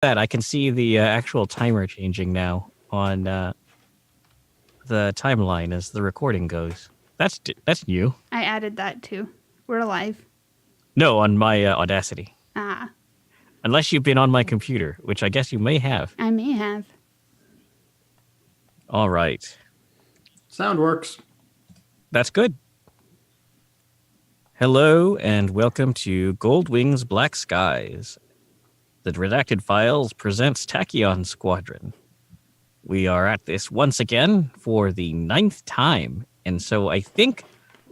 that, I can see the actual timer changing now on the timeline as the recording goes. That's new. I added that too. We're alive. No, on my Audacity. Ah, Unless you've been on my computer, which I guess you may have. I may have. All right. Sound works. That's good. Hello and welcome to Goldwing's Black Skies. The Redacted Files presents Tachyon Squadron. We are at this once again for the 9th time, and so I think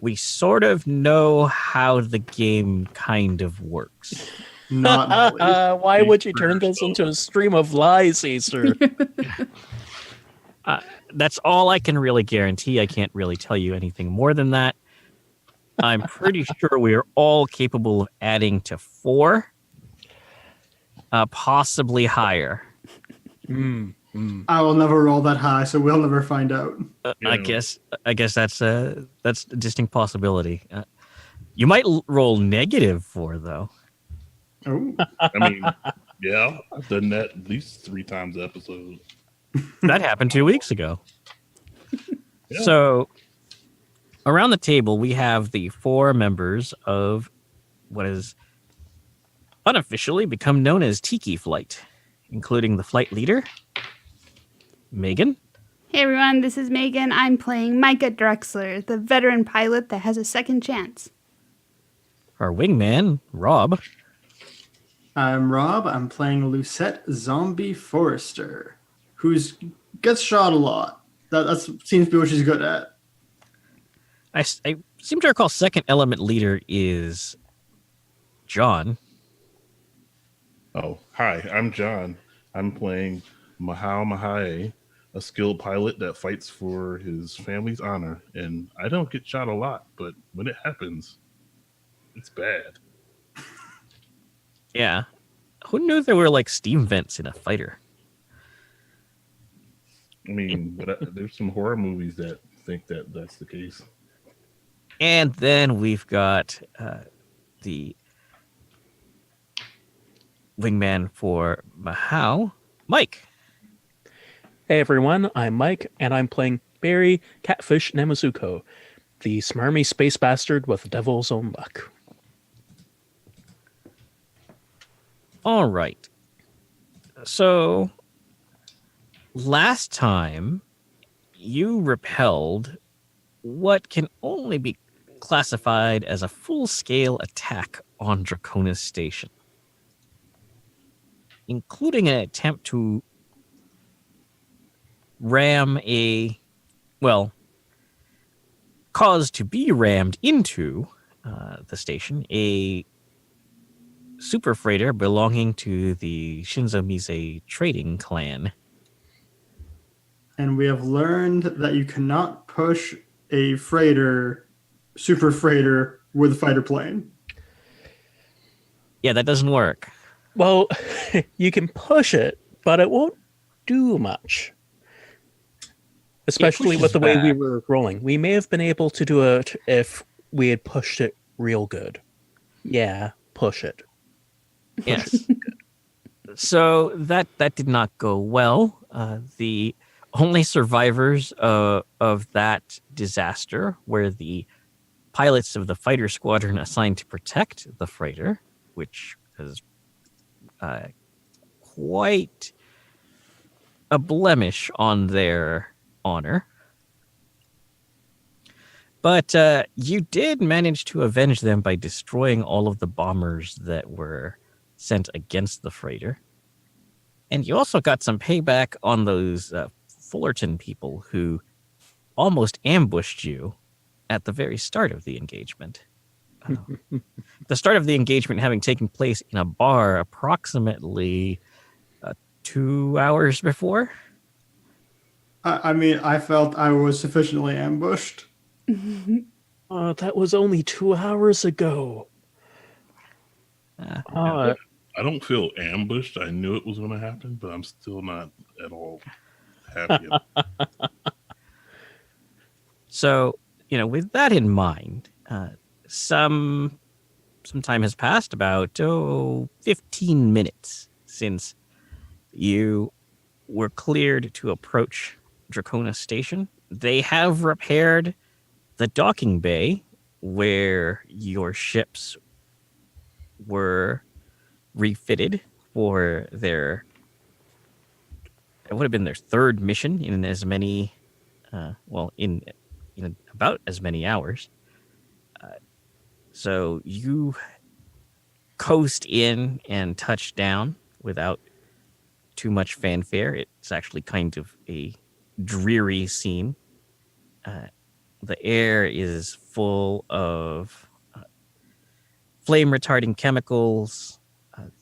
we sort of know how the game kind of works. Not always. Why would you turn this into a stream of lies, Acer? That's all I can really guarantee. I can't really tell you anything more than that. I'm pretty sure we are all capable of adding to 4, possibly higher. I will never roll that high, so we'll never find out. I guess that's a distinct possibility. You might roll -4 though. Oh, I mean, yeah, I've done that at least 3 times an episode. That happened 2 weeks ago. Yeah. So around the table, we have the 4 members of what has unofficially become known as Tiki Flight, including the flight leader, Megan. Hey everyone, this is Megan. I'm playing Micah Drexler, the veteran pilot that has a second chance. Our wingman, Rob. I'm Rob. I'm playing Lucette Zombie Forrester, who's gets shot a lot. That seems to be what she's good at. I seem to recall second element leader is John. Oh, hi, I'm John. I'm playing Mahao Mahae, a skilled pilot that fights for his family's honor. And I don't get shot a lot, but when it happens, it's bad. Yeah. Who knew there were like steam vents in a fighter? I mean, but there's some horror movies that think that that's the case. And then we've got the wingman for Mahao, Mike. Hey everyone, I'm Mike, and I'm playing Barry Catfish Namazuko, the smarmy space bastard with devil's own luck. All right. So last time you repelled what can only be classified as a full-scale attack on Draconis Station, including an attempt to ram caused to be rammed into the station, a super freighter belonging to the Shinzo Mise trading clan. And we have learned that you cannot push a super freighter with a fighter plane. Yeah, that doesn't work. Well, you can push it, but it won't do much. Especially with the way we were rolling. We may have been able to do it if we had pushed it real good. Yeah, push it. Yes. So that did not go well. The only survivors of that disaster were the pilots of the fighter squadron assigned to protect the freighter, which is quite a blemish on their honor. But you did manage to avenge them by destroying all of the bombers that were sent against the freighter. And you also got some payback on those Fullerton people who almost ambushed you at the very start of the engagement. The start of the engagement having taken place in a bar approximately 2 hours before. I mean, I felt I was sufficiently ambushed. That was only 2 hours ago. I don't feel ambushed. I knew it was going to happen, but I'm still not at all happy. So, with that in mind, some time has passed, about 15 minutes since you were cleared to approach Dracona Station. They have repaired the docking bay where your ships were refitted for their, it would have been their third mission in as many, in about as many hours. So you coast in and touch down without too much fanfare. It's actually kind of a dreary scene. The air is full of flame retarding chemicals.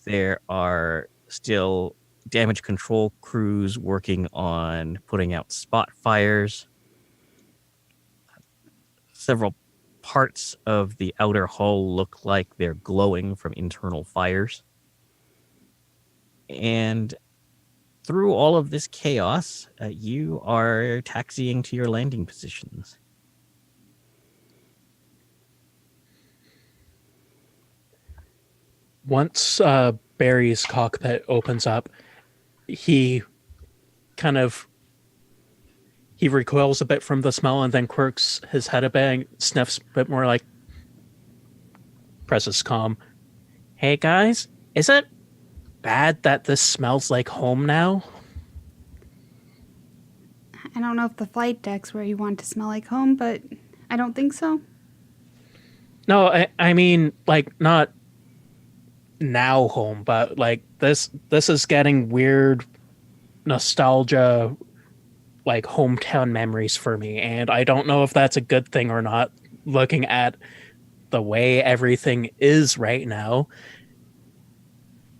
There are still damage control crews working on putting out spot fires. Several parts of the outer hull look like they're glowing from internal fires. And through all of this chaos, you are taxiing to your landing positions. Once Barry's cockpit opens up, he recoils a bit from the smell and then quirks his head a bit and sniffs a bit more, like presses calm. Hey guys, is it bad that this smells like home now? I don't know if the flight deck's where you want to smell like home, but I don't think so. No, I mean, like, not now home, but like this is getting weird nostalgia, like hometown memories for me, and I don't know if that's a good thing or not, looking at the way everything is right now.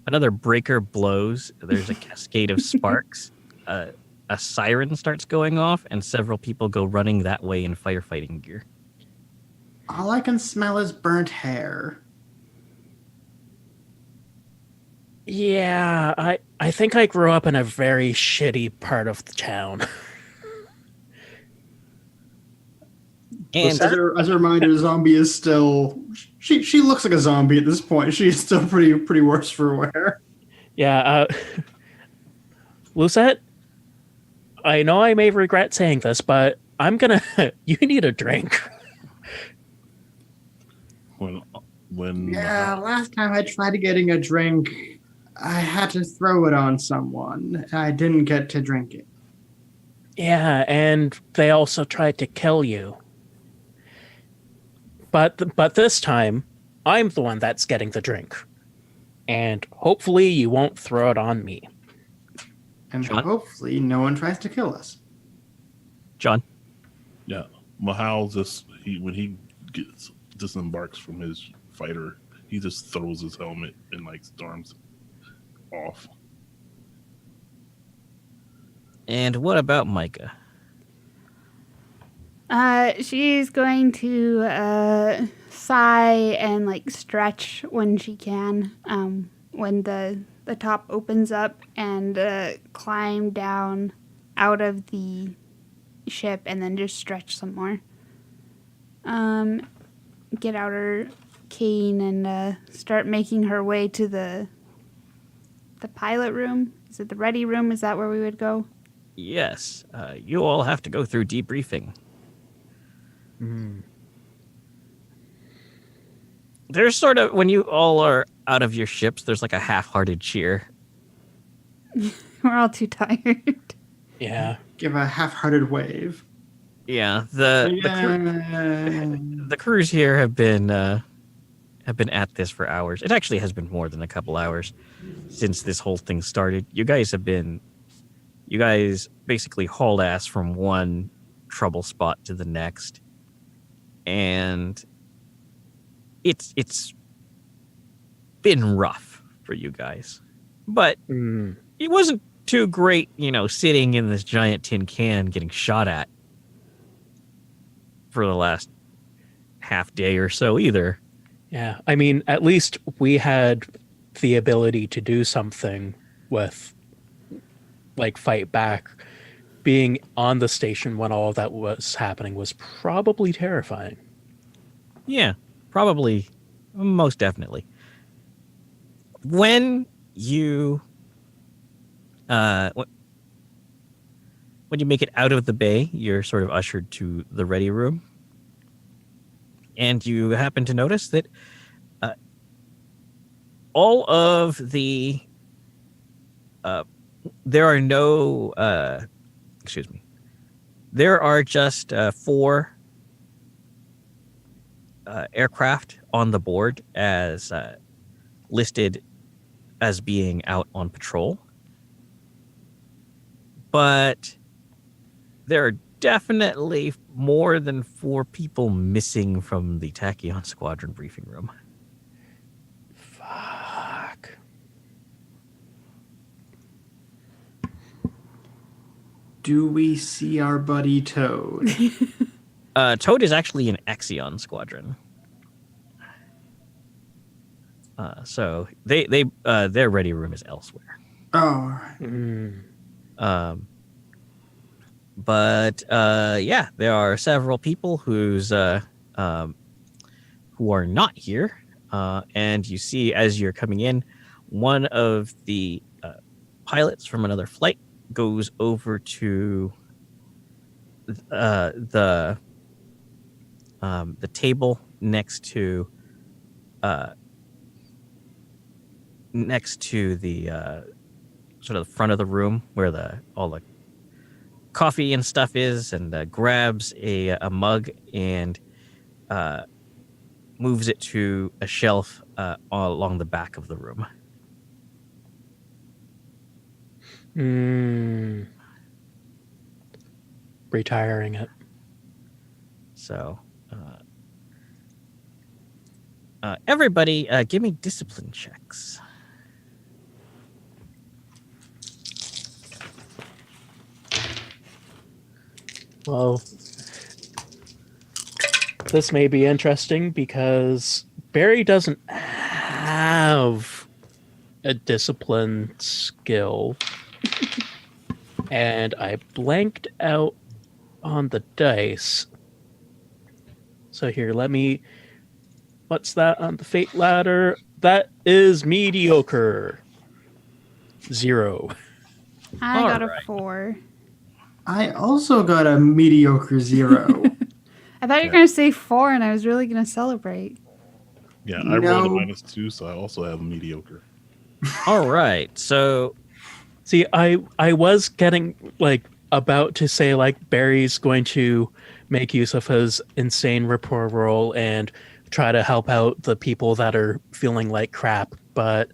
Another breaker blows. There's a cascade of sparks. A siren starts going off, and several people go running that way in firefighting gear. All I can smell is burnt hair. Yeah, I think I grew up in a very shitty part of the town. And As a reminder, zombie is still... She looks like a zombie at this point. She's still pretty worse for wear. Yeah, Lucette, I know I may regret saying this, but I'm gonna... you need a drink. When Yeah, last time I tried getting a drink, I had to throw it on someone. I didn't get to drink it. Yeah, and they also tried to kill you. But this time, I'm the one that's getting the drink. And hopefully you won't throw it on me. And John? hopefully no one tries to kill us. John, Yeah, Mahal when he disembarks from his fighter, he just throws his helmet and like storms off. and what about Micah? She's going to sigh and like stretch when she can. When the top opens up, and climb down out of the ship, and then just stretch some more. Get out her cane and start making her way to the pilot room. Is it the ready room? Is that where we would go? Yes, you all have to go through debriefing. There's sort of, when you all are out of your ships, there's like a half-hearted cheer. We're all too tired. Yeah. Give a half-hearted wave. Yeah, the crews here have been at this for hours. It actually has been more than a couple hours since this whole thing started. You guys basically hauled ass from one trouble spot to the next, and it's been rough for you guys, but it wasn't too great, sitting in this giant tin can getting shot at for the last half day or so either. Yeah, I mean, at least we had the ability to do something with, like, fight back. Being on the station when all of that was happening was probably terrifying. Yeah, probably, most definitely. When you When you make it out of the bay, you're sort of ushered to the ready room. And you happen to notice that all of the... there are no... excuse me. There are just 4 aircraft on the board as listed as being out on patrol. But there are definitely more than 4 people missing from the Tachyon Squadron briefing room. Fuck. Do we see our buddy Toad? Toad is actually an Axion Squadron. So their ready room is elsewhere. Oh, all right. But yeah, there are several people who are not here. And you see, as you're coming in, one of the pilots from another flight goes over to the table next to the sort of the front of the room where all the coffee and stuff is, and grabs a mug and moves it to a shelf along the back of the room. Retiring it. So everybody, give me discipline checks. Well, this may be interesting because Barry doesn't have a discipline skill. And I blanked out on the dice. So here, what's that on the fate ladder? That is mediocre. 0. I got Alright. a 4. I also got a mediocre 0. I thought you were going to say 4, and I was really going to celebrate. Yeah, I rolled a No. -2, so I also have a mediocre. All right, so See, I was getting about to say Barry's going to make use of his insane rapport roll and try to help out the people that are feeling like crap. But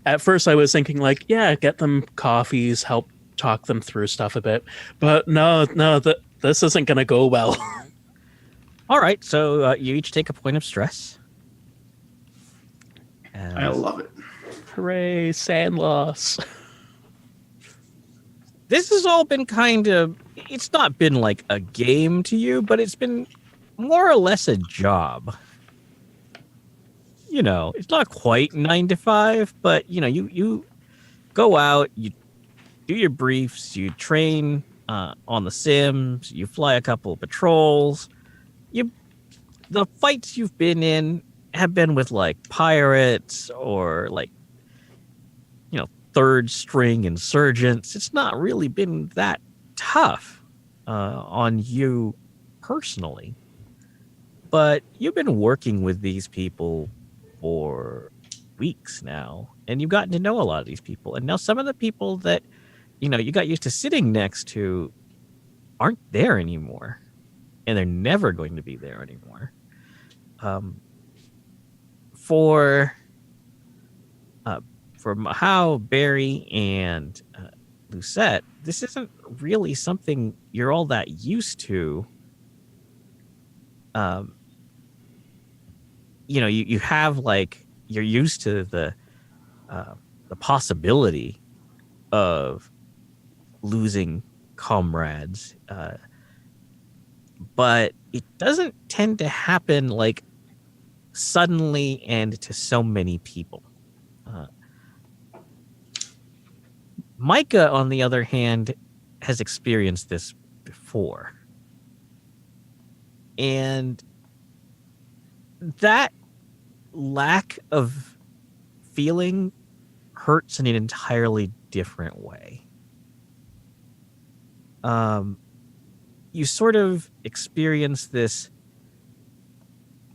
at first I was thinking yeah, get them coffees, help talk them through stuff a bit. But no, this isn't going to go well. all right, so you each take a point of stress. I love it. Hooray, sand loss. This has all been it's not been like a game to you, but it's been more or less a job. It's not quite 9 to 5, but you go out, you do your briefs, you train on the sims, you fly a couple of patrols. The fights you've been in have been with pirates or third string insurgents. It's not really been that tough on you personally, but you've been working with these people for weeks now, and you've gotten to know a lot of these people. And now some of the people that you got used to sitting next to aren't there anymore, and they're never going to be there anymore. For Mahao, Barry, and Lucette, this isn't really something you're all that used to. You have you're used to the possibility of losing comrades, but it doesn't tend to happen suddenly and to so many people. Micah, on the other hand, has experienced this before. And that lack of feeling hurts in an entirely different way. You sort of experience this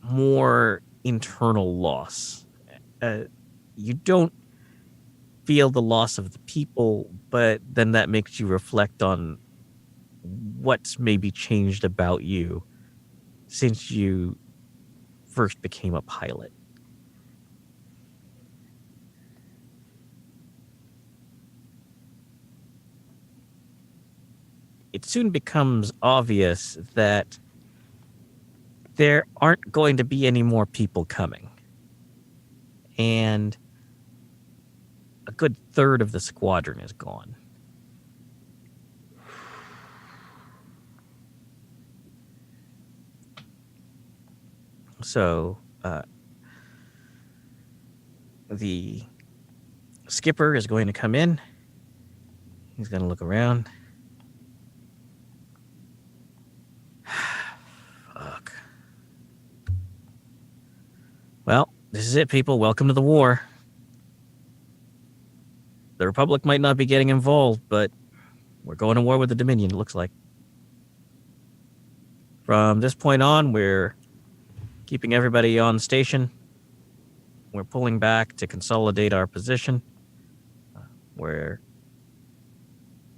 more internal loss. You don't feel the loss of the people, but then that makes you reflect on what's maybe changed about you since you first became a pilot. It soon becomes obvious that there aren't going to be any more people coming. And a good third of the squadron is gone. So, the skipper is going to come in. He's going to look around. Fuck. Well, this is it, people. Welcome to the war. The Republic might not be getting involved, but we're going to war with the Dominion, it looks like. From this point on, we're keeping everybody on station. We're pulling back to consolidate our position. We're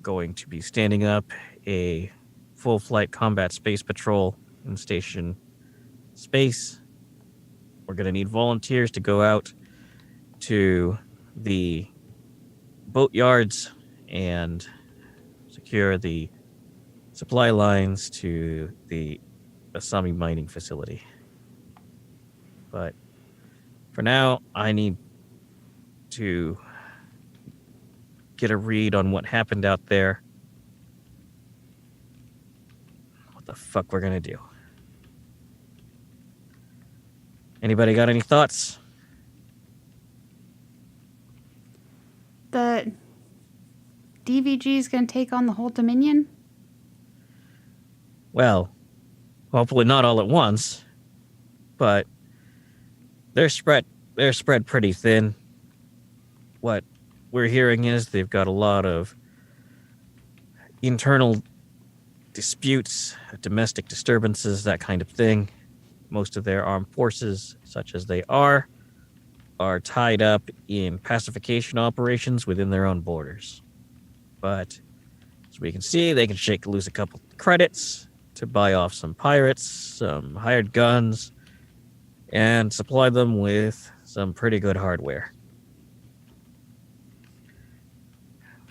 going to be standing up a full flight combat space patrol in station space. We're going to need volunteers to go out to the boat yards and secure the supply lines to the Asami mining facility. But for now, I need to get a read on what happened out there. What the fuck we're gonna do? Anybody got any thoughts? The DVG is going to take on the whole Dominion? Well, hopefully not all at once, but they're spread pretty thin. What we're hearing is they've got a lot of internal disputes, domestic disturbances, that kind of thing. Most of their armed forces, such as they are tied up in pacification operations within their own borders. But as we can see, they can shake loose a couple credits to buy off some pirates, some hired guns, and supply them with some pretty good hardware.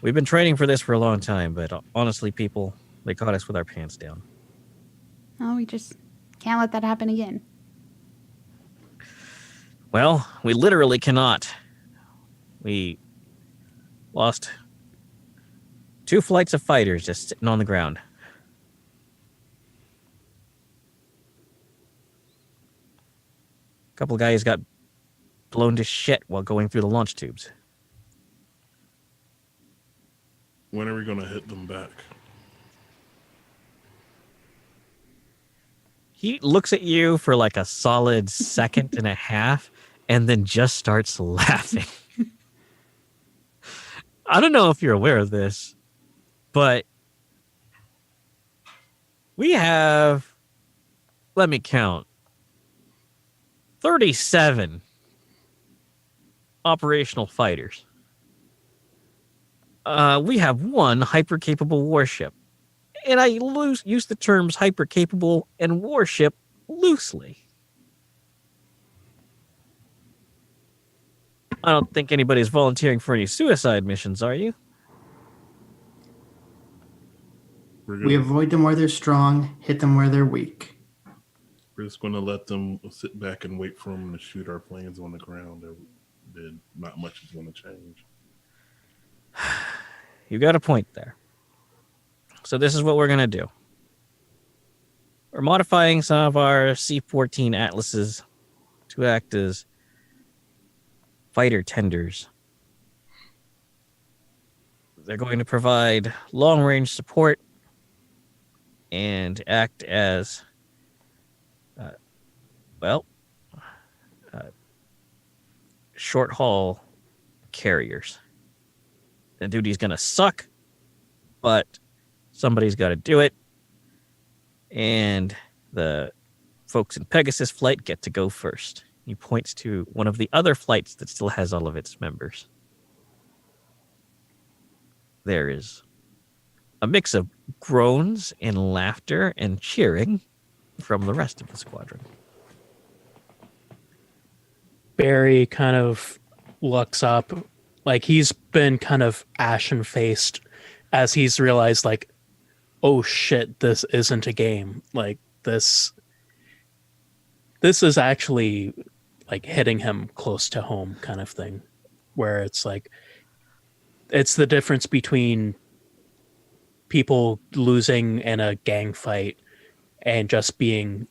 We've been training for this for a long time, but honestly, people, they caught us with our pants down. Oh, we just can't let that happen again. Well, we literally cannot. We lost 2 flights of fighters just sitting on the ground. A couple guys got blown to shit while going through the launch tubes. When are we going to hit them back? He looks at you for like a solid second and a half and then just starts laughing. I don't know if you're aware of this, but we have, let me count, 37 operational fighters. We have 1 hyper-capable warship. And I use the terms hyper-capable and warship loosely. I don't think anybody's volunteering for any suicide missions, are you? We avoid them where they're strong, hit them where they're weak. We're just going to let them sit back and wait for them to shoot our planes on the ground. Then not much is going to change. You got a point there. So this is what we're going to do. We're modifying some of our C-14 Atlases to act as fighter tenders. They're going to provide long-range support and act as, short-haul carriers. the duty's going to suck, but somebody's got to do it. And the folks in Pegasus flight get to go first. He points to one of the other flights that still has all of its members. There is a mix of groans and laughter and cheering from the rest of the squadron. Barry kind of looks up, like he's been kind of ashen-faced as he's realized, like, oh shit, this isn't a game. Like, this is actually, like, hitting him close to home kind of thing, where it's like, it's the difference between people losing in a gang fight and just being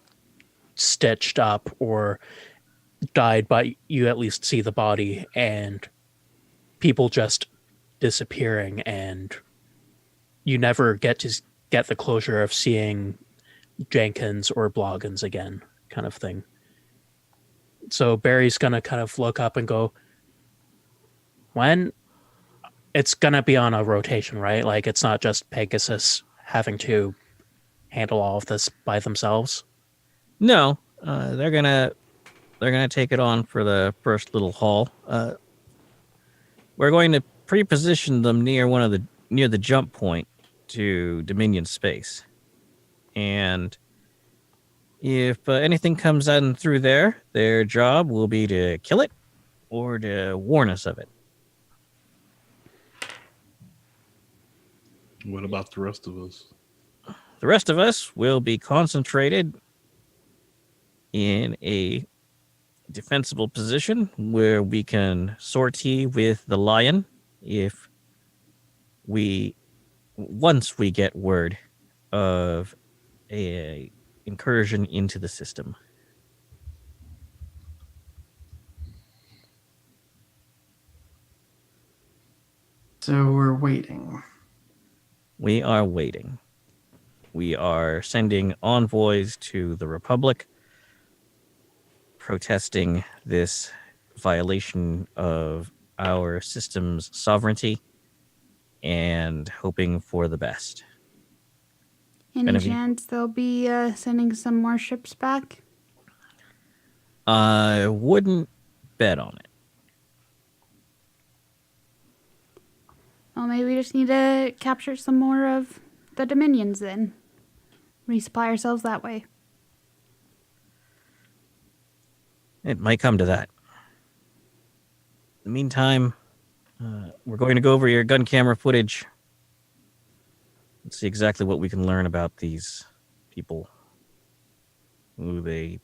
stitched up or died, but you at least see the body, and people just disappearing, and you never get to get the closure of seeing Jenkins or Bloggins again, kind of thing. So Barry's gonna kind of look up and go, when it's gonna be on a rotation, right? Like, it's not just Pegasus having to handle all of this by themselves. No, they're gonna take it on for the first little haul. We're going to pre-position them near the jump point to Dominion space, and if anything comes in through there, their job will be to kill it or to warn us of it. What about the rest of us? The rest of us will be concentrated in a defensible position where we can sortie with the lion once we get word of a incursion into the system. So we're waiting. We are waiting. We are sending envoys to the Republic, protesting this violation of our system's sovereignty and hoping for the best. Any Genevieve? chance they'll be sending some more ships back? I wouldn't bet on it. Well, maybe we just need to capture some more of the Dominions then. Resupply ourselves that way. It might come to that. In the meantime, we're going to go over your gun camera footage. Let's see exactly what we can learn about these people. Who they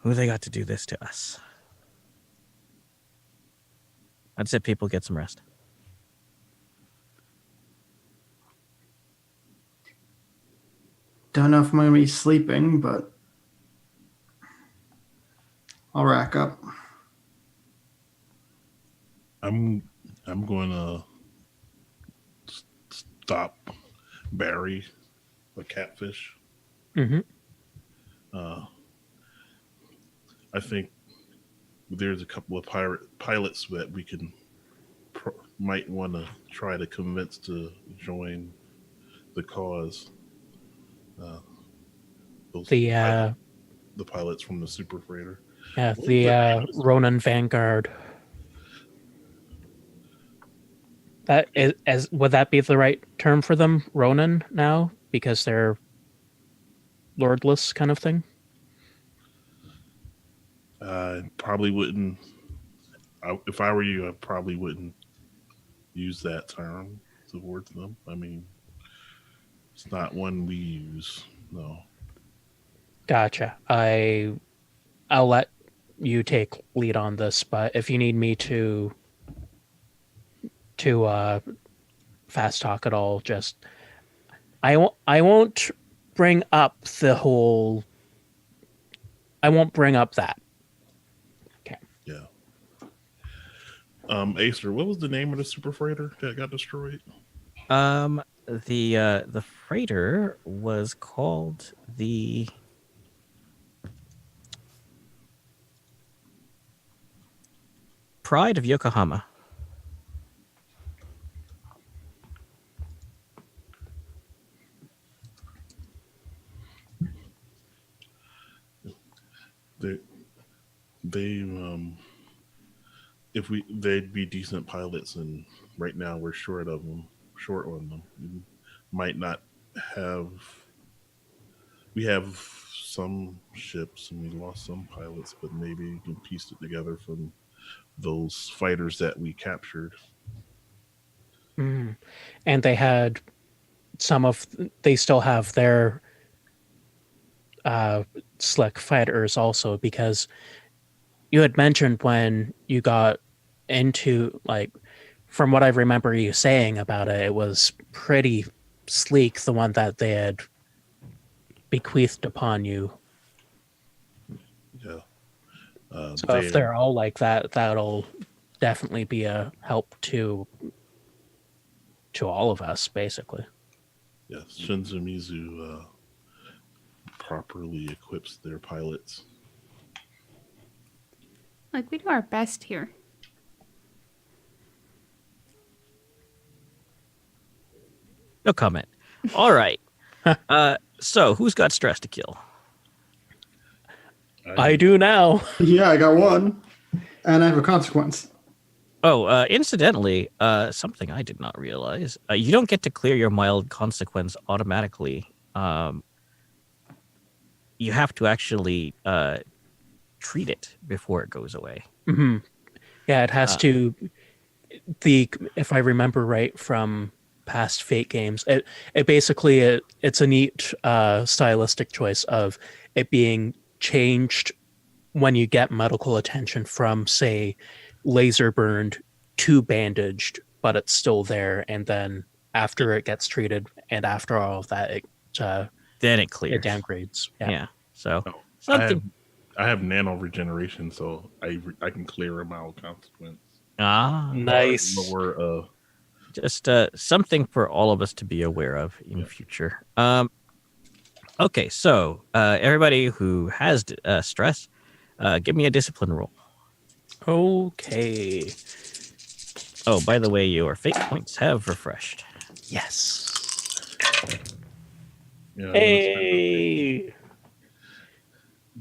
got to do this to us. I'd say people get some rest. Don't know if I'm going to be sleeping, but I'll rack up. I'm going to stop Barry, the catfish. Mm-hmm. I think there's a couple of pilots that we might want to try to convince to join the cause. The pilots from the super freighter. Yeah, the Ronin Vanguard. That is, would that be the right term for them, Ronin, now? Because they're lordless kind of thing? I probably wouldn't. If I were you, I probably wouldn't use that term towards them. I mean, it's not one we use. No. Gotcha. I'll let you take lead on this, but if you need me to fast talk at all, just I won't bring up the whole. I won't bring up that. Okay. Yeah. Acer, what was the name of the super freighter that got destroyed? The freighter was called the pride of Yokohama. They if they'd be decent pilots, and right now we're short on them. We might not have. We have some ships and we lost some pilots, but maybe you can piece it together from those fighters that we captured. Mm. And they had they still have their slick fighters also, because you had mentioned when you got into, like, from what I remember you saying about it, it was pretty sleek, the one that they had bequeathed upon you. Yeah. So if they're all like that, that'll definitely be a help to all of us, basically. Yes, Shinzumizu properly equips their pilots. Like, we do our best here. No comment. All right. So who's got stress to kill? I do now. Yeah, I got one, and I have a consequence. Oh, incidentally, something I did not realize. You don't get to clear your mild consequence automatically. You have to actually treat it before it goes away. Mm-hmm. Yeah, it has to. If I remember right from past Fate games, it basically it's a neat stylistic choice of it being changed when you get medical attention from, say, laser burned to bandaged, but it's still there, and then after it gets treated and after all of that, Then it clears. it downgrades. Yeah. So Oh, something. I have nano regeneration, so I can clear a mild consequence. Nice. Lower, just something for all of us to be aware of in future. Okay, so everybody who has stress, give me a discipline roll. Okay. Oh, by the way, your fate points have refreshed. Yes. yeah, I'm gonna spend Hey.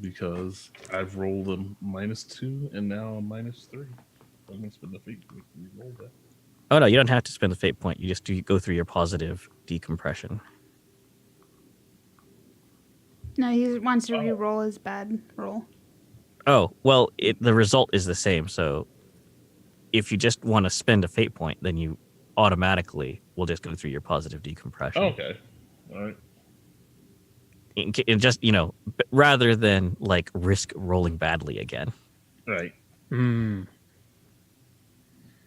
because I've rolled a -2 and now a -3. I'm gonna spend the fate to re-roll that. Oh no, you don't have to spend the fate point. You just go through your positive decompression. No, he wants to re-roll his bad roll. Oh well, the result is the same. So if you just want to spend a fate point, then you automatically will just go through your positive decompression. Okay, all right. And just rather than like risk rolling badly again, Right.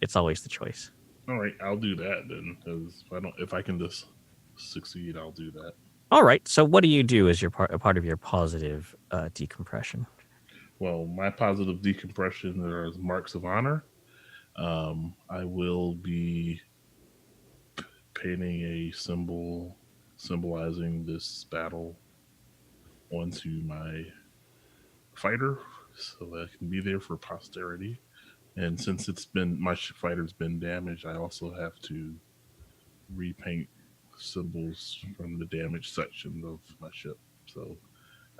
it's always the choice. All right, I'll do that then. Because if I can just succeed, I'll do that. All right. So what do you do as a part of your positive decompression? Well, my positive decompression are marks of honor. I will be painting a symbol symbolizing this battle onto my fighter, so that I can be there for posterity. And since my fighter's been damaged, I also have to repaint symbols from the damaged section of my ship. So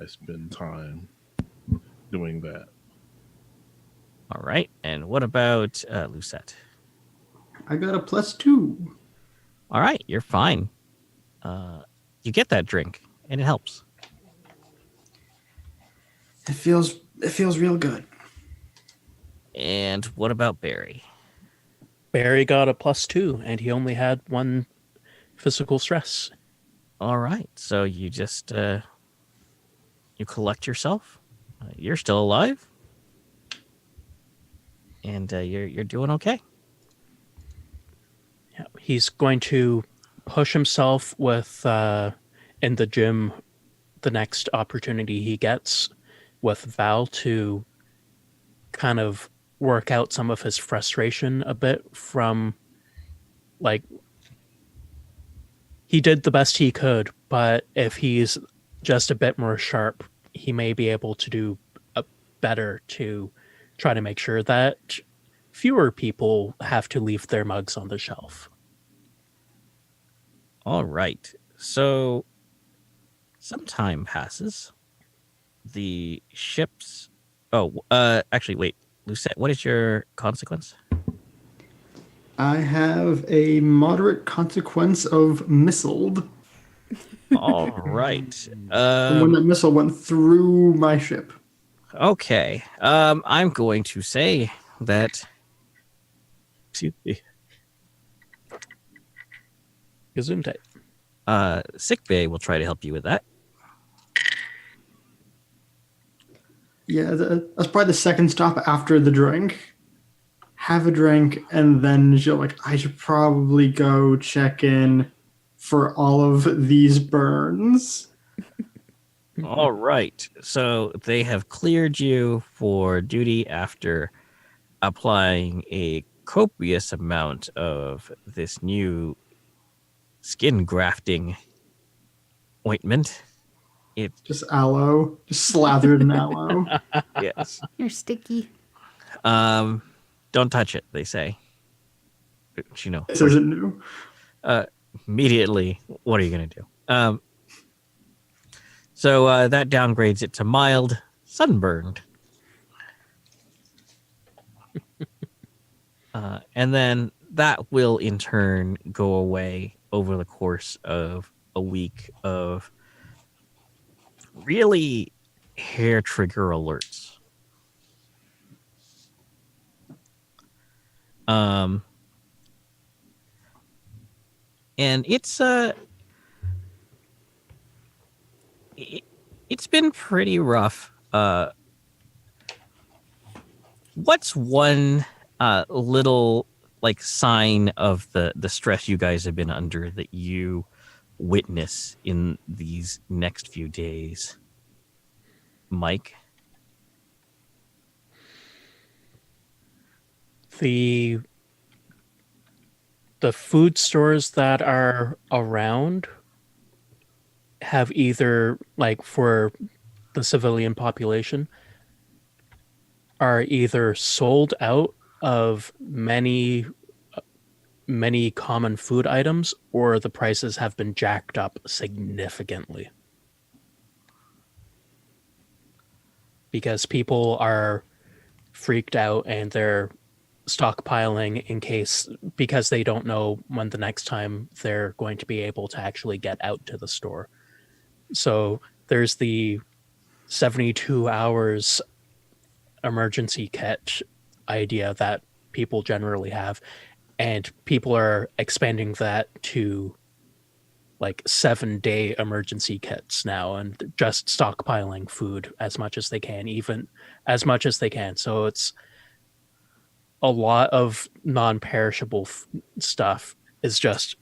I spend time doing that. All right. And what about Lucette? I got a +2. All right. You're fine. You get that drink, and it helps. It feels real good. And what about Barry? Barry got a +2, and he only had 1 physical stress. All right. So you just you collect yourself. You're still alive, and you're doing okay. Yeah, he's going to push himself with in the gym the next opportunity he gets with Val to kind of work out some of his frustration a bit from, like, he did the best he could, but if he's just a bit more sharp, he may be able to do better to try to make sure that fewer people have to leave their mugs on the shelf. All right. So some time passes. The ships. Oh, actually, wait. Lucette, what is your consequence? I have a moderate consequence of missiled All right. from when that missile went through my ship. Okay. I'm going to say that. Excuse me. Gesundheit. Sickbay will try to help you with that. Yeah, that's probably the second stop after the drink. Have a drink, and then you're like, I should probably go check in for all of these burns. All right. So they have cleared you for duty after applying a copious amount of this new skin grafting ointment. Just aloe, just slathered in aloe. Yes. You're sticky. Don't touch it, they say. But, you know, This isn't new. immediately, what are you going to do? So that downgrades it to mild sunburned. And then that will in turn go away over the course of a week of really hair trigger alerts. And it's it's been pretty rough. What's one little like sign of the stress you guys have been under that you witness in these next few days, Mike? The food stores that are around have either, like, for the civilian population, are either sold out of many common food items, or the prices have been jacked up significantly. Because people are freaked out and they're stockpiling in case, because they don't know when the next time they're going to be able to actually get out to the store. So there's the 72 hours emergency kit idea that people generally have, and people are expanding that to like 7-day emergency kits now, and just stockpiling food as much as they can, even as much as they can. So it's a lot of non-perishable stuff is just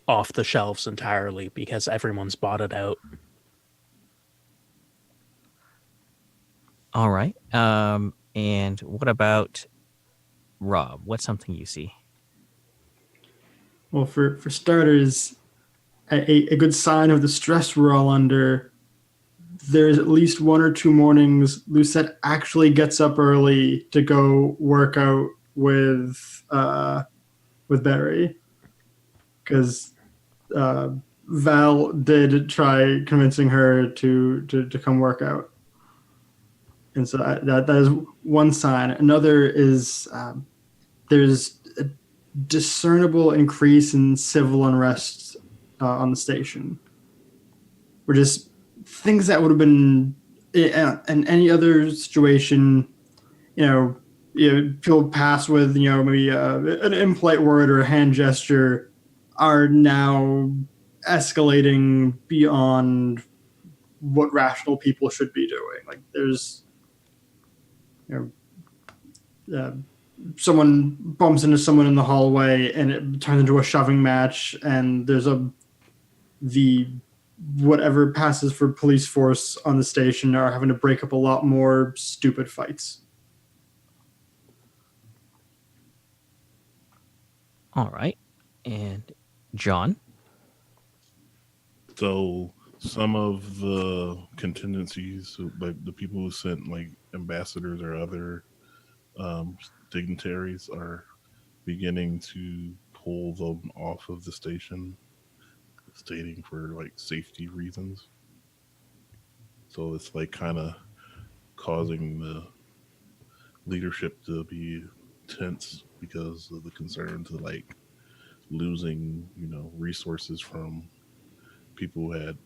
off the shelves entirely because everyone's bought it out. All right. And what about Rob? What's something you see? Well, for starters, a good sign of the stress we're all under, there's at least 1 or 2 mornings Lucette actually gets up early to go work out with Barry, because Val did try convincing her to come work out, and so that is one sign. Another is there's a discernible increase in civil unrest on the station. We're just things that would have been in any other situation, people pass with, maybe an impolite word or a hand gesture, are now escalating beyond what rational people should be doing. Like there's, someone bumps into someone in the hallway and it turns into a shoving match, and there's the whatever passes for police force on the station are having to break up a lot more stupid fights. All right. And John? So some of the contingencies, like the people who sent like ambassadors or other dignitaries are beginning to pull them off of the station, stating for like safety reasons. So it's like kind of causing the leadership to be tense because of the concerns of like losing, resources from people who had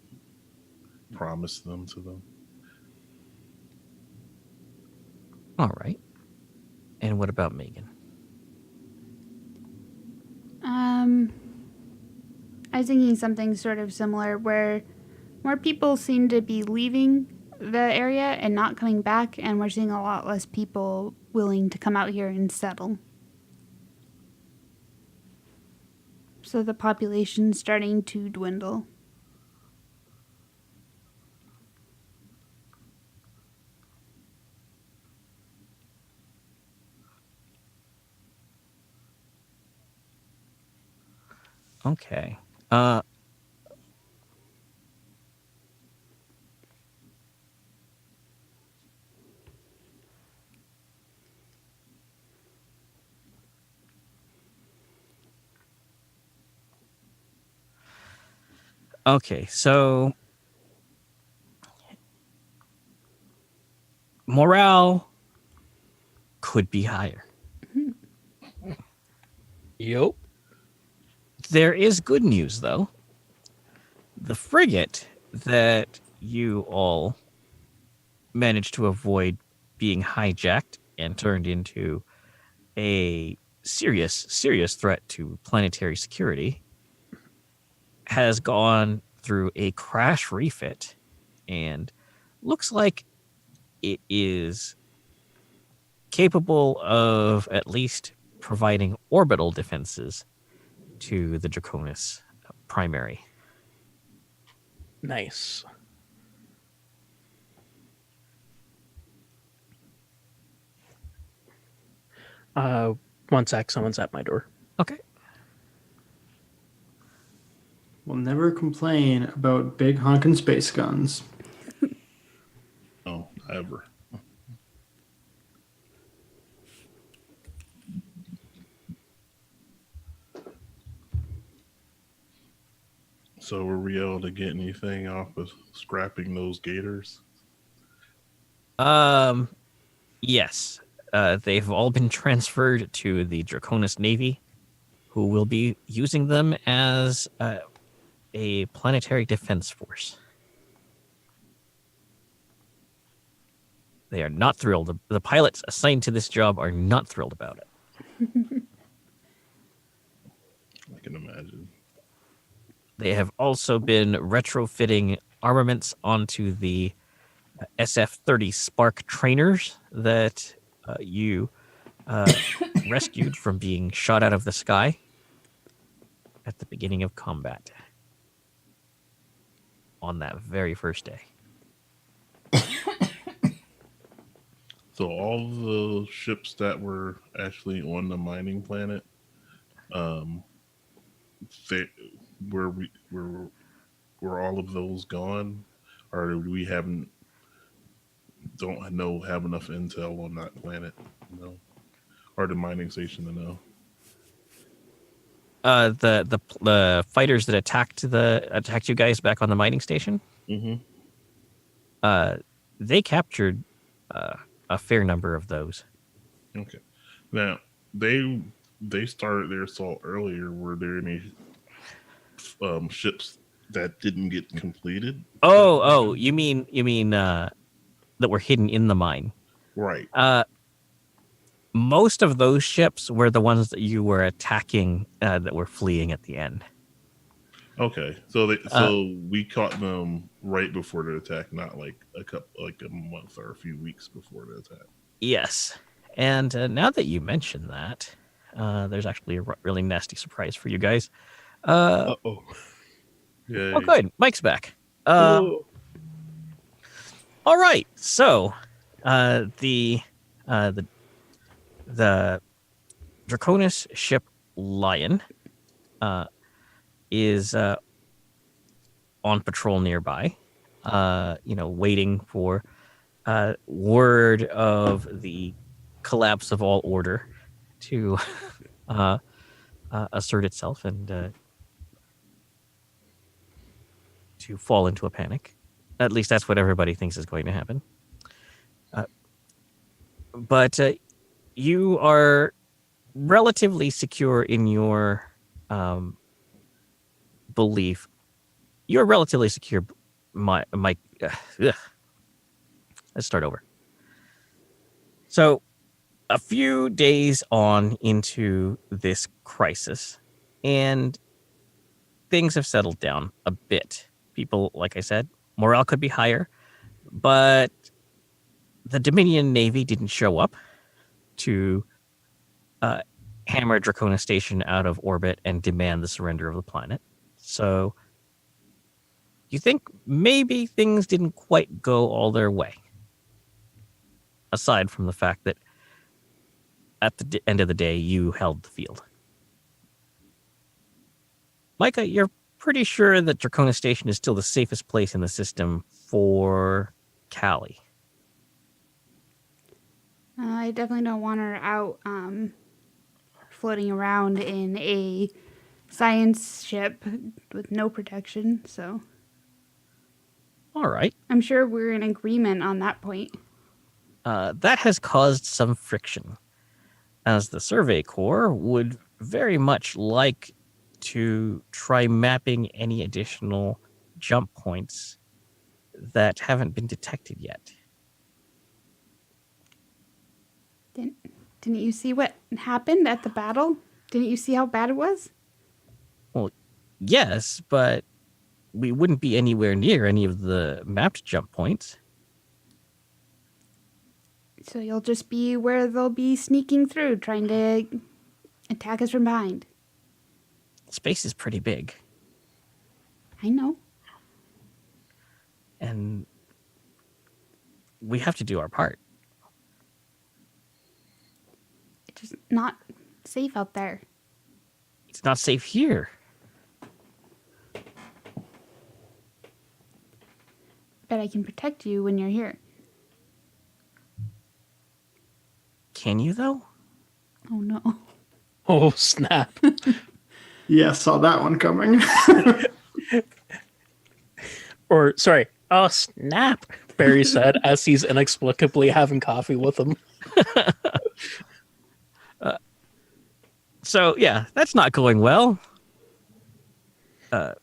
promised them to them. All right. And what about Megan? I was thinking something sort of similar where more people seem to be leaving the area and not coming back, and we're seeing a lot less people willing to come out here and settle. So the population's starting to dwindle. Okay. Okay, so morale could be higher. Yep. There is good news, though. The frigate that you all managed to avoid being hijacked and turned into a serious threat to planetary security has gone through a crash refit and looks like it is capable of at least providing orbital defenses to the Draconis primary. Nice. One sec, someone's at my door. Okay. We'll never complain about big honkin' space guns. No, ever. So were we able to get anything off of scrapping those gators? Yes. They've all been transferred to the Draconis Navy, who will be using them as a planetary defense force. They are not thrilled. The pilots assigned to this job are not thrilled about it. I can imagine. They have also been retrofitting armaments onto the SF-30 Spark trainers that you rescued from being shot out of the sky at the beginning of combat on that very first day. So all the ships that were actually on the mining planet, they, were all of those gone, or we have enough intel on that planet, or the mining station to know. The fighters that attacked you guys back on the mining station. Mm-hmm. They captured a fair number of those. Okay. Now they started their assault earlier. Were there any ships that didn't get completed? Oh, you mean that were hidden in the mine? Right. Most of those ships were the ones that you were attacking that were fleeing at the end. Okay, so we caught them right before the attack, not like a month or a few weeks before the attack. Yes, and now that you mention that, there's actually a really nasty surprise for you guys. Uh-oh. Yeah. Oh, good. Mike's back. Oh. All right. So, the Draconis ship Lion is on patrol nearby, waiting for word of the collapse of all order to assert itself and to fall into a panic. At least that's what everybody thinks is going to happen. But you are relatively secure in your belief. You're relatively secure. Let's start over. So, a few days on into this crisis, and things have settled down a bit. People, like I said, morale could be higher, but the Dominion Navy didn't show up to hammer Dracona Station out of orbit and demand the surrender of the planet. So you think maybe things didn't quite go all their way, aside from the fact that at the end of the day, you held the field. Micah, you're pretty sure that Dracona Station is still the safest place in the system for Callie. I definitely don't want her out floating around in a science ship with no protection, so All right. I'm sure we're in agreement on that point. That has caused some friction, as the Survey Corps would very much like to try mapping any additional jump points that haven't been detected yet. Didn't you see what happened at the battle? Didn't you see how bad it was? Well, yes, but we wouldn't be anywhere near any of the mapped jump points. So you'll just be where they'll be sneaking through, trying to attack us from behind. Space is pretty big, I know. and we have to do our part. It's just not safe out there. It's not safe here. But I can protect you when you're here. Can you, though? Oh no. Oh, snap. Yeah, saw that one coming. Or, sorry, oh, snap, Barry said as he's inexplicably having coffee with him. So, yeah, that's not going well. Yeah,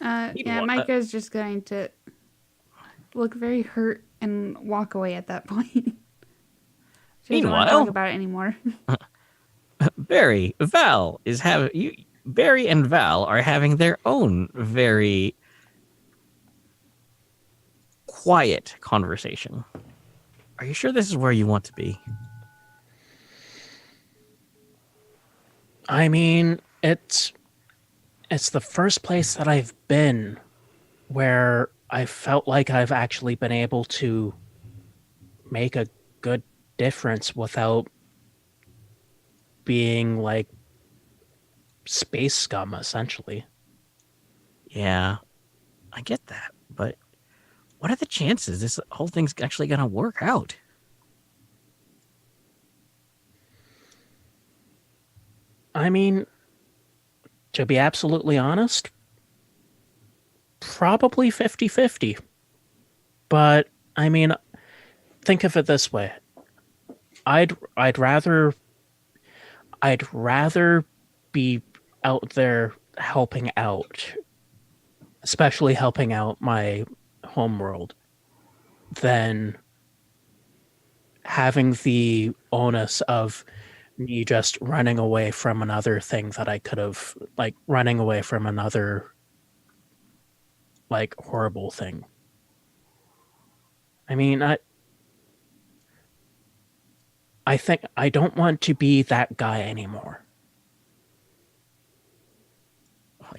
Meanwhile, Micah's just going to look very hurt and walk away at that point. She doesn't want to Meanwhile- talk about it anymore. Barry and Val are having their own very quiet conversation. Are you sure this is where you want to be? I mean, it's the first place that I've been where I felt like I've actually been able to make a good difference without being like space scum, essentially. Yeah, I get that, but what are the chances this whole thing's actually going to work out? I mean, to be absolutely honest, probably 50-50. But I mean, think of it this way. I'd rather be out there helping out, especially helping out my homeworld, than having the onus of me just running away from another thing that I could have, like running away from another like horrible thing. I mean, I think I don't want to be that guy anymore.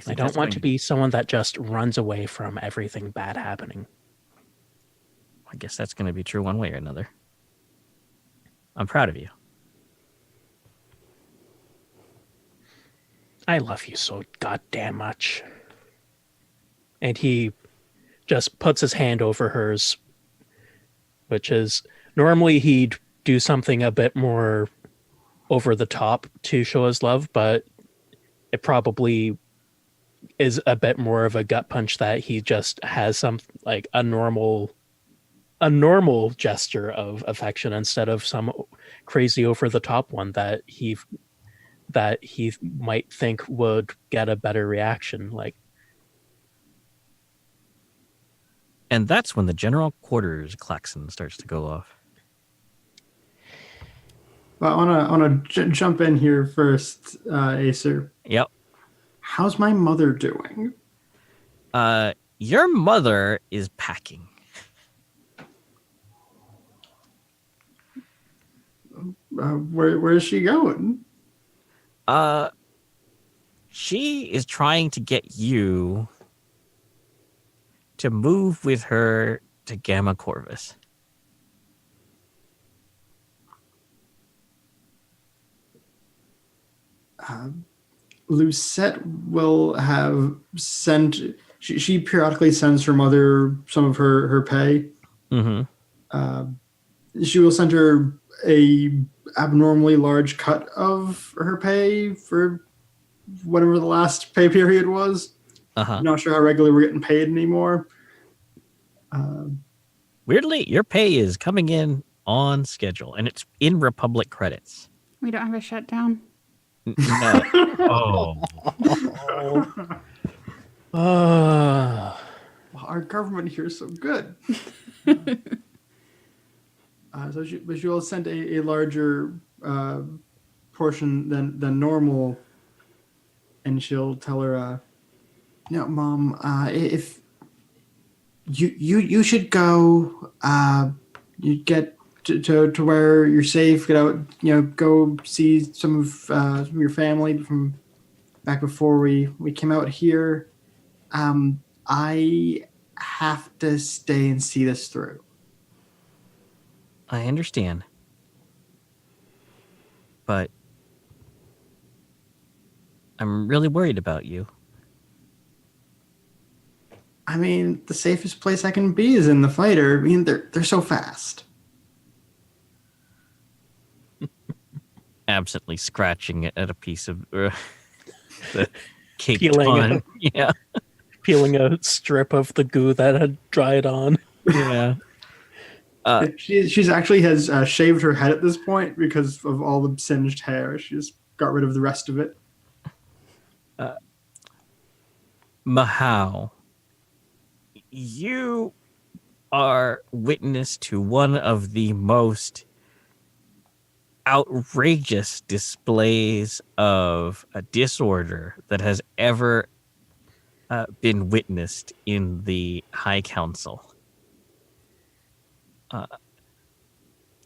I don't want to be someone that just runs away from everything bad happening. I guess that's going to be true one way or another. I'm proud of you. I love you so goddamn much. And he just puts his hand over hers, which is normally he'd do something a bit more over the top to show his love, but it probably is a bit more of a gut punch that he just has some like a normal gesture of affection instead of some crazy over the top one that he might think would get a better reaction. Like, And that's when the general quarters klaxon starts to go off. But I wanna jump in here first, Acer. Yep. How's my mother doing? Your mother is packing. Where is she going? She is trying to get you to move with her to Gamma Corvus. Lucette will have sent. She periodically sends her mother some of her pay. Mm-hmm. She will send her a abnormally large cut of her pay for whatever the last pay period was. Uh-huh. I'm not sure how regularly we're getting paid anymore. Weirdly, your pay is coming in on schedule, and it's in Republic credits. We don't have a shutdown. No. Oh. Well, our government here is so good. So she will send a larger portion than normal, and she'll tell her, "No, Mom, if you should go, you get to where you're safe. Get out, go see some of your family from back before we came out here. I have to stay and see this through." I understand. But I'm really worried about you. I mean, the safest place I can be is in the fighter. I mean, they're so fast. Absently scratching at a piece of the cake Peeling ton. Yeah. peeling a strip of the goo that had dried on. Yeah. She's actually has shaved her head at this point because of all the singed hair. She just got rid of the rest of it. Mahau, you are witness to one of the most outrageous displays of a disorder that has ever been witnessed in the High Council.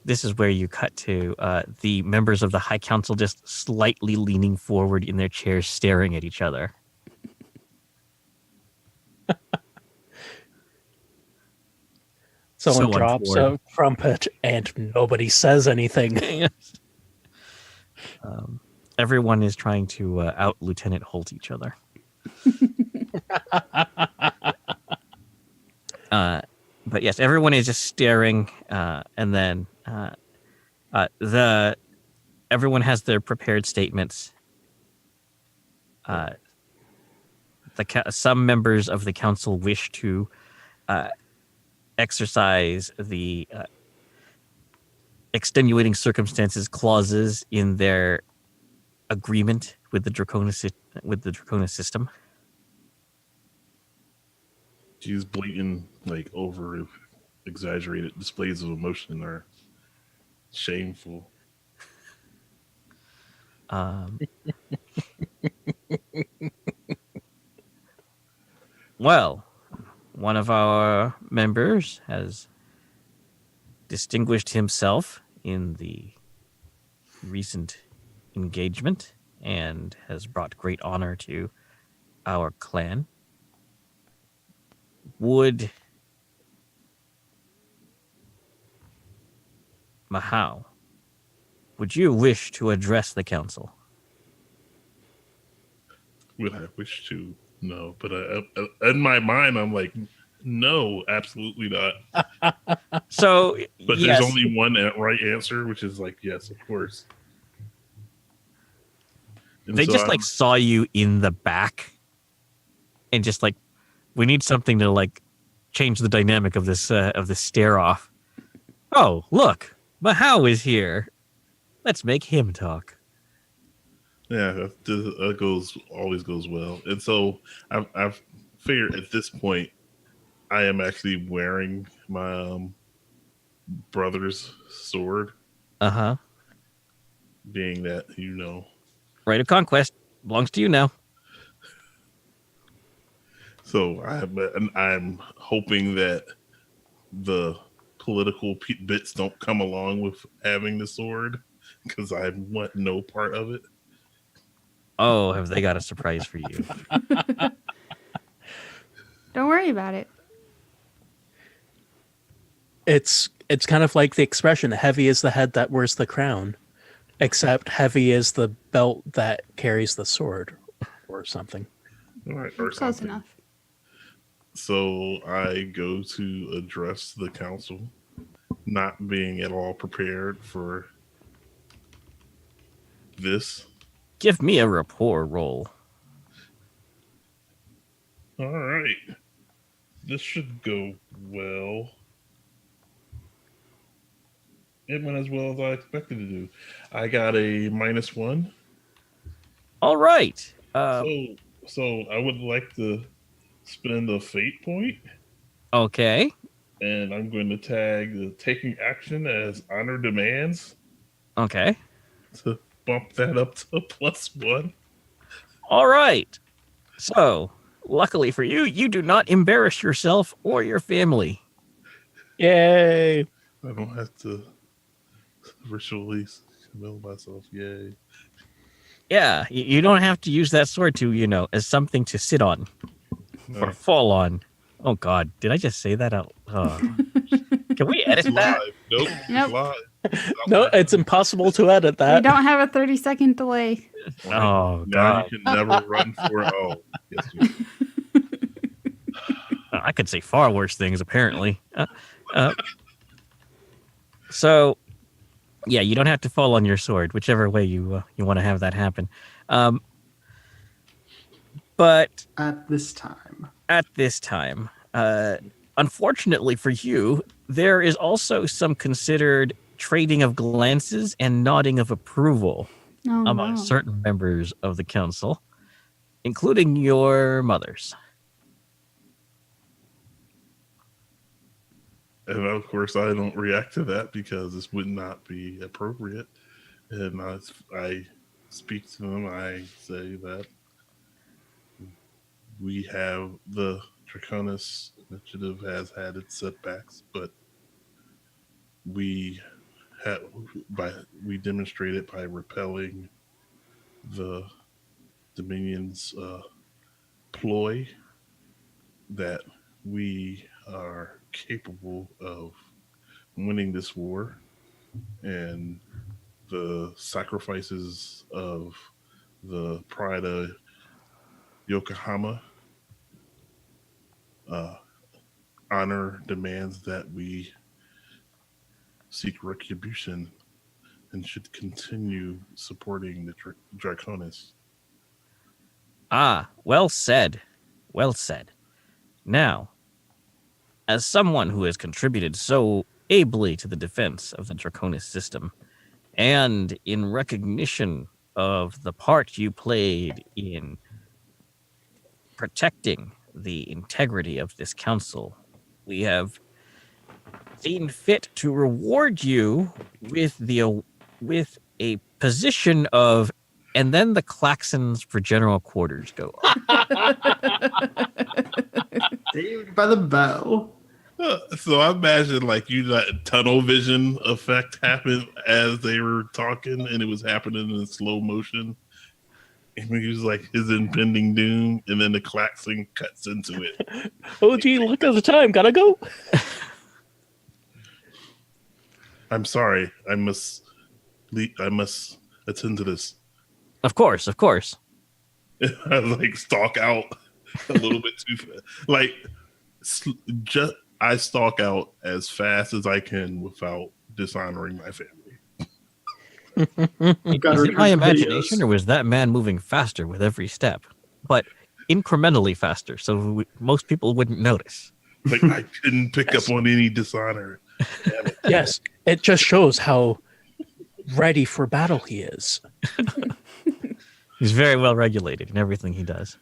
This is where you cut to the members of the High Council just slightly leaning forward in their chairs, staring at each other. Someone So drops untoward. a trumpet and nobody says anything. Everyone is trying to out Lieutenant Holt each other. But yes, everyone is just staring, and then everyone has their prepared statements. Some members of the council wish to exercise the extenuating circumstances clauses in their agreement with the Draconis system. These blatant, like over exaggerated displays of emotion are shameful. Well, one of our members has distinguished himself in the recent engagement and has brought great honor to our clan. Would Mahau, would you wish to address the council? Would I wish to? No, but in my mind, I'm like, no, absolutely not. So, But yes, there's only one right answer, which is like, yes, of course. And They so just I'm- like saw you in the back, and just like, we need something to like change the dynamic of this stare off. Oh, look, Mahao is here. Let's make him talk. yeah, that always goes well. And so I've figured at this point I am actually wearing my brother's sword, Uh huh. being that Right of conquest belongs to you now. So I'm hoping that the political bits don't come along with having the sword, because I want no part of it. Oh, have they got a surprise for you? Don't worry about it. It's kind of like the expression "heavy is the head that wears the crown," except heavy is the belt that carries the sword, or something. All right, or Close something. enough. So I go to address the council, not being at all prepared for this. Give me a rapport roll. All right, this should go well. It went as well as I expected to do. I got a -1. All right. So I would like to spend a fate point, Okay. and I'm going to tag the taking action as honor demands Okay. to bump that up to a +1. All right. So, luckily for you, you do not embarrass yourself or your family. Yay! I don't have to ritually humble myself. Yay. Yeah, you don't have to use that sword to, as something to sit on or Nice. fall on. Oh, God. Did I just say that out? Can we edit It's that? live. Nope. Nope. It's live. No, it's impossible to edit We that. don't have a 30-second delay. Oh, Now God. you can never run for it. Oh, yes, you can. I could say far worse things, apparently. So, yeah, you don't have to fall on your sword, whichever way you want to have that happen. But At this time. at this time, unfortunately for you, there is also some considered trading of glances and nodding of approval Oh, among no. certain members of the council, including your mothers. And of course, I don't react to that because this would not be appropriate. And I speak to them. I say that we have the Draconis initiative has had its setbacks, but we demonstrated by repelling the Dominion's ploy that we are capable of winning this war, and the sacrifices of the pride of Yokohama honor demands that we seek retribution and should continue supporting the Draconis. Ah, well said. Well said. Now, as someone who has contributed so ably to the defense of the Draconis system, and in recognition of the part you played in protecting the integrity of this council, we have seen fit to reward you with a position of, and then the klaxons for general quarters go off. Saved by the bell. So I imagine like that tunnel vision effect happened as they were talking, and it was happening in slow motion. And he was like his impending doom, and then the klaxon cuts into it. Oh, gee, look at the time. Gotta go. I'm sorry. I must attend to this. Of course, of course. I like stalk out a little bit too fast. Like just I stalk out as fast as I can without dishonoring my family. I've got Is it my record imagination, videos. or was that man moving faster with every step? But incrementally faster, so most people wouldn't notice. Like I didn't pick up on any dishonor. Damn it. Yes, it just shows how ready for battle he is. He's very well regulated in everything he does.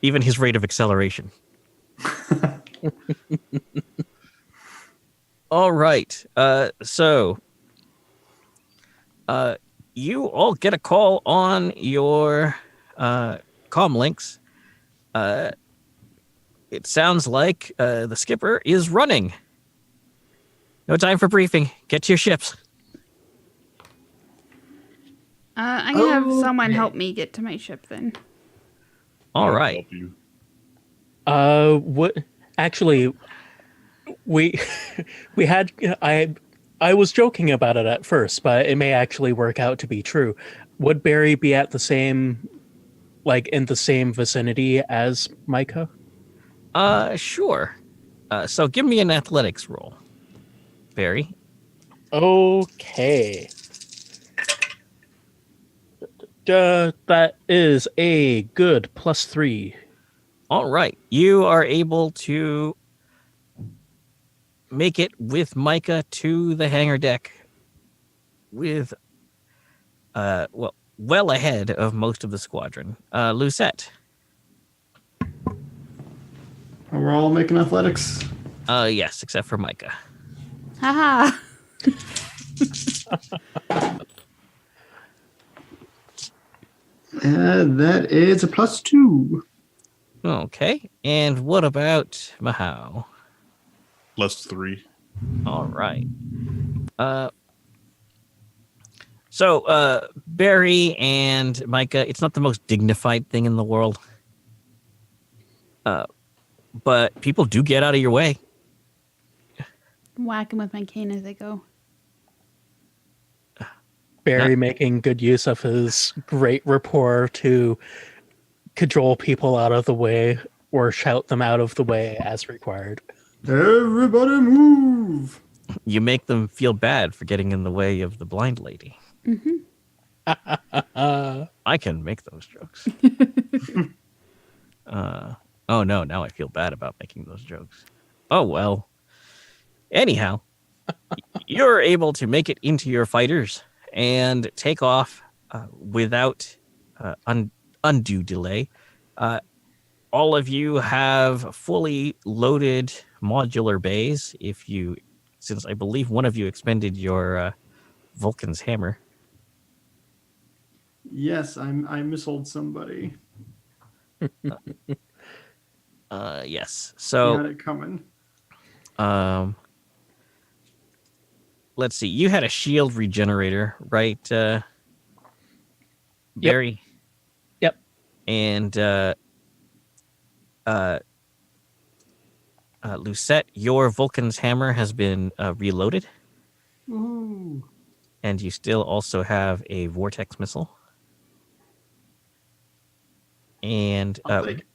Even his rate of acceleration. All right. So you all get a call on your comm links. It sounds like the skipper is running. No time for briefing. Get to your ships. I'm gonna have someone Okay. help me get to my ship then. All I'll right. help you. What? Actually, we we had I was joking about it at first, but it may actually work out to be true. Would Barry be at the same, like in the same vicinity as Micah? Sure. So give me an athletics roll, Barry. Okay. That is a good +3. All right. You are able to make it with Micah to the hangar deck with well ahead of most of the squadron. Lucette. We're all making athletics. Yes, except for Micah. Haha. That is a +2. Okay. And what about Mahau? +3. All right. So Barry and Micah, it's not the most dignified thing in the world. But people do get out of your way. Whack him with my cane as I go. Barry making good use of his great rapport to cajole people out of the way or shout them out of the way as required. Everybody move. You make them feel bad for getting in the way of the blind lady. I can make those jokes. Oh no, now I feel bad about making those jokes. Oh well. Anyhow, you're able to make it into your fighters and take off without undue delay. All of you have fully loaded modular bays. Since I believe one of you expended your Vulcan's hammer. Yes, I missiled somebody. Yes. You So had it coming. let's see. You had a shield regenerator, right, Barry? Yep. And Lucette, your Vulcan's hammer has been reloaded, Ooh. and you still also have a vortex missile. And I'll take it.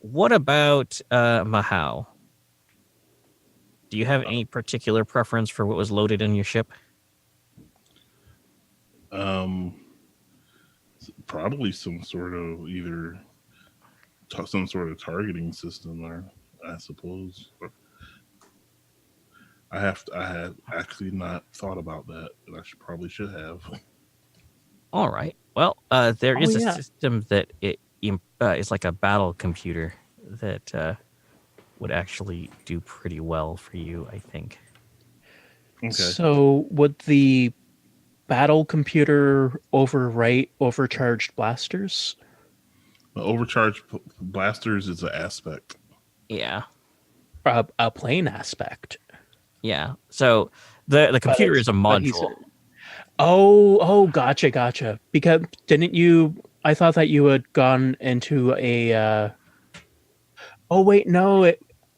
what about Mahau? Do you have any particular preference for what was loaded in your ship? Probably some sort of either some sort of targeting system, or I suppose. I had actually not thought about that, and I probably should have. All right. Well, there is a yeah. system that is like a battle computer that would actually do pretty well for you, I think. Okay. So would the battle computer overwrite overcharged blasters? The overcharged blasters is an aspect. Yeah. A plane aspect. Yeah. So the computer is a But he's module. Gotcha. Because didn't you? I thought that you had gone into a. Oh wait, no.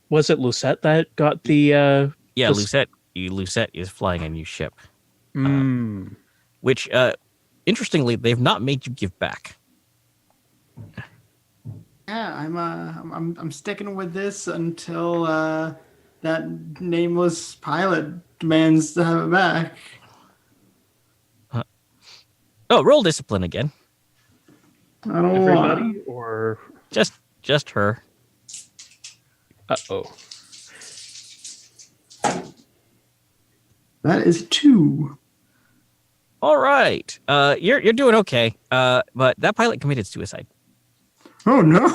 Was it Lucette that got the? Yeah, the- Lucette is flying a new ship, which interestingly they've not made you give back. Yeah, I'm sticking with this until that nameless pilot demands to have it back. Oh, roll discipline again. I don't want. Everybody or Just her. uh-oh. That is 2. All right. You're doing okay. But that pilot committed suicide. Oh no!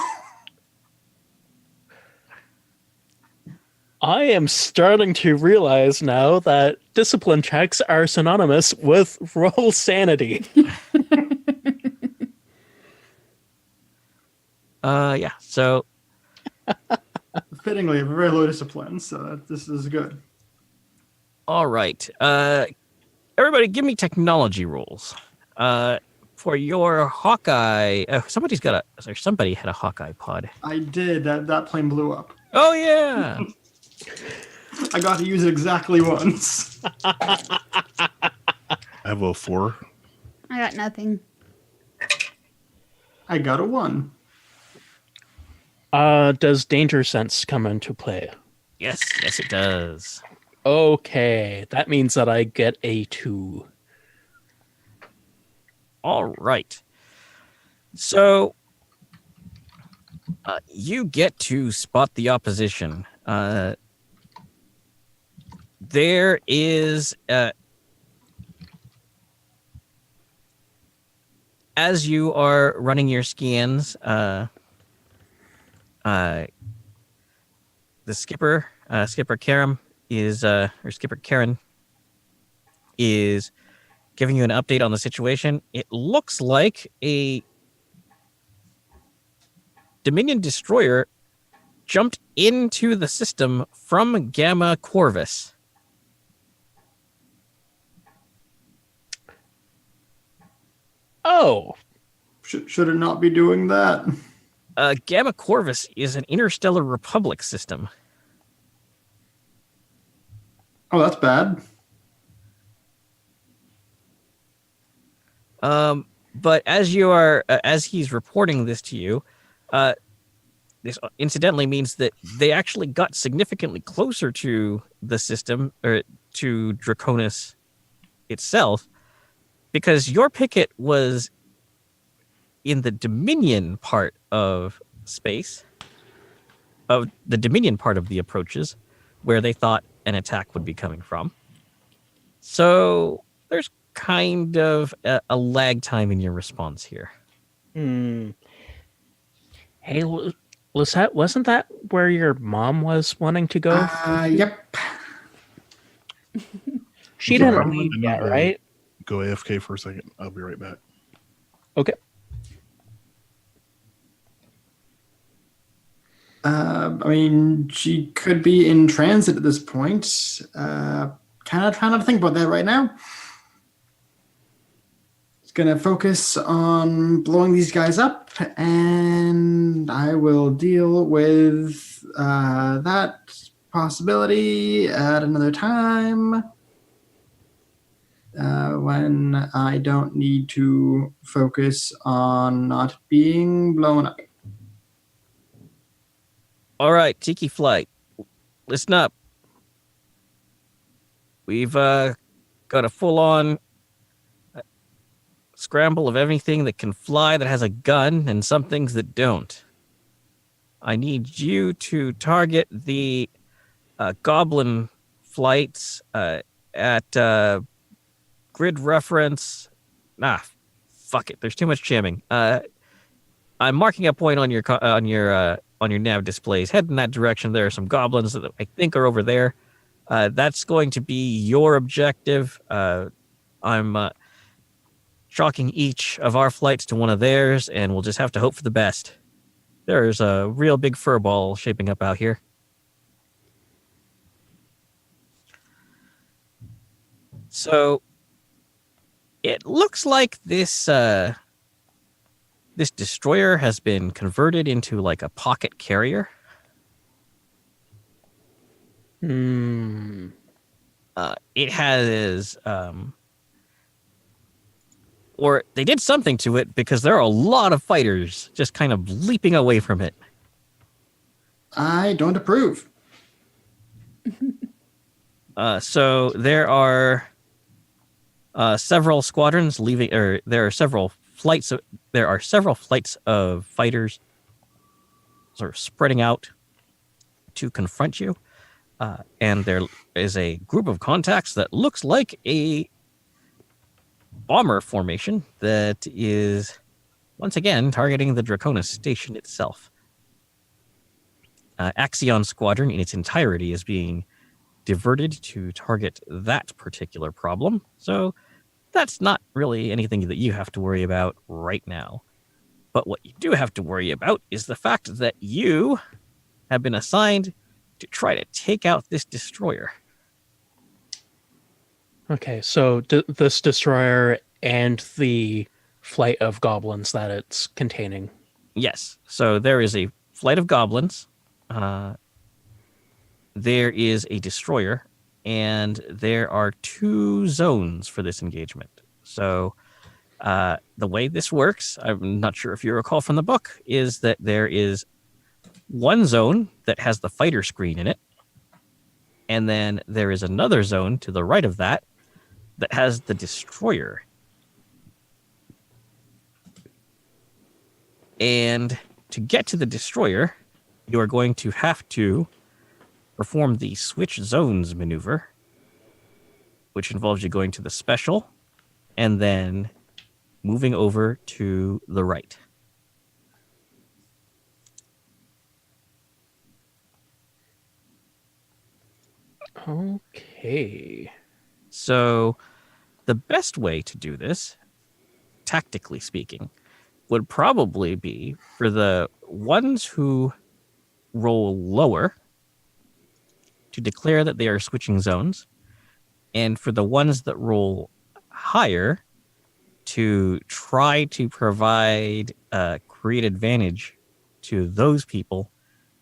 I am starting to realize now that discipline checks are synonymous with roll sanity. Yeah. So Fittingly, very low discipline, so this is good. all right. Everybody, give me technology rolls. For your Hawkeye. Somebody had a Hawkeye pod. I did. That plane blew up. Oh yeah. I got to use it exactly once. I have a 4. I got nothing. I got a 1. Does danger sense come into play? Yes, it does. Okay, that means that I get a 2. All right. So you get to spot the opposition. There is, as you are running your scans, the skipper, Skipper Karen, is giving you an update on the situation. It looks like a Dominion destroyer jumped into the system from Gamma Corvus. Oh, Should it not be doing that? Gamma Corvus is an interstellar republic system. Oh, that's bad. But as he's reporting this to you, this incidentally means that they actually got significantly closer to the system, or to Draconis itself, because your picket was in the Dominion part of space, of the Dominion part of the approaches, where they thought an attack would be coming from. So there's kind of a lag time in your response here. Hey, Lisette, wasn't that where your mom was wanting to go? Yep. She Sorry, didn't I'm leave gonna yet, go- right? Go AFK for a second. I'll be right back. Okay. I mean, she could be in transit at this point. Kind of trying to think about that right now. It's going to focus on blowing these guys up, and I will deal with that possibility at another time when I don't need to focus on not being blown up. All right, Tiki Flight, listen up. We've got a full-on scramble of everything that can fly that has a gun and some things that don't. I need you to target the goblin flights at grid reference. Fuck it. There's too much jamming. I'm marking a point on your nav displays. Head in that direction. There are some goblins that I think are over there. That's going to be your objective. I'm chalking each of our flights to one of theirs, and we'll just have to hope for the best. There's a real big furball shaping up out here. So it looks like this destroyer has been converted into like a pocket carrier. It has or they did something to it, because there are a lot of fighters just kind of leaping away from it. I don't approve. So there are Several squadrons leaving, or there are several flights of fighters sort of spreading out to confront you. And there is a group of contacts that looks like a bomber formation that is once again targeting the Draconis station itself. Tachyon Squadron in its entirety is being diverted to target that particular problem. So that's not really anything that you have to worry about right now. But what you do have to worry about is the fact that you have been assigned to try to take out this destroyer. Okay, so this destroyer and the flight of goblins that it's containing. Yes. So there is a flight of goblins. There is a destroyer, and there are 2 zones for this engagement. So the way this works, I'm not sure if you recall from the book, is that there is one zone that has the fighter screen in it, and then there is another zone to the right of that that has the destroyer. And to get to the destroyer, you are going to have to perform the switch zones maneuver, which involves you going to the special and then moving over to the right. Okay. So the best way to do this, tactically speaking, would probably be for the ones who roll lower to declare that they are switching zones, and for the ones that roll higher to try to create advantage to those people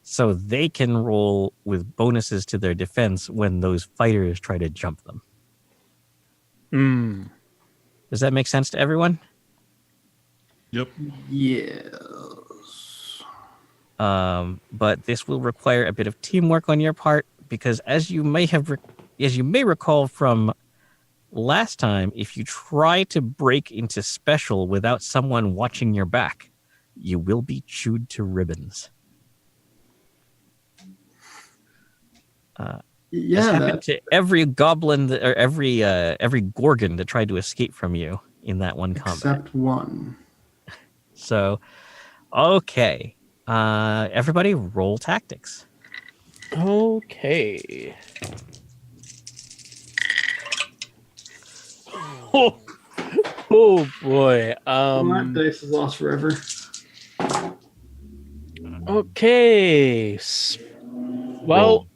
so they can roll with bonuses to their defense when those fighters try to jump them. Does that make sense to everyone? Yep. Yes. But this will require a bit of teamwork on your part, because as you may recall from last time, if you try to break into special without someone watching your back, you will be chewed to ribbons. This happened to every goblin or every Gorgon that tried to escape from you in that one combat. Except one. So, okay. Everybody roll tactics. Okay. Oh boy. My dice is lost forever. Okay. Well,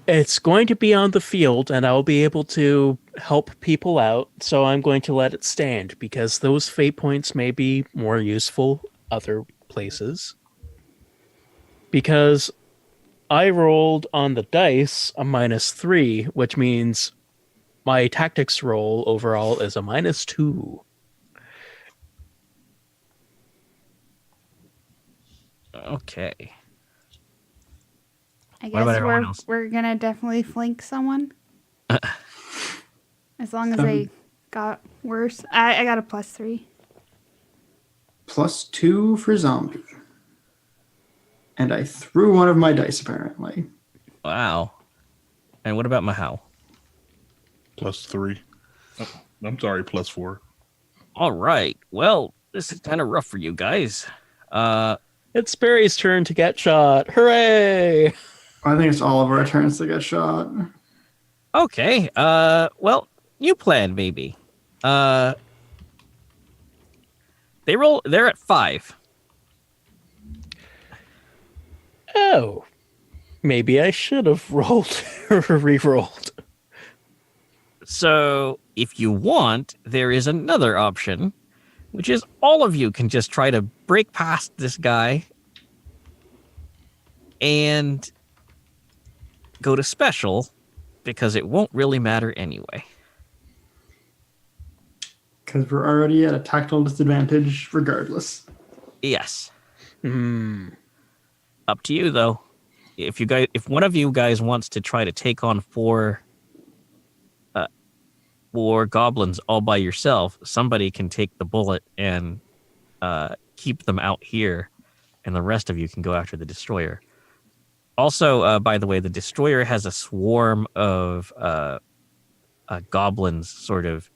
it's going to be on the field and I'll be able to help people out, so I'm going to let it stand because those fate points may be more useful other places. Because I rolled on the dice a -3, which means my tactics roll overall is a -2. Okay. I What about guess everyone else? we're gonna definitely flank someone. As long as they got worse. I got a +3. +2 for zombie. And I threw one of my dice, apparently. Wow. And what about Mahau? +3. Oh, I'm sorry, +4. All right. Well, this is kind of rough for you guys. It's Barry's turn to get shot. Hooray! I think it's all of our turns to get shot. Okay. Well, you plan maybe. They're at 5. Oh. Maybe I should have rolled or re-rolled. So, if you want, there is another option, which is all of you can just try to break past this guy and go to special, because it won't really matter anyway. Because we're already at a tactical disadvantage regardless. Yes. Up to you, though. if one of you guys wants to try to take on four goblins all by yourself, somebody can take the bullet and keep them out here, and the rest of you can go after the destroyer. Also, by the way, the destroyer has a swarm of goblins sort of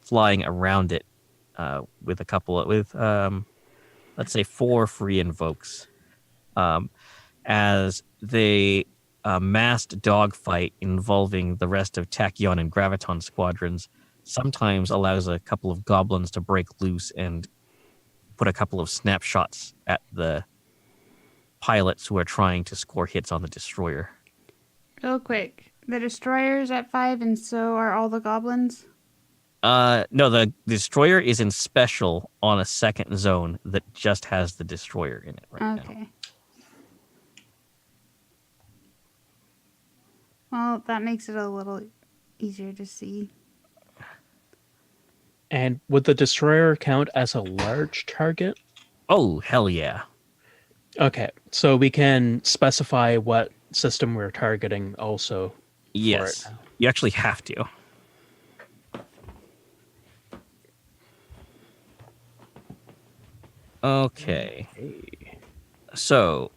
flying around it, with a couple of, let's say 4 free invokes, as they massed dogfight involving the rest of Tachyon and Graviton squadrons sometimes allows a couple of goblins to break loose and put a couple of snapshots at the pilots who are trying to score hits on the destroyer. Real quick, the destroyer's at 5, and so are all the goblins. No, the destroyer is in special on a second zone that just has the destroyer in it right now. Okay. Well, that makes it a little easier to see. And would the destroyer count as a large target? Oh, hell yeah. Okay, so we can specify what system we're targeting also. Yes. now. You actually have to. Okay. So,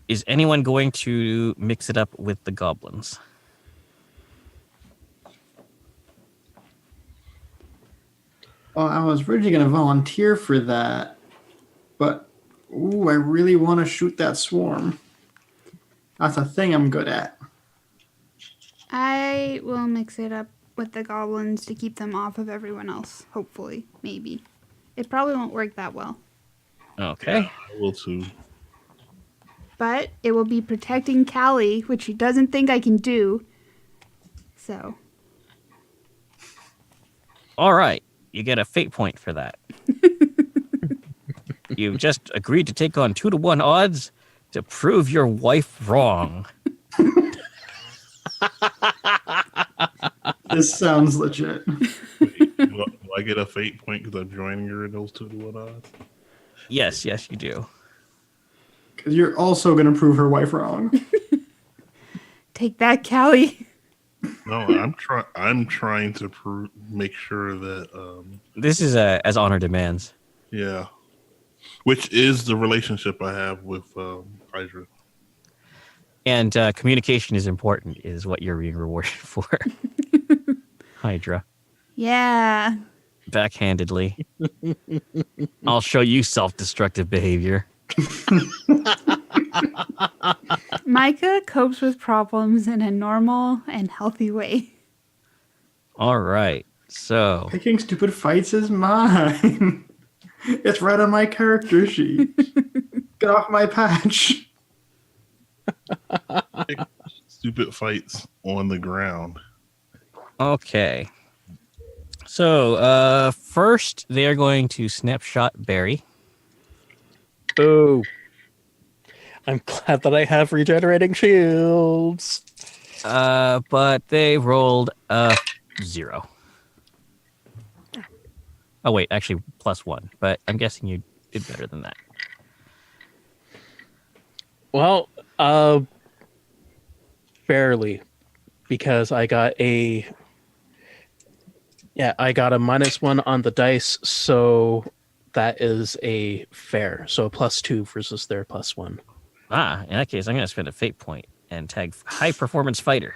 is anyone going to mix it up with the goblins? Well, I was originally going to volunteer for that, but I really want to shoot that swarm. That's a thing I'm good at. I will mix it up with the goblins to keep them off of everyone else, hopefully, maybe. It probably won't work that well. Okay. I will too. But it will be protecting Callie, which she doesn't think I can do. So, All right. You get a fate point for that. You've just agreed to take on 2-to-1 odds to prove your wife wrong. This sounds legit. Wait, do I get a fate point because I'm joining her in those 2-to-1 odds? Yes, you do. Because you're also going to prove her wife wrong. take that, Callie. No, I'm trying to make sure that This is as honor demands. yeah, which is the relationship I have with Hydra. And communication is important, is what you're being rewarded for. Hydra. Yeah. Backhandedly. I'll show you self-destructive behavior. Micah copes with problems in a normal and healthy way. All right. So, Picking stupid fights is mine. It's right on my character sheet. Get off my patch. Stupid fights on the ground. okay. So, first they are going to snapshot Barry. Boo. I'm glad that I have regenerating shields. But they rolled a 0. Oh wait, actually +1. But I'm guessing you did better than that. Well, barely, because I got a -1 on the dice, so that is a fair. So a +2 versus their +1. In that case, I'm going to spend a fate point and tag high performance fighter.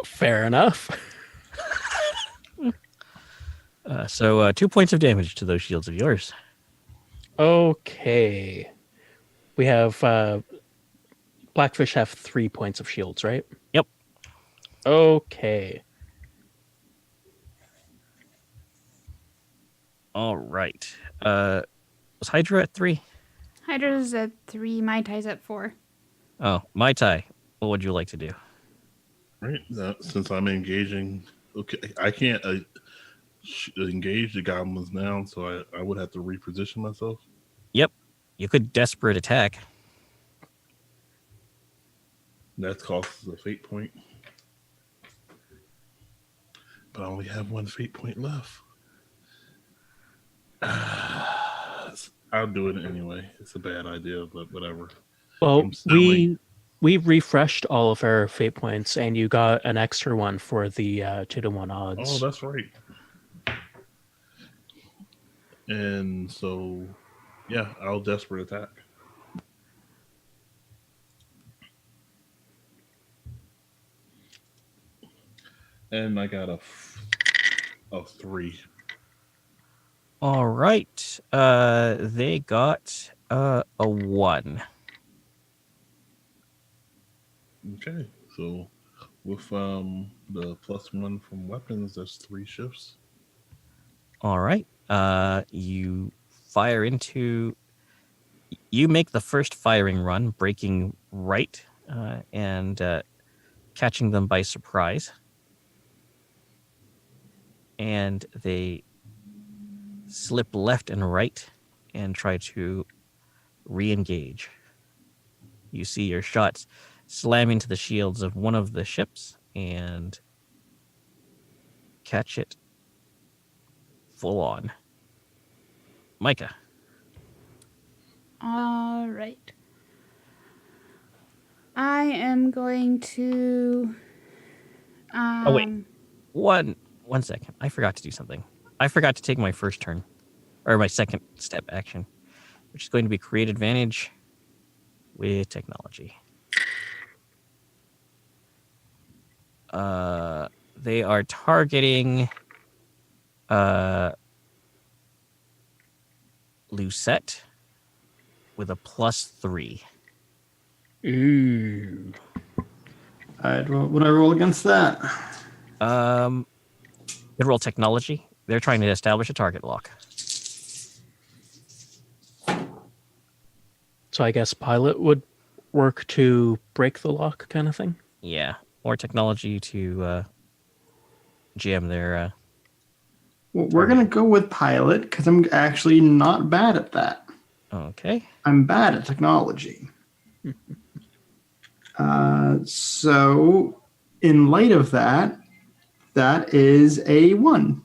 Fair enough. So 2 points of damage to those shields of yours. Okay. We have Blackfish have 3 points of shields, right? Yep. Okay. All right. Was Hydra at 3? Hydra's at 3, Mai Tai's at 4. Oh, Mai Tai. What would you like to do? Right. Since I'm engaging, okay, I can't engage the goblins now, so I would have to reposition myself. Yep. You could desperate attack. That costs a fate point. But I only have 1 fate point left. I'll do it anyway. It's a bad idea, but whatever. Well, I'm selling. we refreshed all of our fate points, and you got an extra one for the 2-to-1 odds. Oh, that's right. And so, yeah, I'll desperate attack. And I got a 3. All right. They got a 1. Okay, so with the +1 from weapons, that's 3 shifts. All right. You fire into. You make the first firing run, breaking right and catching them by surprise. And they slip left and right and try to re-engage. You see your shots slam into the shields of one of the ships and catch it full on. Micah. All right. I am going to. Oh, wait. One second. I forgot to do something. I forgot to take my first turn, or my second step action, which is going to be create advantage with technology. They are targeting Lucette with a +3. Ooh. All right, what would I roll against that? They roll technology. They're trying to establish a target lock. So I guess pilot would work to break the lock, kind of thing. Yeah, or technology to jam their. Well, we're going to go with pilot because I'm actually not bad at that. Okay. I'm bad at technology. So, in light of that, that is a 1.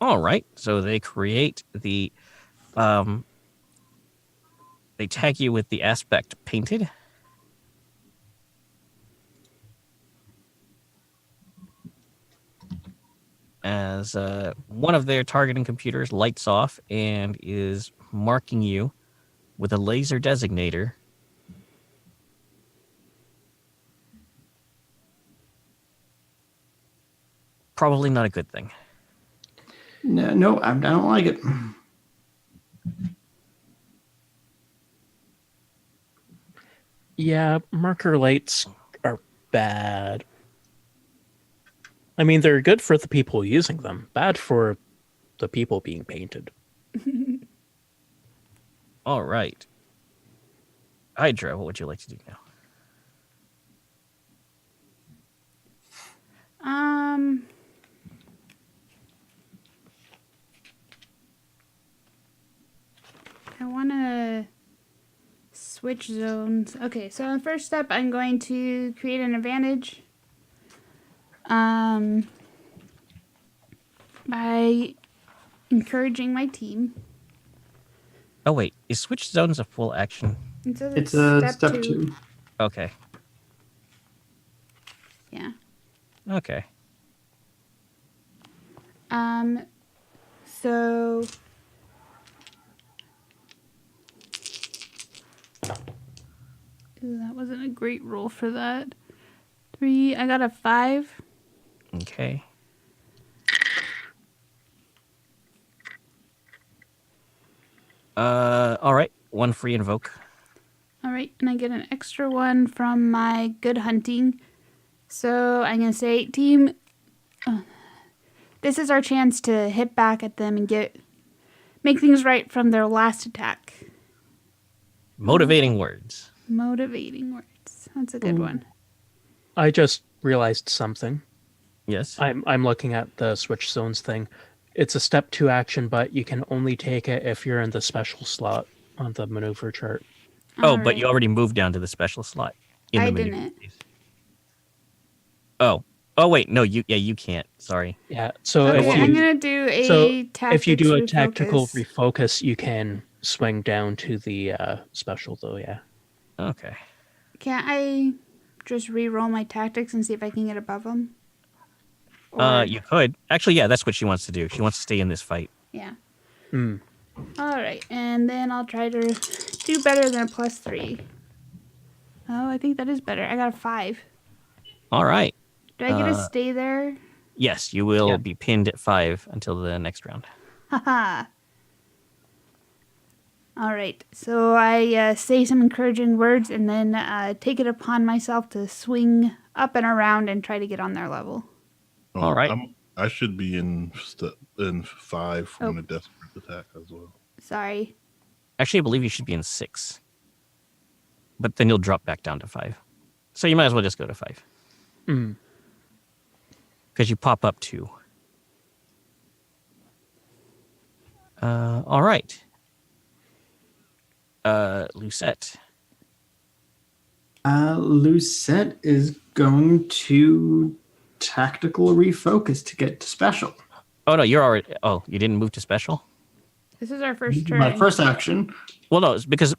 All right. So they create the. They tag you with the aspect painted. As one of their targeting computers lights off and is marking you with a laser designator. Probably not a good thing. No, I don't like it. Yeah, marker lights are bad. I mean, they're good for the people using them, bad for the people being painted. All right. Hydra, what would you like to do now? I want to switch zones. Okay, so on the first step, I'm going to create an advantage. By encouraging my team. Oh, wait. Is switch zones a full action? And so It's a step 2. Okay. Yeah. Okay. So ooh, that wasn't a great roll for that. 3, I got a 5. Okay. All right. 1 free invoke. All right, and I get an extra 1 from my good hunting. So I'm going to say, team, this is our chance to hit back at them and make things right from their last attack. Motivating words. Motivating words. That's a good one. I just realized something. Yes. I'm looking at the switch zones thing. It's a step 2 action, but you can only take it if you're in the special slot on the maneuver chart. Oh, All but right. you already moved down to the special slot. I menu didn't. phase. Oh, Oh wait, no, you can't. Sorry. Yeah. So Okay, if you I'm gonna do a so tactics if you do a tactical refocus. refocus, you can swing down to the special though. Yeah. Okay. Can't I just re-roll my tactics and see if I can get above them? You could actually. Yeah, that's what she wants to do. She wants to stay in this fight. Yeah. Mm. All right, and then I'll try to do better than a +3. Oh, I think that is better. I got a 5. All right. Do I get to stay there? Yes, you will Yeah. be pinned at 5 until the next round. Haha. All right, so I say some encouraging words and then take it upon myself to swing up and around and try to get on their level. All right. I should be in 5 from a desperate attack as well. Sorry. Actually, I believe you should be in 6. But then you'll drop back down to 5. So you might as well just go to 5. Mm. Because you pop up 2. All right. Lucette. Lucette is going to tactical refocus to get to special. Oh, no, you're already... Oh, you didn't move to special? This is our first turn. My first action. Well, no, it's because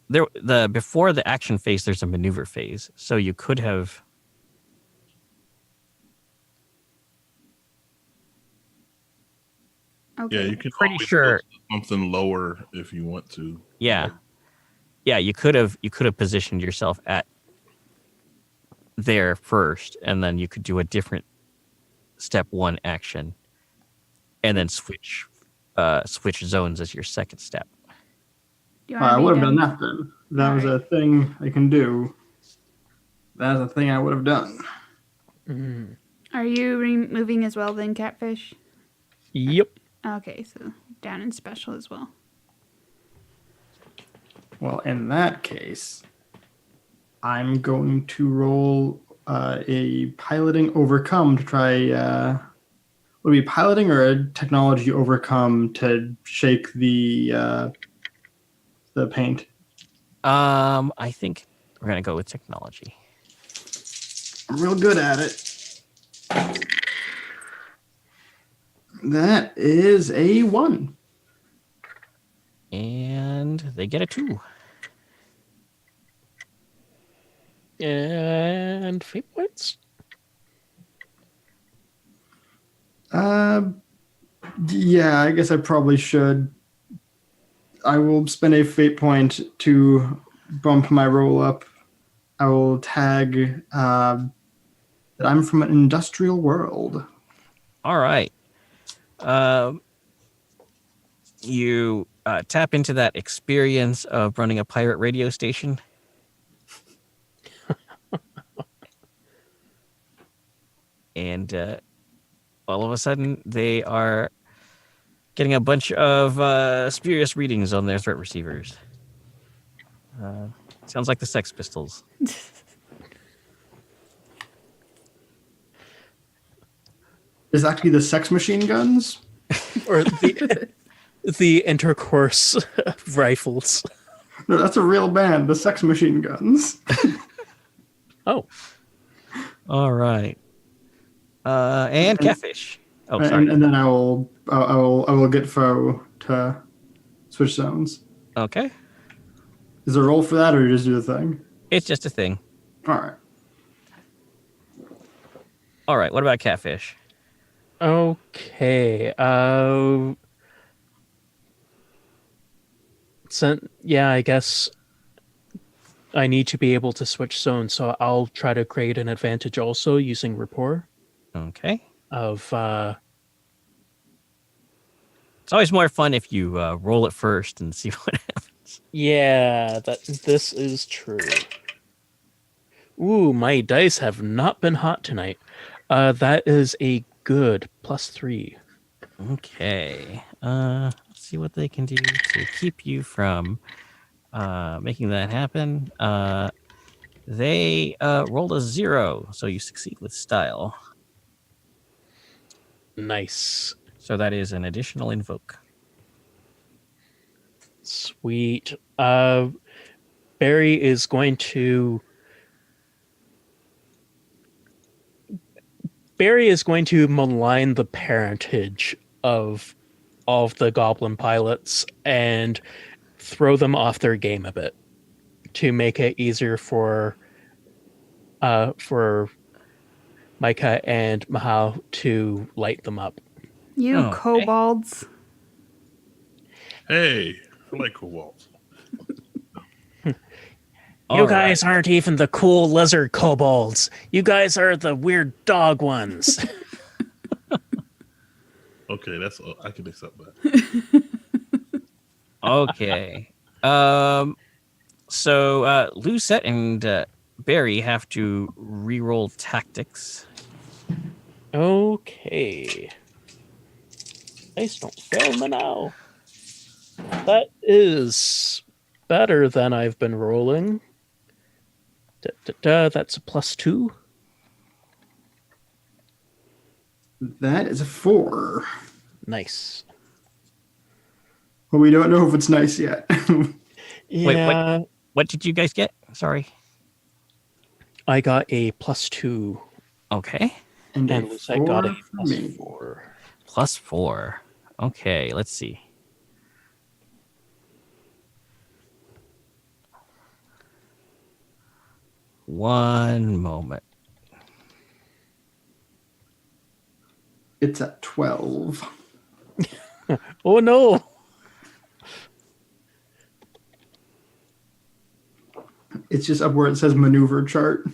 before the action phase, there's a maneuver phase. So you could have... Okay. Yeah, you can Pretty always sure- go to something lower if you want to. Yeah. Yeah, you could have positioned yourself at there first, and then you could do a different step 1 action, and then switch zones as your second step. Do you want I me would have to- done that then. That was a thing I can do. That's a thing I would have done. Mm. Are you removing as well then, Catfish? Yep. Okay, so down in special as well. Well, in that case, I'm going to roll a piloting overcome to try. Would it be piloting or a technology overcome to shake the paint? I think we're gonna go with technology. I'm real good at it. That is a 1. And they get a 2. And fate points. Yeah, I guess I probably should. I will spend a fate point to bump my roll up. I will tag that I'm from an industrial world. All right. You tap into that experience of running a pirate radio station. And all of a sudden, they are getting a bunch of spurious readings on their threat receivers. Sounds like the Sex Pistols. Is actually the sex machine guns? Or the intercourse rifles. No, that's a real band. The sex machine guns. Oh. All right. And Catfish. Oh, sorry. And then I will get foe to switch zones. Okay. Is there a roll for that, or you just do the thing? It's just a thing. All right. All right. What about Catfish? Okay. Yeah, I guess I need to be able to switch zones, so I'll try to create an advantage also using rapport Okay. of It's always more fun if you roll it first and see what happens. yeah, this is true. Ooh, my dice have not been hot tonight. That is a good +3. Okay. Let's see what they can do to keep you from making that happen. They rolled a 0, so you succeed with style. Nice. So that is an additional invoke. Sweet. Barry is going to Barry is going to malign the parentage of all of the goblin pilots and throw them off their game a bit to make it easier for Micah and Mahal to light them up. You Okay. kobolds. Hey, I like Cobalt. You All guys aren't even the cool lizard kobolds. You guys are the weird dog ones. Okay, that's I can accept that. Okay. So Lucette and Barry have to re-roll tactics. Okay. Dice don't fail me now. That is better than I've been rolling. That's a +2. That is a 4. Nice. Well, we don't know if it's nice yet. Yeah, What did you guys get? Sorry. I got a +2. Okay. and And a Lucette got a 4 for me. +4. +4. Okay, let's see. One moment. It's at 12. Oh no! It's just up where it says maneuver chart.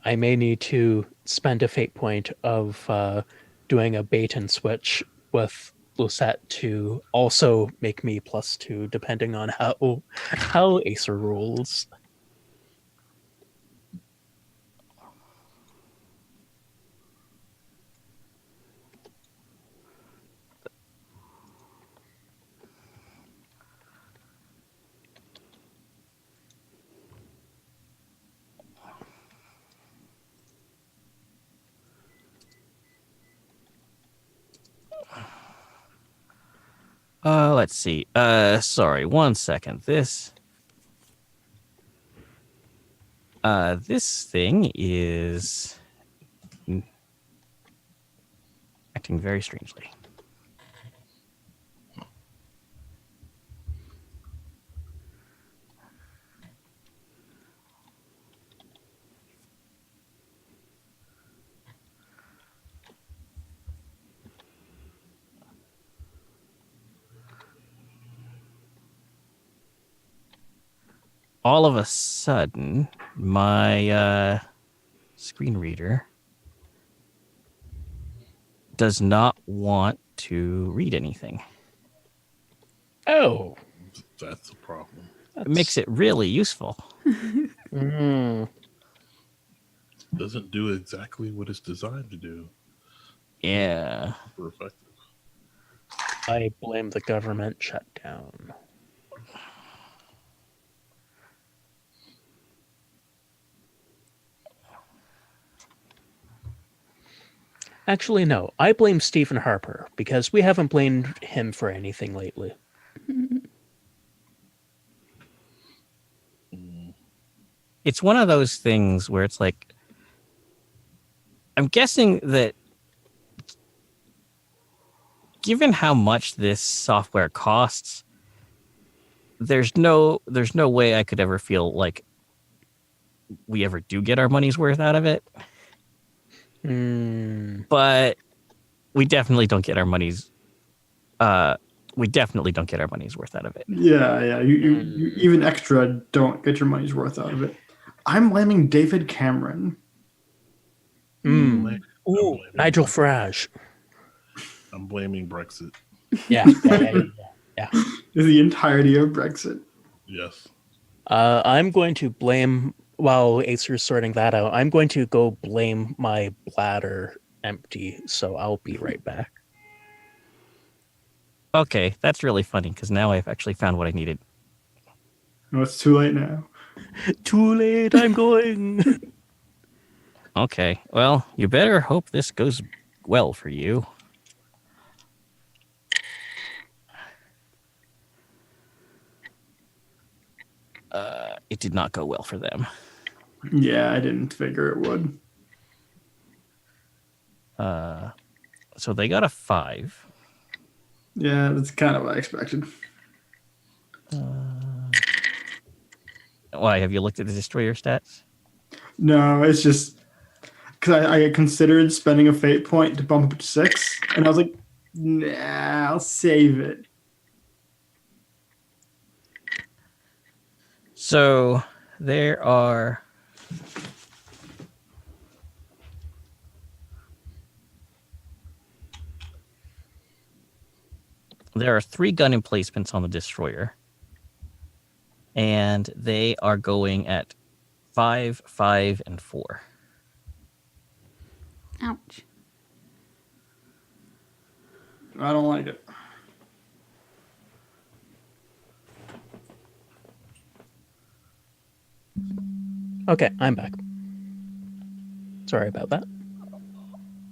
I may need to spend a fate point of doing a bait and switch with Lucette to also make me +2, depending on how Acer rolls. Let's see. Sorry, 1 second. This thing is acting very strangely. All of a sudden, my screen reader does not want to read anything. Oh, That's a problem. It makes it really useful. Mm. Doesn't do exactly what it's designed to do. Yeah. Super effective. I blame the government shutdown. Actually, no. I blame Stephen Harper because we haven't blamed him for anything lately. It's one of those things where it's like, I'm guessing that given how much this software costs, there's no way I could ever feel like we ever do get our money's worth out of it. But we definitely don't get our money's worth out of it. Yeah. You even extra don't get your money's worth out of it. I'm blaming David Cameron. Ooh, blaming Nigel him. Farage. I'm blaming Brexit. Yeah. The entirety of Brexit. Yes. I'm going to blame, while Acer's sorting that out, I'm going to go blame my bladder empty, so I'll be right back. Okay, that's really funny because now I've actually found what I needed. No, it's too late now. Too late, I'm going. Okay, well, you better hope this goes well for you. It did not go well for them. Yeah, I didn't figure it would. So they got a 5. Yeah, that's kind of what I expected. Why, have you looked at the destroyer stats? No, it's just because I considered spending a fate point to bump up to 6, and I was like, nah, I'll save it. So there are there are 3 gun emplacements on the destroyer, and they are going at 5, 5, and 4. Ouch. I don't like it. Okay, I'm back. Sorry about that.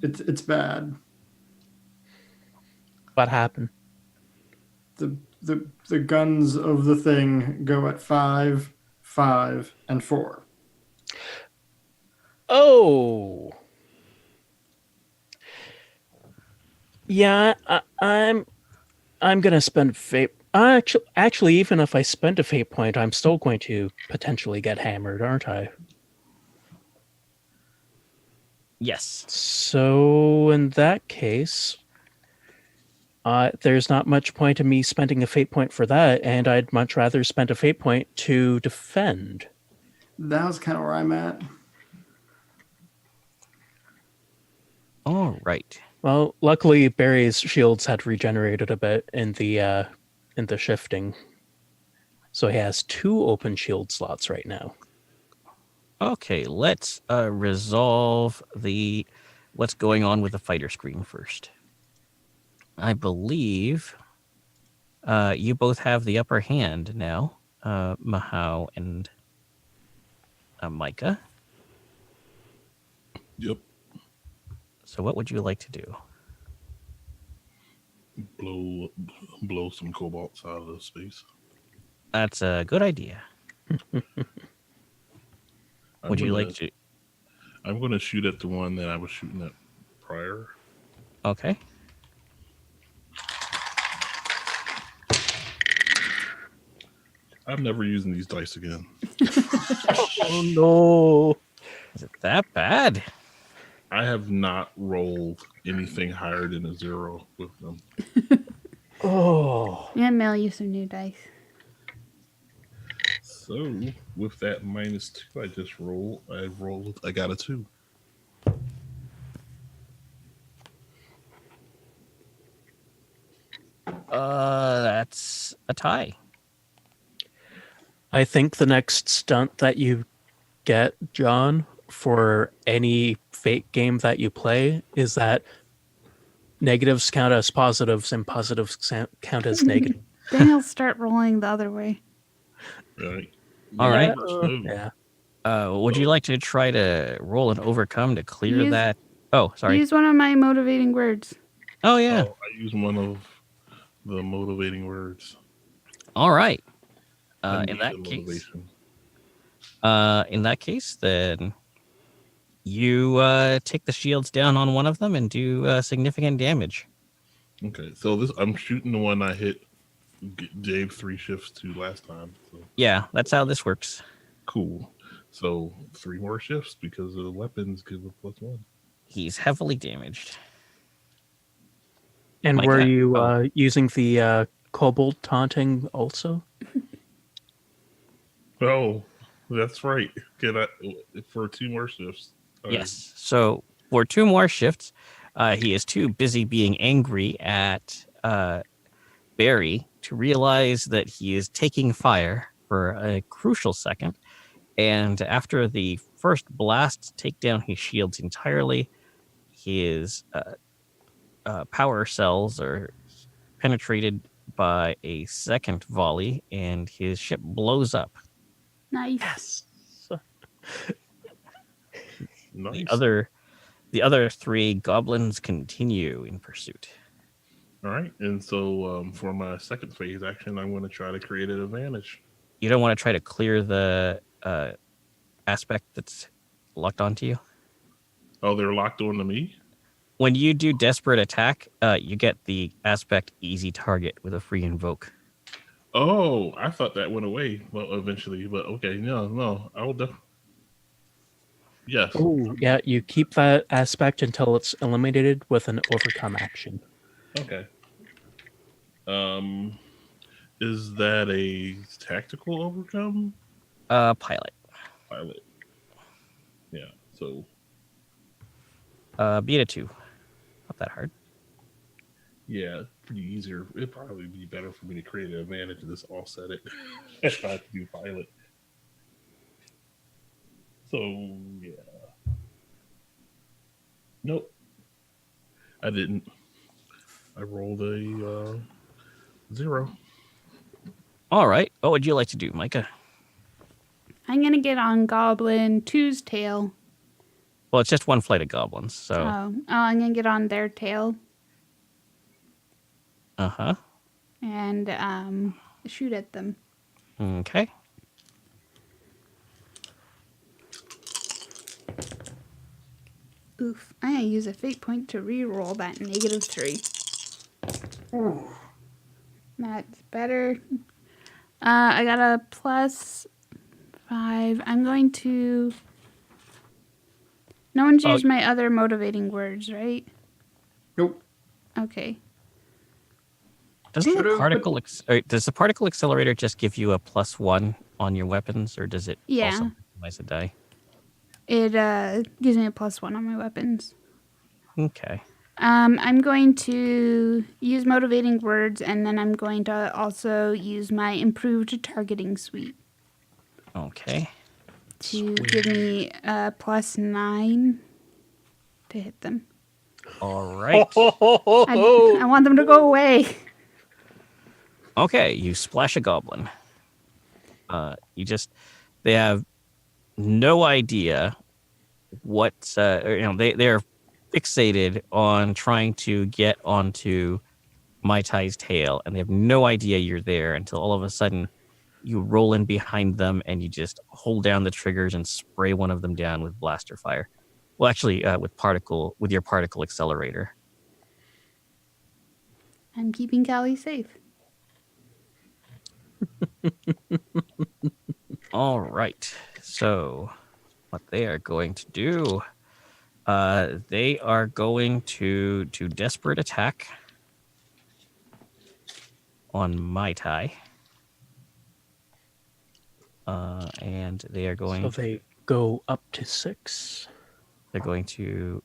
It's bad. What happened? The guns of the thing go at 5, 5, and 4. Oh. Yeah, I'm gonna spend fate. Actually, even if I spend a fate point, I'm still going to potentially get hammered, aren't I? Yes. So in that case, there's not much point in me spending a fate point for that, and I'd much rather spend a fate point to defend. That was kind of where I'm at. All right. Well, luckily Barry's shields had regenerated a bit in the shifting, so he has 2 open shield slots right now. Okay, let's resolve what's going on with the fighter screen first. I believe you both have the upper hand now, Mahau and Micah. Yep. So what would you like to do? Blow some cobalts out of the space. That's a good idea. Would you like to? I'm going to shoot at the one that I was shooting at prior. Okay. I'm never using these dice again. Oh no! Is it that bad? I have not rolled anything higher than a 0 with them. Oh. I'm gonna mail you some new dice. So with that -2 I just rolled, I got a 2. That's a tie. I think the next stunt that you get, John, for any fate game that you play is that negatives count as positives and positives count as negatives. Then he'll start rolling the other way. Right. All right. Yeah. Would you like to try to roll and overcome to clear Use- that? Oh, sorry. Use one of my motivating words. Oh, yeah. Oh, I use one of the motivating words. All right. I In need that the case, motivation. then you take the shields down on one of them and do significant damage. Okay, so I'm shooting the one I hit Dave 3 shifts to last time. So Yeah, that's how this works. cool. So 3 more shifts because the weapons give a +1. He's heavily damaged. And Micah? were you Oh. using the kobold taunting also? Oh, that's right. Can I for 2 more shifts? Yes. So for 2 more shifts, he is too busy being angry at Barry to realize that he is taking fire for a crucial second. And after the first blast take down his shields entirely, his power cells are penetrated by a second volley, and his ship blows up. Nice. Yes. Nice. The other 3 goblins continue in pursuit. All right, and so for my second phase action, I'm going to try to create an advantage. You don't want to try to clear the aspect that's locked onto you. Oh, they're locked onto me? When you do desperate attack, you get the aspect easy target with a free invoke. Oh, I thought that went away. Well, eventually, but okay, no, I will definitely. Yes. Oh, yeah, you keep that aspect until it's eliminated with an overcome action. Okay. Um, is that a tactical overcome? Pilot. Pilot. Yeah. So Beat a 2. Not that hard. yeah, pretty easier. It'd probably be better for me to create an advantage and just offset it if I have to do pilot. So yeah. Nope. I didn't. I rolled a 0. All right. What would you like to do, Micah? I'm gonna get on Goblin 2's tail. Well, it's just one flight of goblins, so. I'm gonna get on their tail Uh-huh. and shoot at them. Okay. Oof! I'm gonna use a fate point to re-roll that -3. That's better. I got a +5. I'm going to. No one's used my other motivating words, right? Nope. Okay. Does the particle accelerator just give you a +1 on your weapons, or does it also minimize a die? It gives me a +1 on my weapons. Okay. I'm going to use motivating words, and then I'm going to also use my improved targeting suite Okay. to give me a +9 to hit them. All right. I want them to go away. Okay, you splash a goblin. They have no idea what, they're fixated on trying to get onto Mai Tai's tail, and they have no idea you're there until all of a sudden you roll in behind them and you just hold down the triggers and spray one of them down with blaster fire. Well, actually, with your particle accelerator. I'm keeping Callie safe. All right. So, what they are going to do, they are going to desperate attack on Mai Tai. And they are going. So they go up to 6. They're going to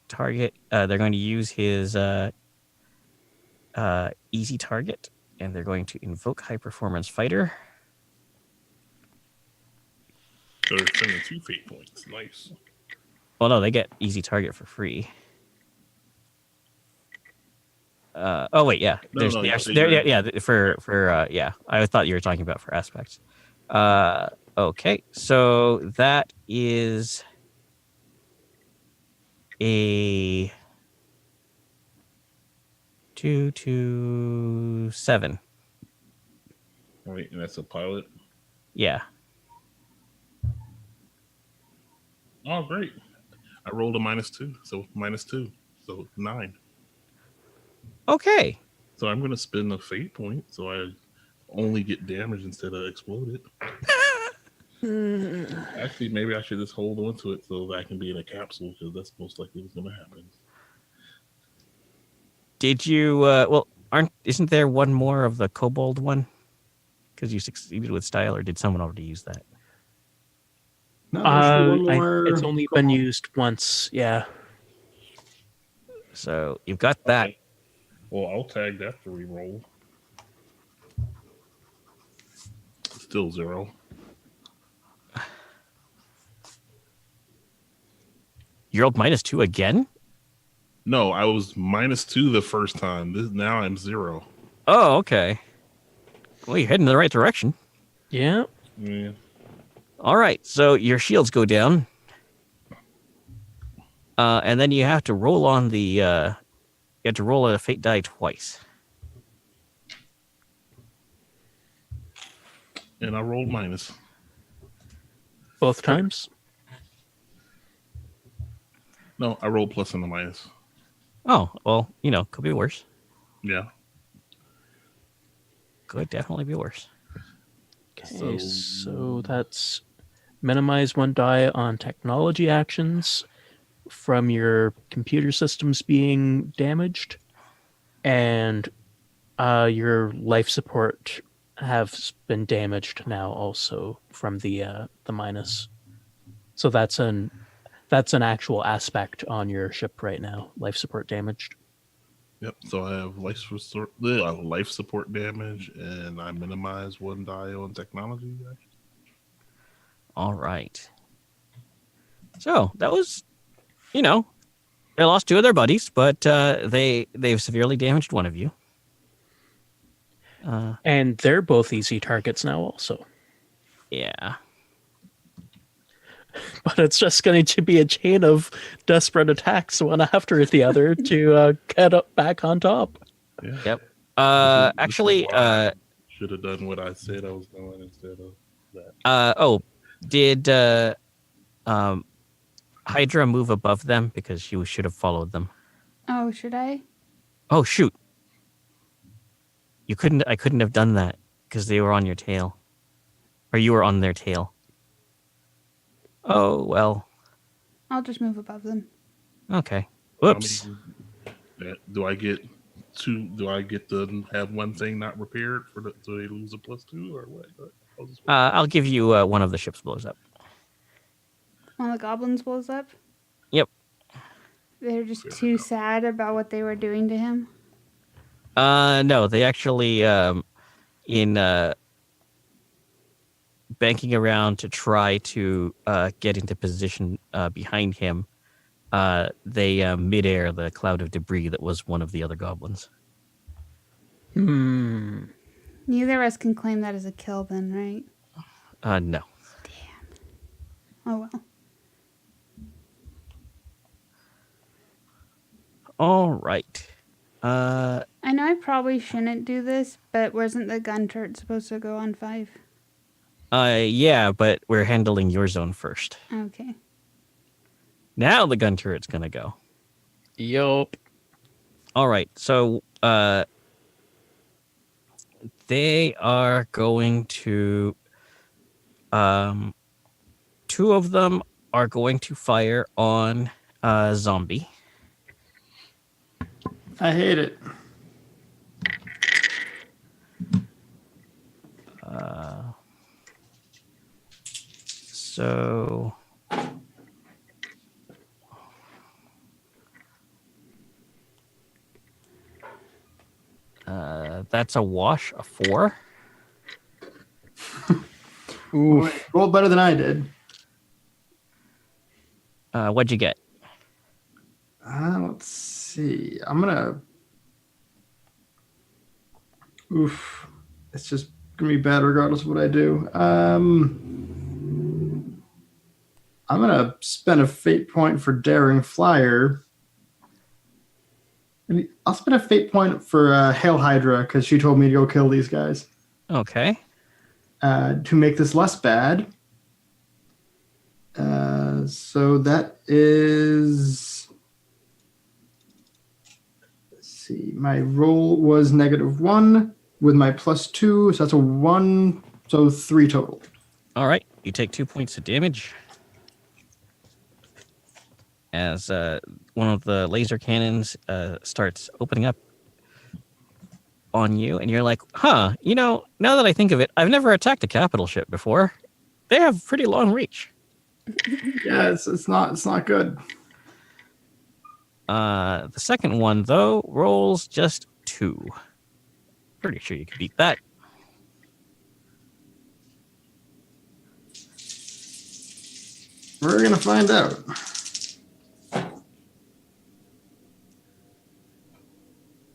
target. They're going to use his easy target, and they're going to invoke High Performance Fighter. So they're spending 2 fate points. Nice. Well, no, they get easy target for free. Oh wait, yeah. No, For I thought you were talking about for aspects. Okay, so that is a 2 to 7. Wait, and that's a pilot. Yeah. Oh, great! I rolled a -2, so -2, so 9. Okay. So I'm going to spend a fate point, so I only get damage instead of exploded. Actually, maybe I should just hold on to it so that I can be in a capsule, because that's most likely what's going to happen. Did you? Isn't there one more of the kobold one? Because you succeeded with style, or did someone already use that? No, there should be one more. It's only been used once. Yeah. So you've got that. Okay. Well, I'll tag that to reroll. Still 0. You rolled -2 again? No, I was -2 the first time. Now I'm 0. Oh, okay. Well, you're heading in the right direction. Yeah. Yeah. All right, so your shields go down, and then you have to roll on the. You have to roll a fate die twice. And I rolled minus. Both times? No, I rolled plus and a minus. Oh, well, could be worse. Yeah. Could definitely be worse. Okay, so that's minimize one die on technology actions from your computer systems being damaged, and your life support has been damaged now also from the minus. So that's an actual aspect on your ship right now. Life support damaged. Yep. So I have life support damage, and I minimize one die on technology. All right. So that was, they lost two of their buddies, but they've severely damaged one of you. And they're both easy targets now also. Yeah. But it's just going to be a chain of desperate attacks, one after the other, to get up back on top. Yeah. Yep. This is Actually, why I should have done what I said I was doing instead of that. did Hydra move above them? Because you should have followed them. Oh, should I? Oh, shoot. I couldn't have done that because they were on your tail. Or you were on their tail. Oh, well. I'll just move above them. Okay. Whoops. Do I get two? Do I get to have one thing not repaired so they lose a +2 or what? I'll give you one of the ships blows up. One of the goblins blows up? Yep. They're just too sad about what they were doing to him? No, they actually, in banking around to try to get into position behind him, they midair the cloud of debris that was one of the other goblins. Neither of us can claim that as a kill then, right? No. Damn. Oh well. All right. I know I probably shouldn't do this, but wasn't the gun turret supposed to go on 5? Yeah, but we're handling your zone first. Okay. Now the gun turret's gonna go. Yup. All right, so they are going to. Two of them are going to fire on Zombie. I hate it. So that's a wash, a 4. Ooh, rolled better than I did. What'd you get? Let's see. I'm gonna. Oof. It's just gonna be bad regardless of what I do. I'm gonna spend a fate point for Daring Flyer. I'll spend a fate point for Hail Hydra because she told me to go kill these guys. Okay. To make this less bad. So that is. Let's see. My roll was -1 with my +2, so that's a 1, so 3 total. All right. You take 2 points of damage as one of the laser cannons starts opening up on you, and you're like, huh, now that I think of it, I've never attacked a capital ship before. They have pretty long reach. Yeah, it's not good. The second one, though, rolls just 2. Pretty sure you can beat that. We're gonna find out.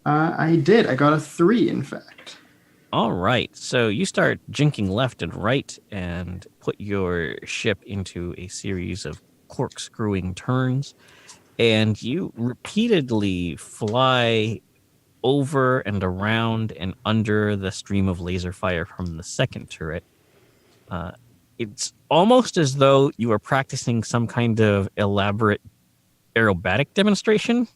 I did. I got a 3, in fact. All right. So you start jinking left and right and put your ship into a series of corkscrewing turns. And you repeatedly fly over and around and under the stream of laser fire from the second turret. it's almost as though you are practicing some kind of elaborate aerobatic demonstration.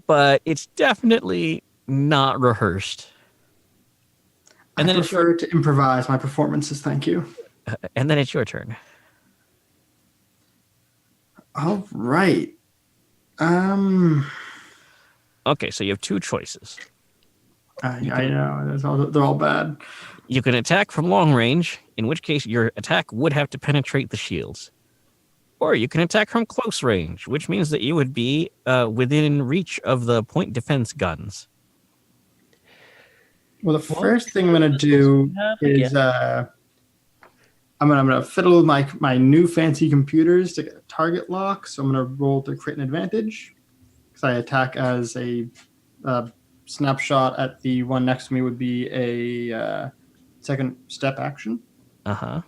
But it's definitely not rehearsed. And I then it's your prefer to improvise my performances. Thank you. and then it's your turn. All right. Um, Okay, so you have two choices. I know they're all bad. You can attack from long range, in which case your attack would have to penetrate the shields. Or you can attack from close range, which means that you would be within reach of the point defense guns. Well, the first thing I'm gonna do is I'm gonna fiddle with my new fancy computers to get a target lock. So I'm gonna roll to create an advantage because I attack as a snapshot at the one next to me would be a second step action. Uh-huh.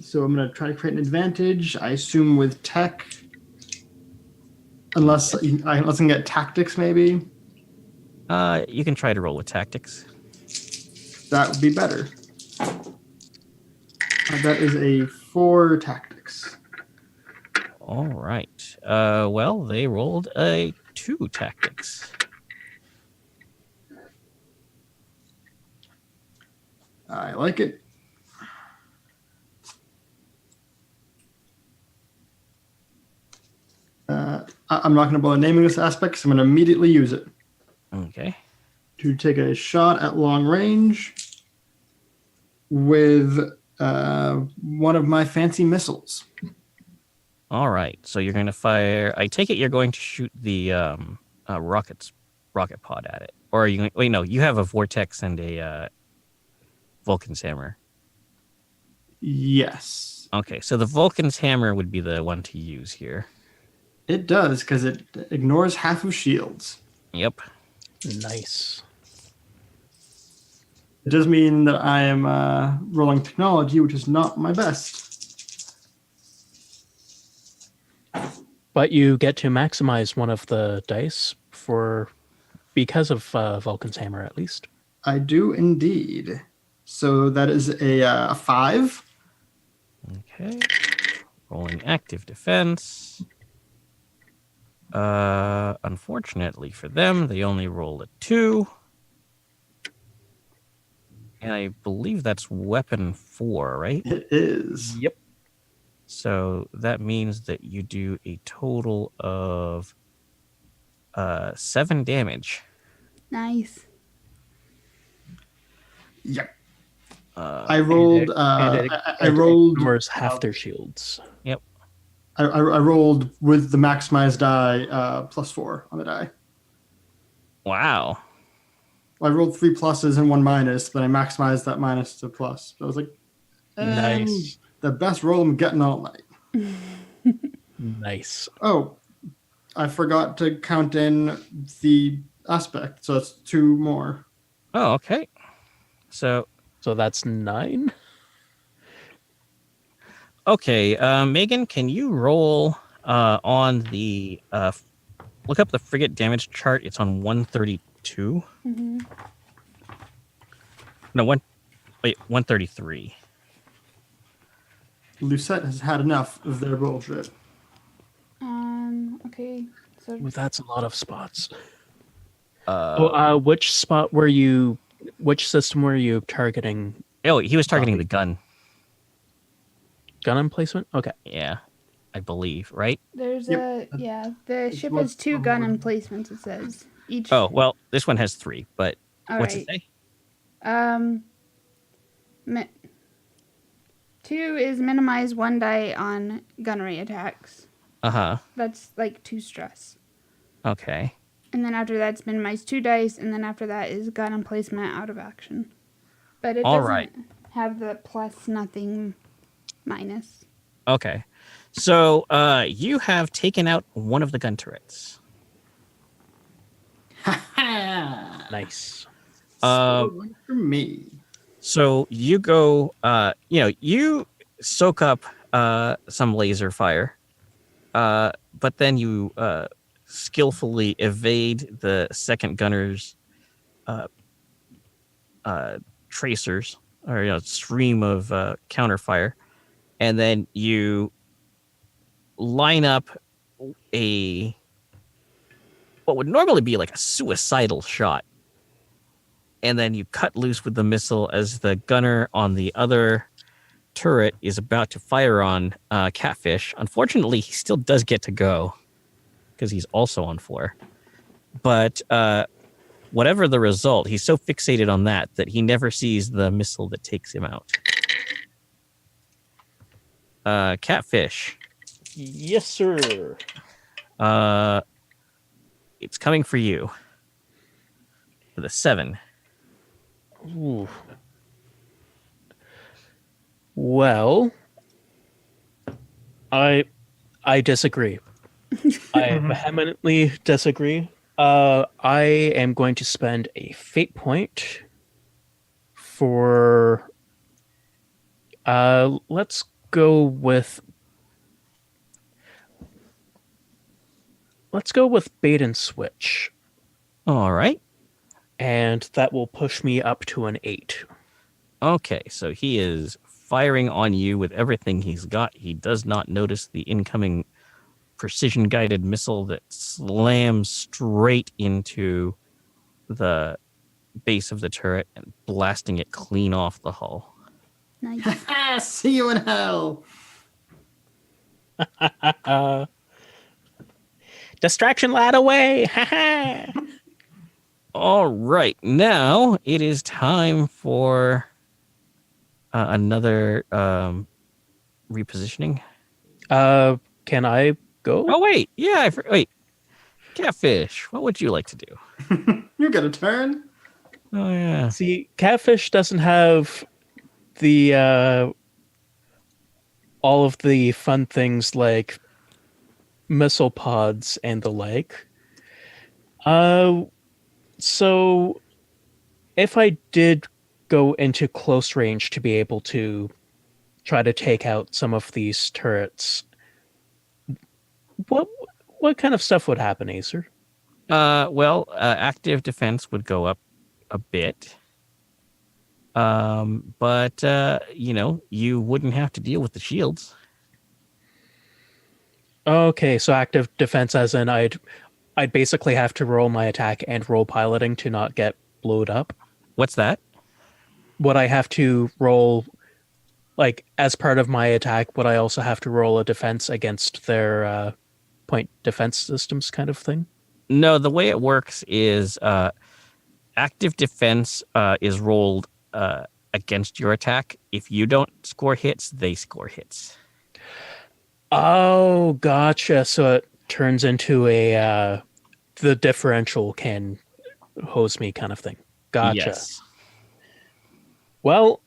So I'm gonna try to create an advantage. I assume with tech, unless I can get tactics maybe. You can try to roll with tactics. That would be better. That is a 4 tactics. All right. Well, they rolled a 2 tactics. I like it. I'm not going to bother naming this aspect because I'm going to immediately use it Okay. to take a shot at long range with one of my fancy missiles. All right. So you're going to fire. I take it you're going to shoot the rocket pod at it, or are you? Wait, no. You have a vortex and a Vulcan's hammer. Yes, Okay. So the Vulcan's hammer would be the one to use here. it does because it ignores half of shields. Yep. Nice. It does mean that I am rolling technology, which is not my best. But you get to maximize one of the dice because of Vulcan's hammer, at least. I do indeed. So that is a 5. Okay. Rolling active defense. Unfortunately for them, they only rolled a 2. And I believe that's weapon 4, right? It is. Yep. So that means that you do a total of 7 damage. Nice. Yep. Uh, I rolled. I rolled. Ignores half their shields. Yep. I rolled with the maximized die +4 on the die. Wow. I rolled 3 pluses and 1 minus, but I maximized that minus to plus. So I was like, Nice. the best roll I'm getting all night. Nice. Oh, I forgot to count in the aspect, so it's 2 more. Oh, okay. So, that's 9. okay, Megan, can you roll on the look up the frigate damage chart? It's on 132. Mm-hmm. No, 133. Lucette has had enough of their bullshit. Okay. So Well, that's a lot of spots. Uh, Which system were you targeting? oh, he was targeting the gun. Gun emplacement? Okay. Yeah, I believe, right? there's Yep. the ship has 2 gun emplacements. It says each. Oh, well, this one has 3, but all what's right. it say? 2 is minimize 1 die on gunnery attacks. Uh-huh. That's like 2 stress. Okay. And then after that's minimize 2 dice, and then after that is gun emplacement out of action. But it All doesn't right. have the plus nothing minus. Okay. So, you have taken out one of the gun turrets. Nice. So for me. So you go, you soak up some laser fire, but then you skillfully evade the second gunner's tracers or stream of counterfire, and then you line up what would normally be like a suicidal shot, and then you cut loose with the missile as the gunner on the other turret is about to fire on Catfish. Unfortunately, he still does get to go because he's also on 4. But whatever the result, he's so fixated on that he never sees the missile that takes him out. Catfish. Yes, sir. It's coming for you with a 7. Ooh. Well, I disagree. I vehemently disagree. I am going to spend a fate point for. Let's go with. Let's go with bait and switch, All right. and that will push me up to an 8. Okay, so he is firing on you with everything he's got. He does not notice the incoming precision-guided missile that slams straight into the base of the turret and blasting it clean off the hull. Nice. See you in hell. Distraction lad away! All right, now it is time for another repositioning. Can I go? Oh wait, yeah, wait. Catfish, what would you like to do? You get a turn. Oh yeah. See, Catfish doesn't have the all of the fun things like missile pods and the like. So if I did go into close range to be able to try to take out some of these turrets, what kind of stuff would happen, Acer? Well, active defense would go up a bit. But you wouldn't have to deal with the shields. Okay, so active defense as in I'd basically have to roll my attack and roll piloting to not get blowed up. What's that? Would I have to roll, like, as part of my attack, would I also have to roll a defense against their point defense systems kind of thing? No, the way it works is active defense is rolled against your attack. If you don't score hits, they score hits. Oh, gotcha. So it turns into a the differential can hose me kind of thing. Gotcha. Yes. Well,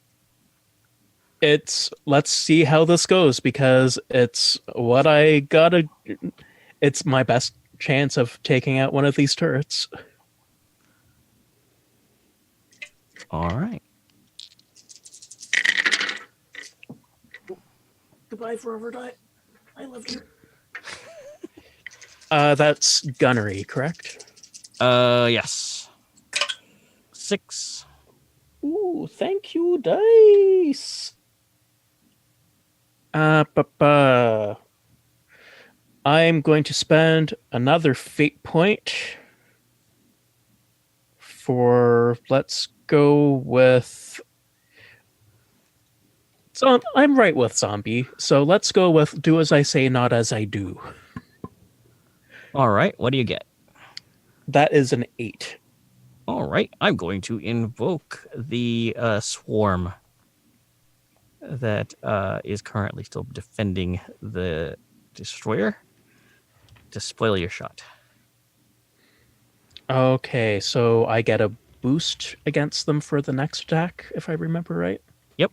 let's see how this goes because it's what I gotta. It's my best chance of taking out one of these turrets. All right. Goodbye, Forever Die. I love you. That's gunnery, correct? Yes. 6. Ooh, thank you, dice. I'm going to spend another fate point for, let's go with, so I'm right with zombie, so let's go with do as I say, not as I do. All right. What do you get? That is an 8. All right. I'm going to invoke the swarm that is currently still defending the destroyer to spoil your shot. Okay, so I get a boost against them for the next attack, if I remember right? Yep.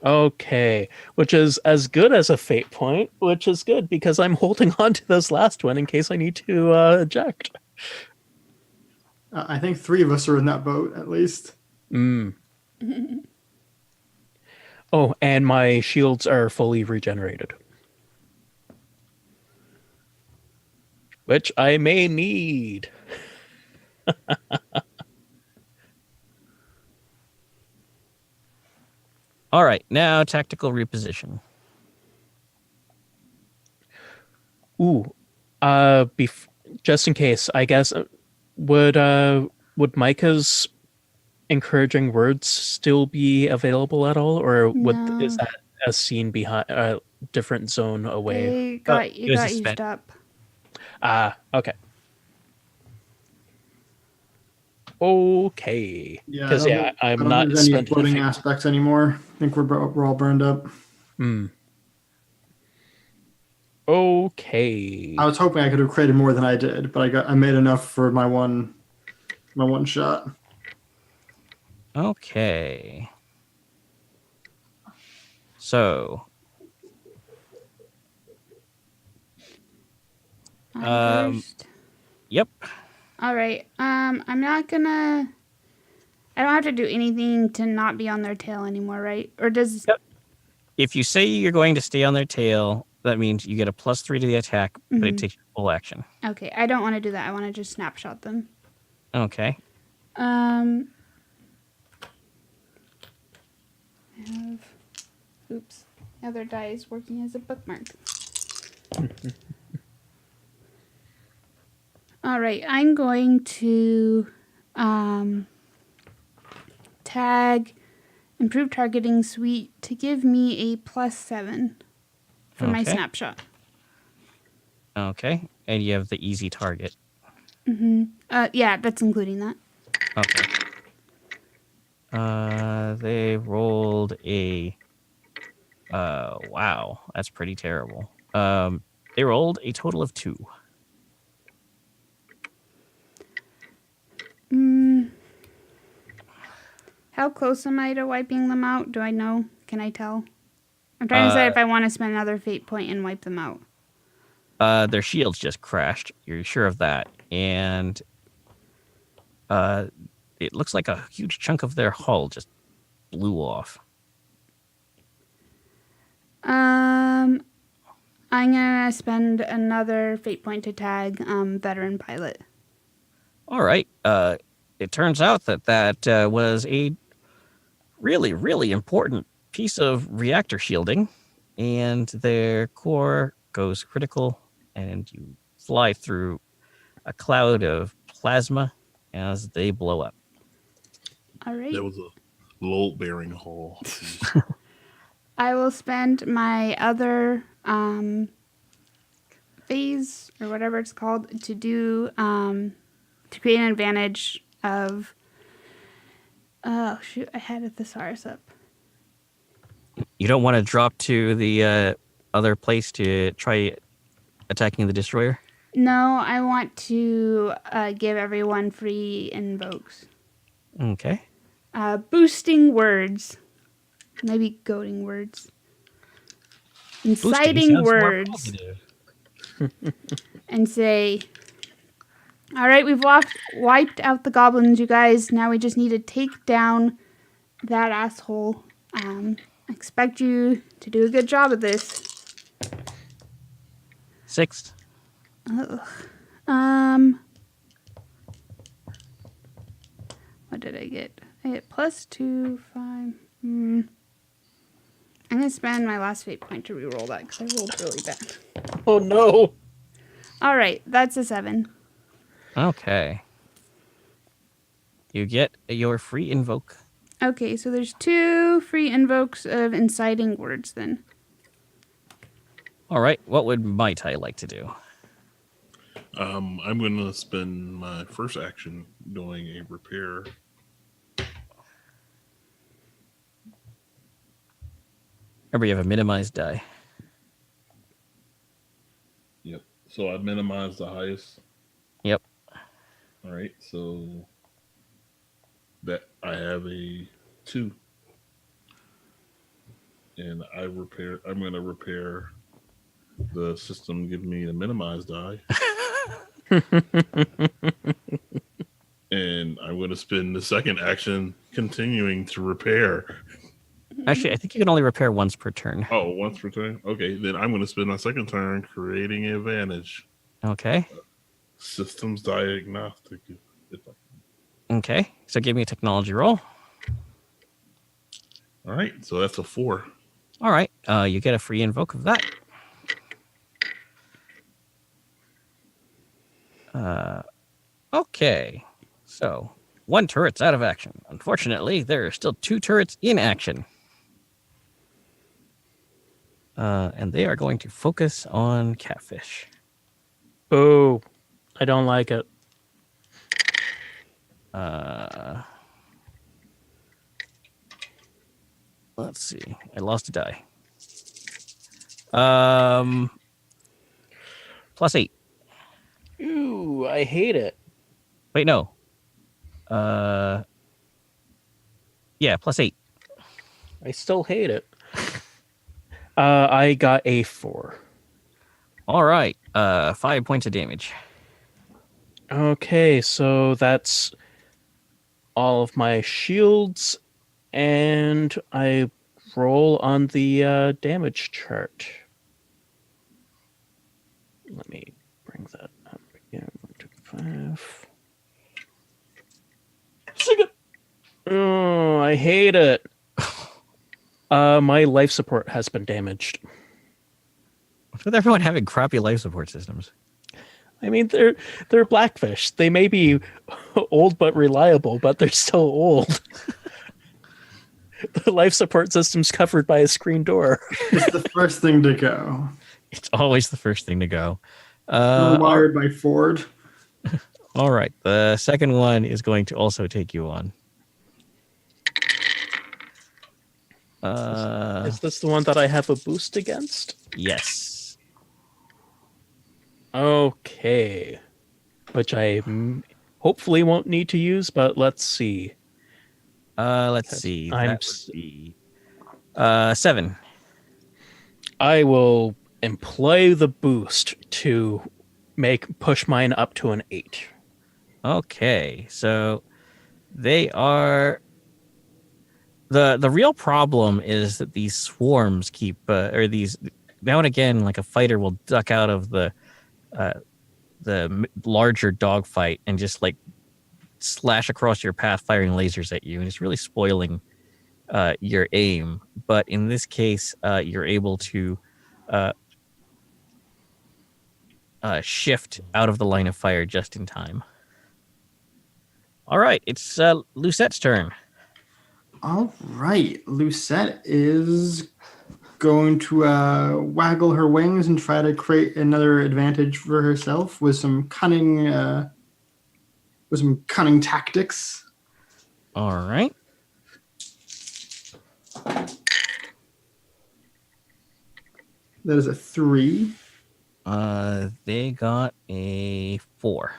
Okay, which is as good as a fate point, which is good because I'm holding on to this last one in case I need to eject. I think 3 of us are in that boat at least. Oh, and my shields are fully regenerated. Which I may need. All right, now tactical reposition. Ooh. Just in case, I guess would Micah's encouraging words still be available at all, or is No, that a scene behind a different zone away? they Oh, got it was got a used spend. up. Okay. Okay. Yeah, Because yeah, I I'm don't think not there's any spending a floating fate. aspects anymore. I think we're all burned up. Okay. I was hoping I could have created more than I did, but I made enough for my one shot. Okay. So, I'm first. yep. All right. I'm not gonna. I don't have to do anything to not be on their tail anymore, right? Or does? Yep. If you say you're going to stay on their tail, that means you get a +3 to the attack, but it takes your full action. Okay, I don't want to do that. I want to just snapshot them. Okay. I have. Oops. The other die is working as a bookmark. All right, I'm going to tag improve targeting suite to give me a +7 for my Okay. snapshot. Okay. And you have the easy target. Yeah, that's including that. Okay. They rolled a. Wow, that's pretty terrible. They rolled a total of 2. How close am I to wiping them out? Do I know? Can I tell? I'm trying to decide if I want to spend another fate point and wipe them out. Their shields just crashed. You're sure of that, and it looks like a huge chunk of their hull just blew off. I'm gonna spend another fate point to tag veteran pilot. All right. It turns out that was a really, really important piece of reactor shielding, and their core goes critical, and you fly through a cloud of plasma as they blow up. All right. That was a load bearing hull. I will spend my other phase or whatever it's called to do to create an advantage of. Oh shoot! I had a thesaurus up. You don't want to drop to the other place to try attacking the destroyer? No, I want to give everyone free invokes. Okay. Boosting words. Maybe goading words. Boosting Inciting sounds more words. positive. And say, all right, we've wiped out the goblins, you guys. Now we just need to take down that asshole. I expect you to do a good job of this. 6. What did I get? I get +2, 5. I'm gonna spend my last fate point to reroll that because I rolled really bad. Oh no. All right, that's a 7. Okay. You get your free invoke. Okay, so there's 2 free invokes of inciting words then. All right. What would Mai Tai like to do? I'm going to spend my first action doing a repair. Remember, you have a minimized die. Yep. So I minimize the highest. Yep. All right. So that I have a 2. And I'm going to repair the system, give me a minimized die. And I'm going to spend the second action continuing to repair. Actually, I think you can only repair once per turn. Oh, once per turn? Okay, then I'm going to spend my second turn creating an advantage. Okay. Systems diagnostic. Okay. So give me a technology roll. All right, so that's a 4. All right. You get a free invoke of that. Okay. So 1 turret's out of action. Unfortunately, there are still 2 turrets in action. And they are going to focus on Catfish. Oh, I don't like it. Let's see. I lost a die. +8. Ooh, I hate it. Wait, no. Yeah, +8. I still hate it. I got a 4. All right. 5 points of damage. Okay, so that's all of my shields, and I roll on the damage chart. Let me bring that up again. 1, 2, 5. Oh, I hate it. My life support has been damaged. What's with everyone having crappy life support systems? I mean, they're Blackfish. They may be old but reliable, but they're still old. The life support system's covered by a screen door. It's the first thing to go. It's always the first thing to go. Wired by Ford. All right. The second one is going to also take you on. Is this the one that I have a boost against? Yes. Okay. Which I hopefully won't need to use, but let's see. Let's see. I'm That would be 7. I will employ the boost to push mine up to an 8. Okay. So they are the real problem is that these swarms keep or these now and again, like a fighter will duck out of the larger dogfight and just like slash across your path, firing lasers at you, and it's really spoiling your aim. But in this case, you're able to shift out of the line of fire just in time. All right, it's Lucettes' turn. All right. Lucette is going to waggle her wings and try to create another advantage for herself with some cunning tactics. All right. That is a 3. They got a 4.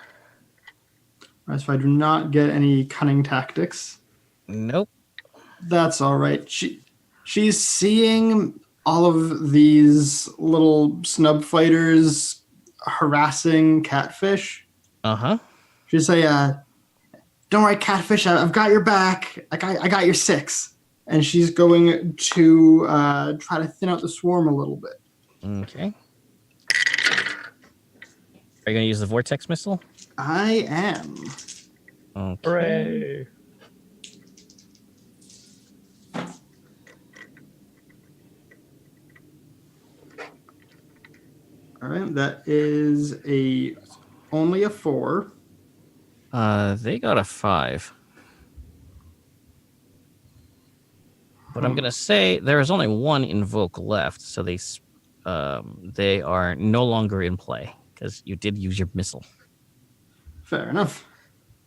So if I do not get any cunning tactics, Nope. that's all right. She's seeing all of these little snub fighters harassing Catfish. Uh-huh. She'd say, "Don't worry, Catfish. I've got your back. I got your 6." And she's going to try to thin out the swarm a little bit. Okay. Are you going to use the vortex missile? I am. Okay. Hooray! All right, that is only a 4. They got a 5. But I'm gonna say there is only 1 invoke left, so they are no longer in play because you did use your missile. Fair enough.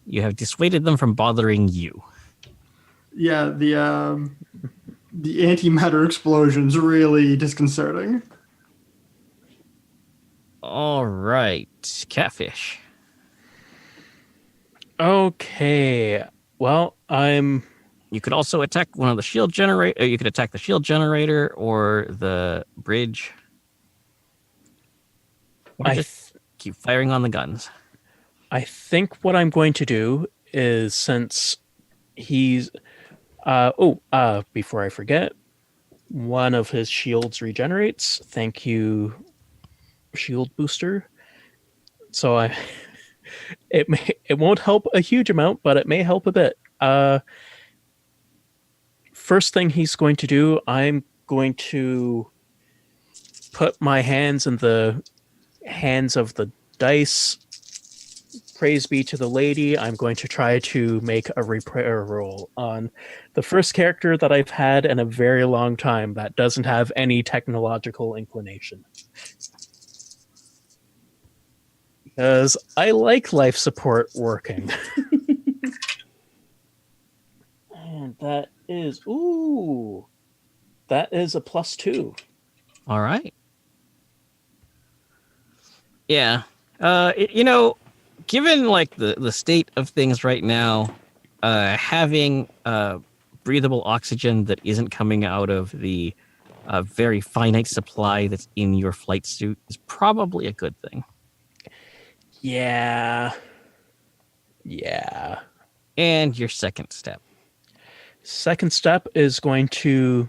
You have dissuaded them from bothering you. Yeah, the antimatter explosion's really disconcerting. All right, Catfish. Okay. Well, You could also attack one of the shield generator. You could attack the shield generator or the bridge. Or just keep firing on the guns. I think what I'm going to do is, since he's before I forget, one of his shields regenerates. Thank you, shield booster. So it won't help a huge amount, but it may help a bit. first thing he's going to do, I'm going to put my hands in the hands of the dice. Praise be to the lady. I'm going to try to make a repair roll on the first character that I've had in a very long time that doesn't have any technological inclination. Because I like life support working. And that is a +2. All right. Yeah. Given like the state of things right now, having breathable oxygen that isn't coming out of the very finite supply that's in your flight suit is probably a good thing. Yeah. And your second step. Second step is going to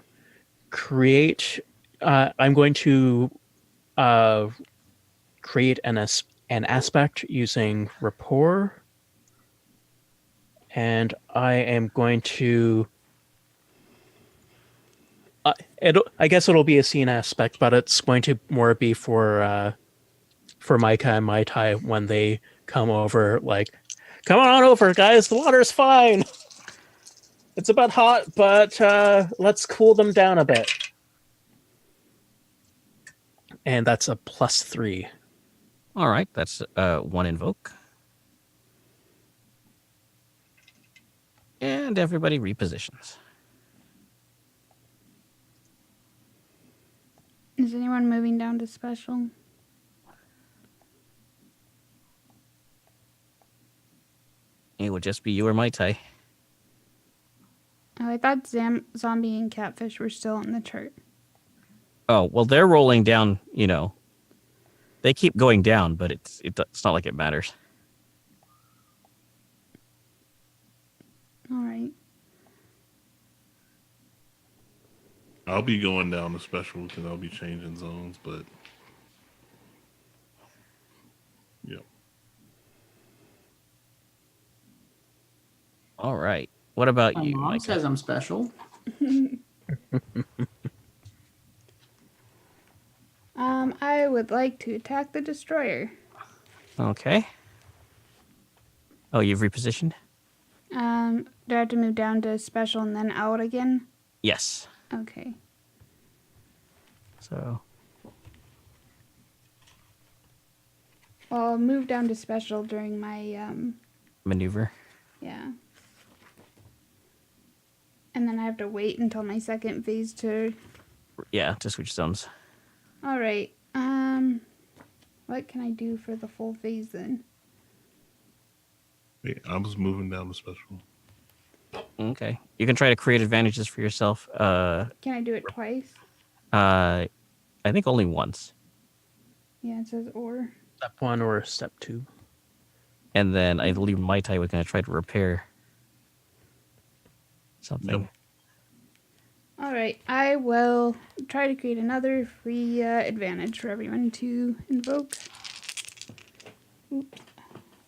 create. I'm going to create an aspect using rapport, and I am going to. I guess it'll be a scene aspect, but it's going to more be for Micah and Mai Tai when they come over. Like, come on over, guys. The water's fine. It's a bit hot, but let's cool them down a bit. And that's a +3. All right, that's 1 invoke. And everybody repositions. Is anyone moving down to special? It would just be you or Mai Tai. Oh, I thought zombie and catfish were still on the chart. Oh, well, they're rolling down, They keep going down, but it's not like it matters. All right. I'll be going down to special because I'll be changing zones, but yeah. All right. What about My you, mom Micah? says I'm special. I would like to attack the destroyer. Okay. Oh, you've repositioned? Do I have to move down to special and then out again? Yes. Okay. So, Well, I'll move down to special during my maneuver. yeah. And then I have to wait until my second phase to. Yeah, to switch zones. All right. What can I do for the full phase then? Hey, I was moving down to special. Okay. You can try to create advantages for yourself. Can I do it twice? I think only once. Yeah, it says or. Step 1 or step 2. And then I believe Mai Tai was going to try to repair something. Yep. All right. I will try to create another free advantage for everyone to invoke. Oops.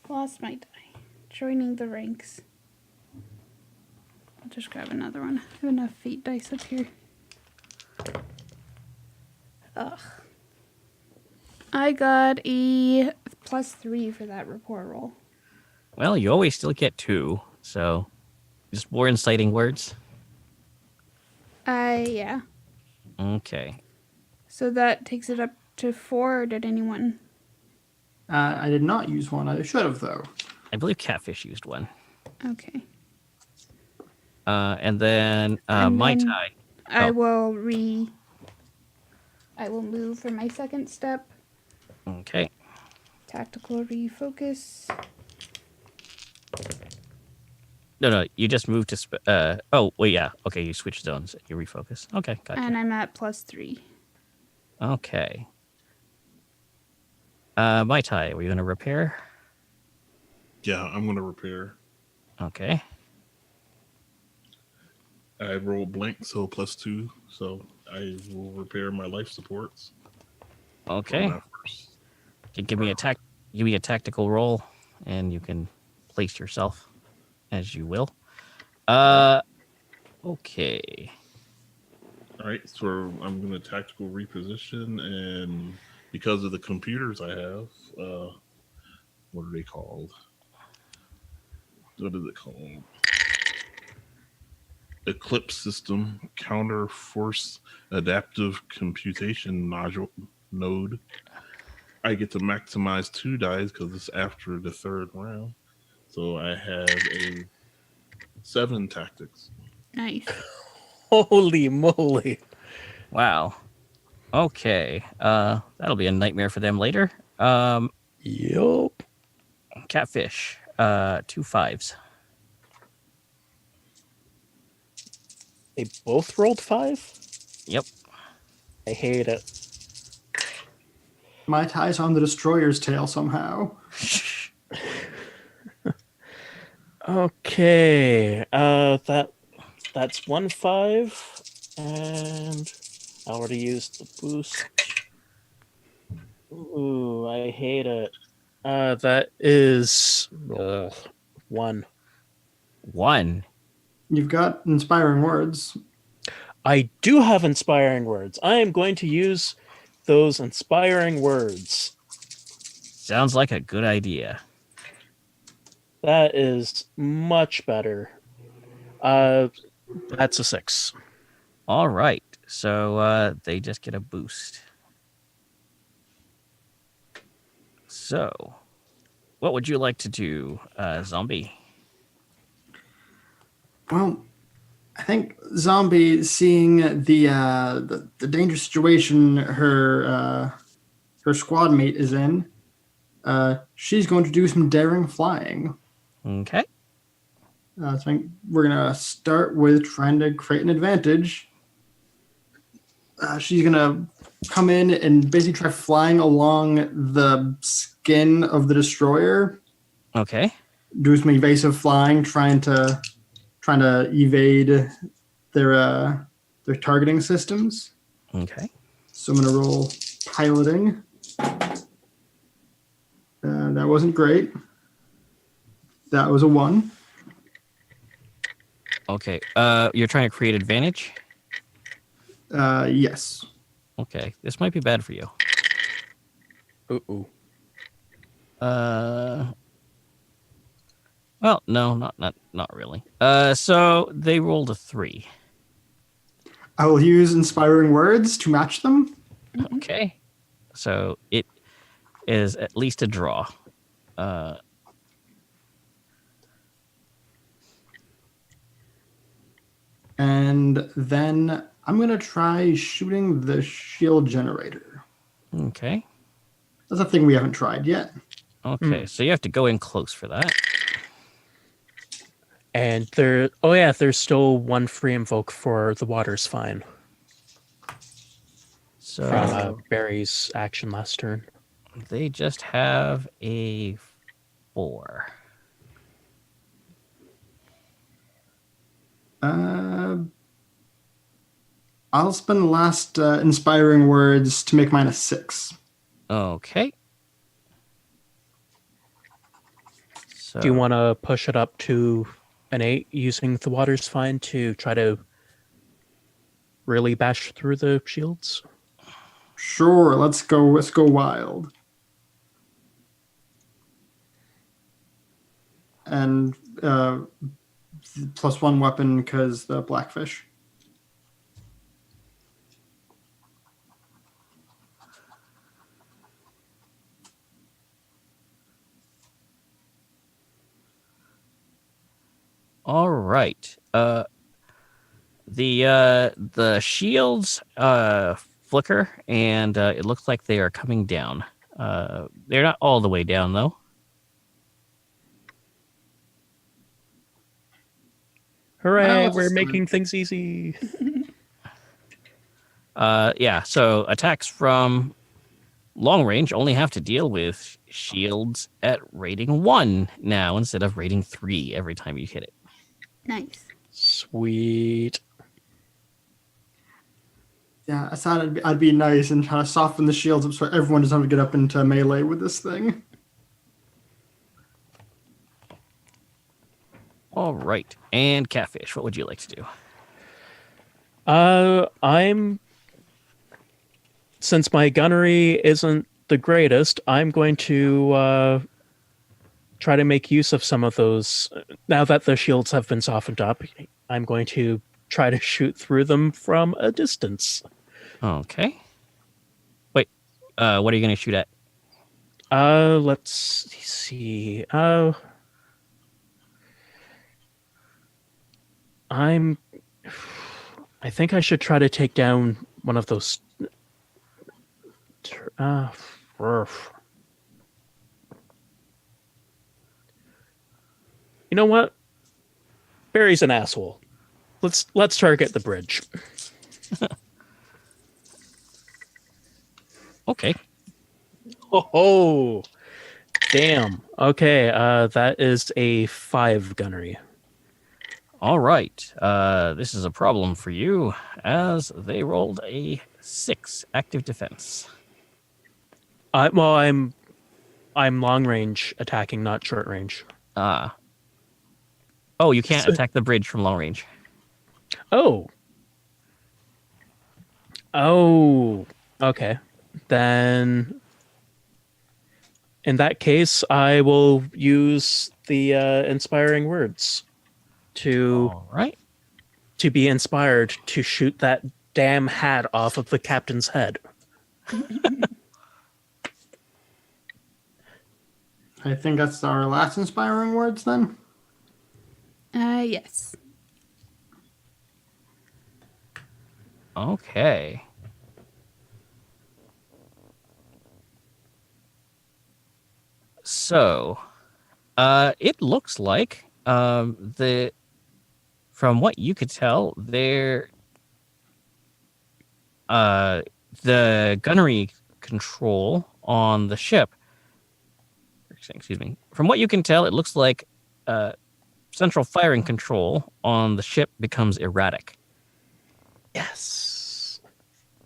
Lost my die. Joining the ranks. I'll just grab another one. I have enough fate dice up here. Ugh. I got a +3 for that rapport roll. Well, you always still get 2, so just more inciting words. Yeah. Okay. So that takes it up to 4, or did anyone? I did not use one. I should have, though. I believe Catfish used one. Okay. And then And Mai then Tai. I Oh. will move for my second step. Okay. Tactical refocus. No, you just moved to... oh, wait, yeah. Okay, you switch zones. You refocus. Okay, gotcha. And I'm at +3. Okay. Mai Tai, were you going to repair? Yeah, I'm gonna repair. Okay. I rolled blank, so +2. So I will repair my life supports. Okay. on that first. Give me a tactical roll, and you can place yourself as you will. Okay. All right, so I'm going to tactical reposition, and because of the computers I have, what are they called? What is it called? Eclipse System Counter Force Adaptive Computation Module node. I get to maximize 2 dice because it's after the 3rd round. So I have a 7 tactics. Nice. Holy moly. Wow. Okay. That'll be a nightmare for them later. Yup. Catfish. 2 5s. They both rolled 5? Yep. I hate it. My tie's on the destroyer's tail somehow. Okay. That's 1 5. And I already used the boost. Ooh, I hate it. That is 1. 1. You've got inspiring words. I do have inspiring words. I am going to use those inspiring words. Sounds like a good idea. That is much better. That's a 6. All right. So they just get a boost. So, what would you like to do, Zombie? Well, I think Zombie, seeing the dangerous situation her squad mate is in, she's going to do some daring flying. Okay. So I think we're gonna start with trying to create an advantage. She's gonna come in and basically try flying along the skin of the destroyer. Okay. Do some evasive flying, trying to evade their targeting systems. Okay. So I'm gonna roll piloting. That wasn't great. That was a 1. Okay. You're trying to create advantage? Yes. Okay. This might be bad for you. Ooh. Well, no, not really. So they rolled a 3. I will use inspiring words to match them. Okay. So it is at least a draw. And then I'm going to try shooting the shield generator. Okay. That's a thing we haven't tried yet. Okay. So you have to go in close for that. And there's still 1 free invoke for the water's fine So from Barry's action last turn. they just have a 4. I'll spend the last inspiring words to make mine a 6. Okay. So Do you want to push it up to an 8 using the water's fine to try to really bash through the shields? Sure, let's go wild. And +1 weapon because the blackfish. all right. The shields flicker, and it looks like they are coming down. They're not all the way down though. Hooray, Well, we're it's making things easy. Yeah. So attacks from long range only have to deal with shields at rating 1 now instead of rating 3 every time you hit it. Nice. Sweet. Yeah, I thought I'd be nice and try to soften the shields up so everyone doesn't have to get up into melee with this thing. All right. And Catfish, what would you like to do? I'm since my gunnery isn't the greatest, I'm going to try to make use of some of those. Now that the shields have been softened up, I'm going to try to shoot through them from a distance. Okay. Wait, what are you going to shoot at? Let's see. I'm. I think I should try to take down one of those. Rrf. You know what? Barry's an asshole. Let's target the bridge. Okay. Oh, damn. Okay, that is a 5 gunnery. All right. This is a problem for you, as they rolled a 6 active defense. Well, I'm long range attacking, not short range. Oh, you can't attack the bridge from long range. Oh. Oh. Okay. Then, in that case, I will use the inspiring words to All right. be inspired to shoot that damn hat off of the captain's head. I think that's our last inspiring words then. Yes. Okay. So, it looks like from what you could tell, the gunnery control on the ship. Excuse me. From what you can tell, it looks like central firing control on the ship becomes erratic. Yes.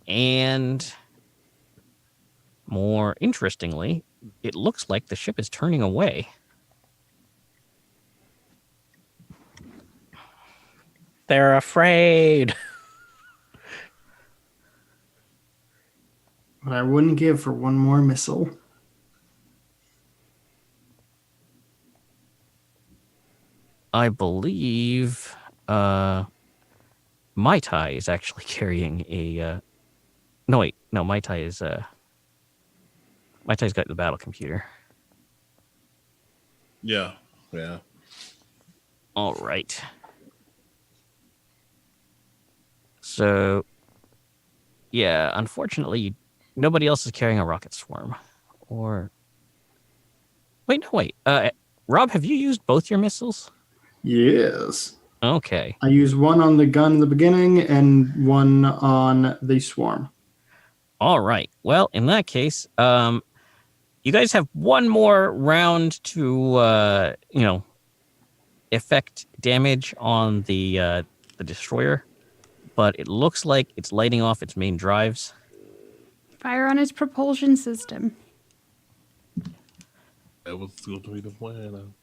And more interestingly, it looks like the ship is turning away. They're afraid. What I wouldn't give for one more missile. I believe Mai Tai is actually carrying a no wait, no, Mai Tai's got the battle computer. Yeah. Yeah. All right. So yeah, unfortunately nobody else is carrying a rocket swarm. Or wait, no wait. Rob, have you used both your missiles? Yes. Okay. I use one on the gun in the beginning and one on the swarm. All right. Well, in that case, you guys have one more round to, effect damage on the destroyer, but it looks like it's lighting off its main drives. Fire on its propulsion system. That was going to be the plan.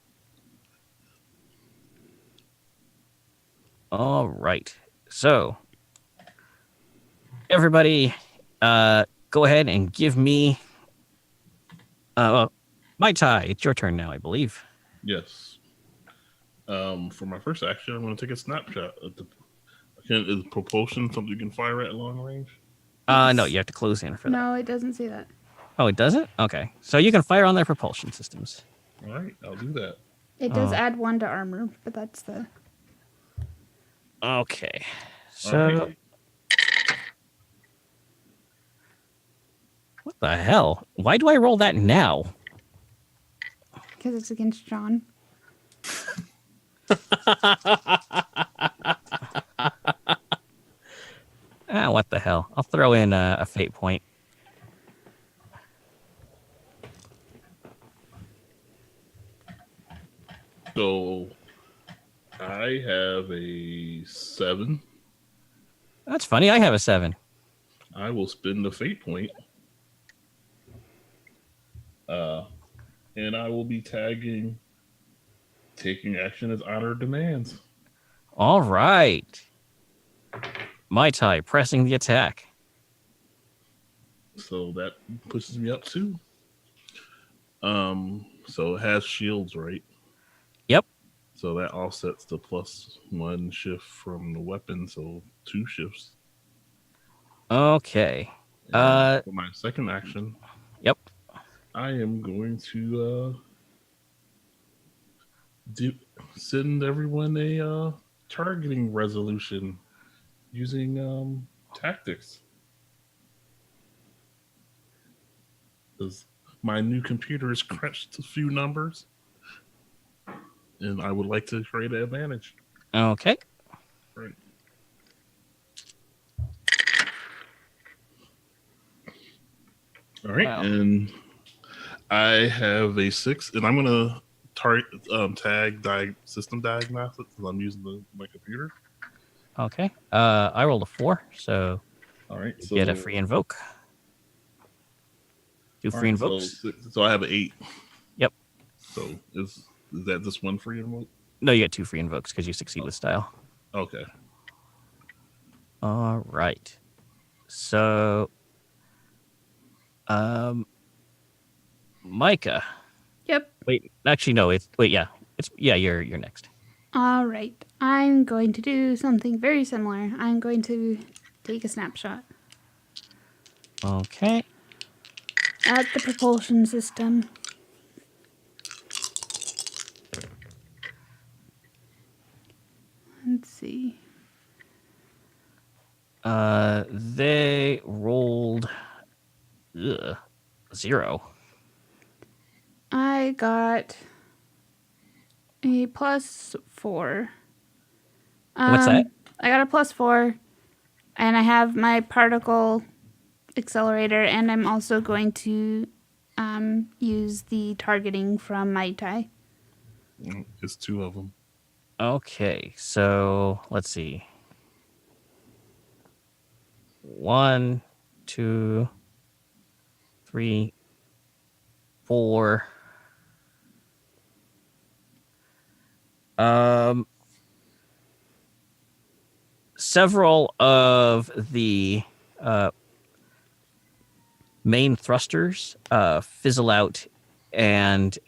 All right. So, everybody, go ahead and give me. Mai Tai, it's your turn now, I believe. Yes. For my first action, I'm going to take a snapshot of the. Is propulsion something you can fire at long range? No, you have to close in for that. No, it doesn't say that. Oh, it doesn't? Okay. So you can fire on their propulsion systems. All right, I'll do that. It does add 1 to armor, but that's the... Okay. All So, right. what the hell? Why do I roll that now? Because it's against John. What the hell? I'll throw in a fate point. So I have a 7. That's funny. I have a 7. I will spend the fate point. And I will be tagging taking action as honor demands. All right. Mai Tai pressing the attack. So that pushes me up 2. So it has shields, right? Yep. So that offsets the +1 shift from the weapon, so 2 shifts. Okay. And for my second action, Yep. I am going to send everyone a targeting resolution using tactics. Because my new computer has crunched a few numbers, and I would like to create an advantage. Okay. Right. All right, Wow. and I have a 6, and I'm gonna tag system diagnostics because I'm using my computer. Okay. I rolled a 4, so All right, you so get a free invoke. 2 free invokes. So I have an 8. Yep. So is that just 1 free invoke? No, you get 2 free invokes because you succeed with style. Okay. All right. So, Micah. Yep. Wait, actually, no. You're next. All right. I'm going to do something very similar. I'm going to take a snapshot Okay. at the propulsion system. Let's see. They rolled 0. I got a +4. What's that? I got a +4, and I have my particle accelerator, and I'm also going to use the targeting from Mai Tai. It's 2 of them. Okay, so let's see. 1, 2, 3, 4. Several of the main thrusters fizzle out, and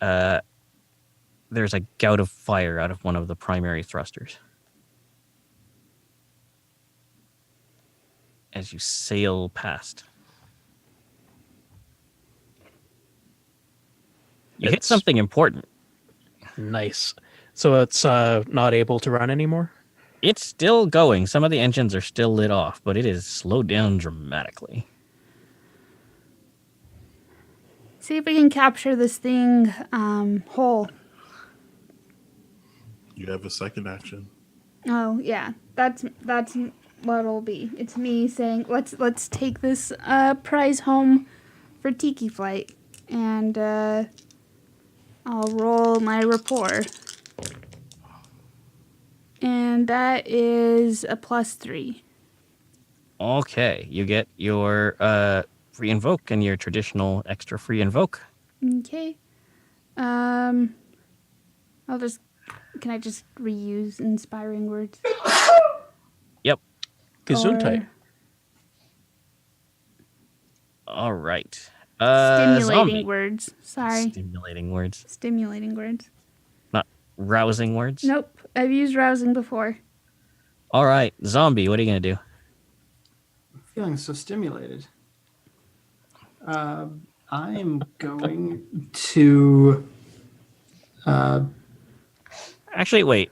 there's a gout of fire out of one of the primary thrusters as you sail past. You hit It's- something important. Nice. So it's not able to run anymore? It's still going. Some of the engines are still lit off, but it is slowed down dramatically. See if we can capture this thing whole. You have a second action. Oh yeah, that's what it'll be. It's me saying let's take this prize home for Tiki Flight, and I'll roll my rapport, and that is a +3. Okay, you get your free invoke and your traditional extra free invoke. Okay. Can I just reuse inspiring words? Yep. Gesundheit. Or All right. stimulating Zombie. words. Sorry. Stimulating words. Stimulating words. Not rousing words. Nope. I've used rousing before. All right. Zombie, what are you going to do? I'm feeling so stimulated. I am going to. Actually, wait.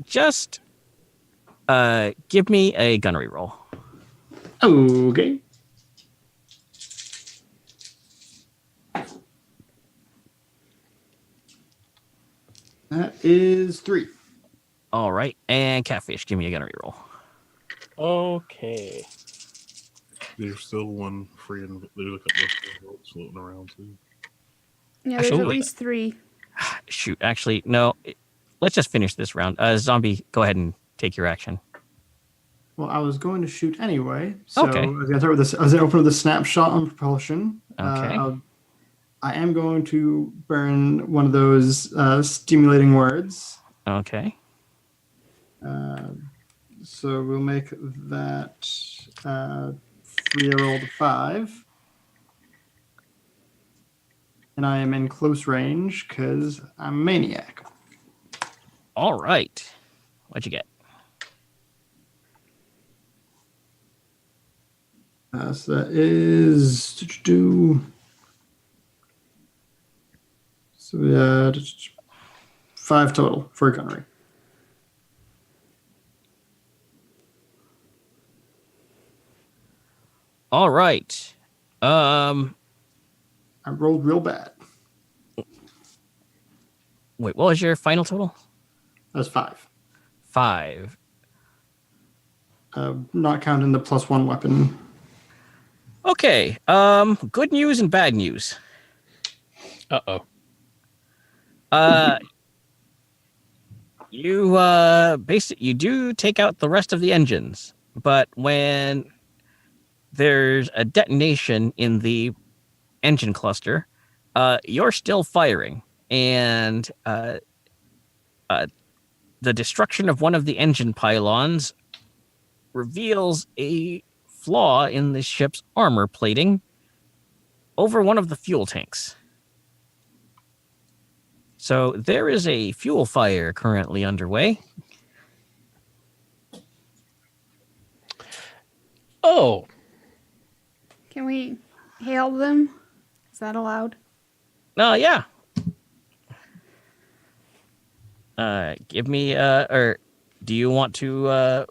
Just give me a gunnery roll. Okay. That is 3. All right. And Catfish, give me a gunnery roll. Okay. There's still 1 free, and there's a couple of free invokes floating around too. Yeah, there's Actually, at least 3. Shoot. Actually, no. Let's just finish this round. Zombie, go ahead and take your action. Well, I was going to shoot anyway, so Okay. I was going to start with this. I was going to open with a snapshot on propulsion. Okay. I am going to burn one of those stimulating words. Okay. So we'll make that 3 roll to 5. And I am in close range because I'm a maniac. All right. What'd you get? So that is so 5 total for gunnery. All right. I rolled real bad. Wait, what was your final total? That's 5. 5. Not counting the +1 weapon. Okay. Good news and bad news. Uh-oh. You do take out the rest of the engines, but when there's a detonation in the engine cluster, you're still firing, and the destruction of one of the engine pylons reveals a flaw in the ship's armor plating over one of the fuel tanks. So there is a fuel fire currently underway. Oh, Can we hail them? Is that allowed? Yeah. Give me, or do you want to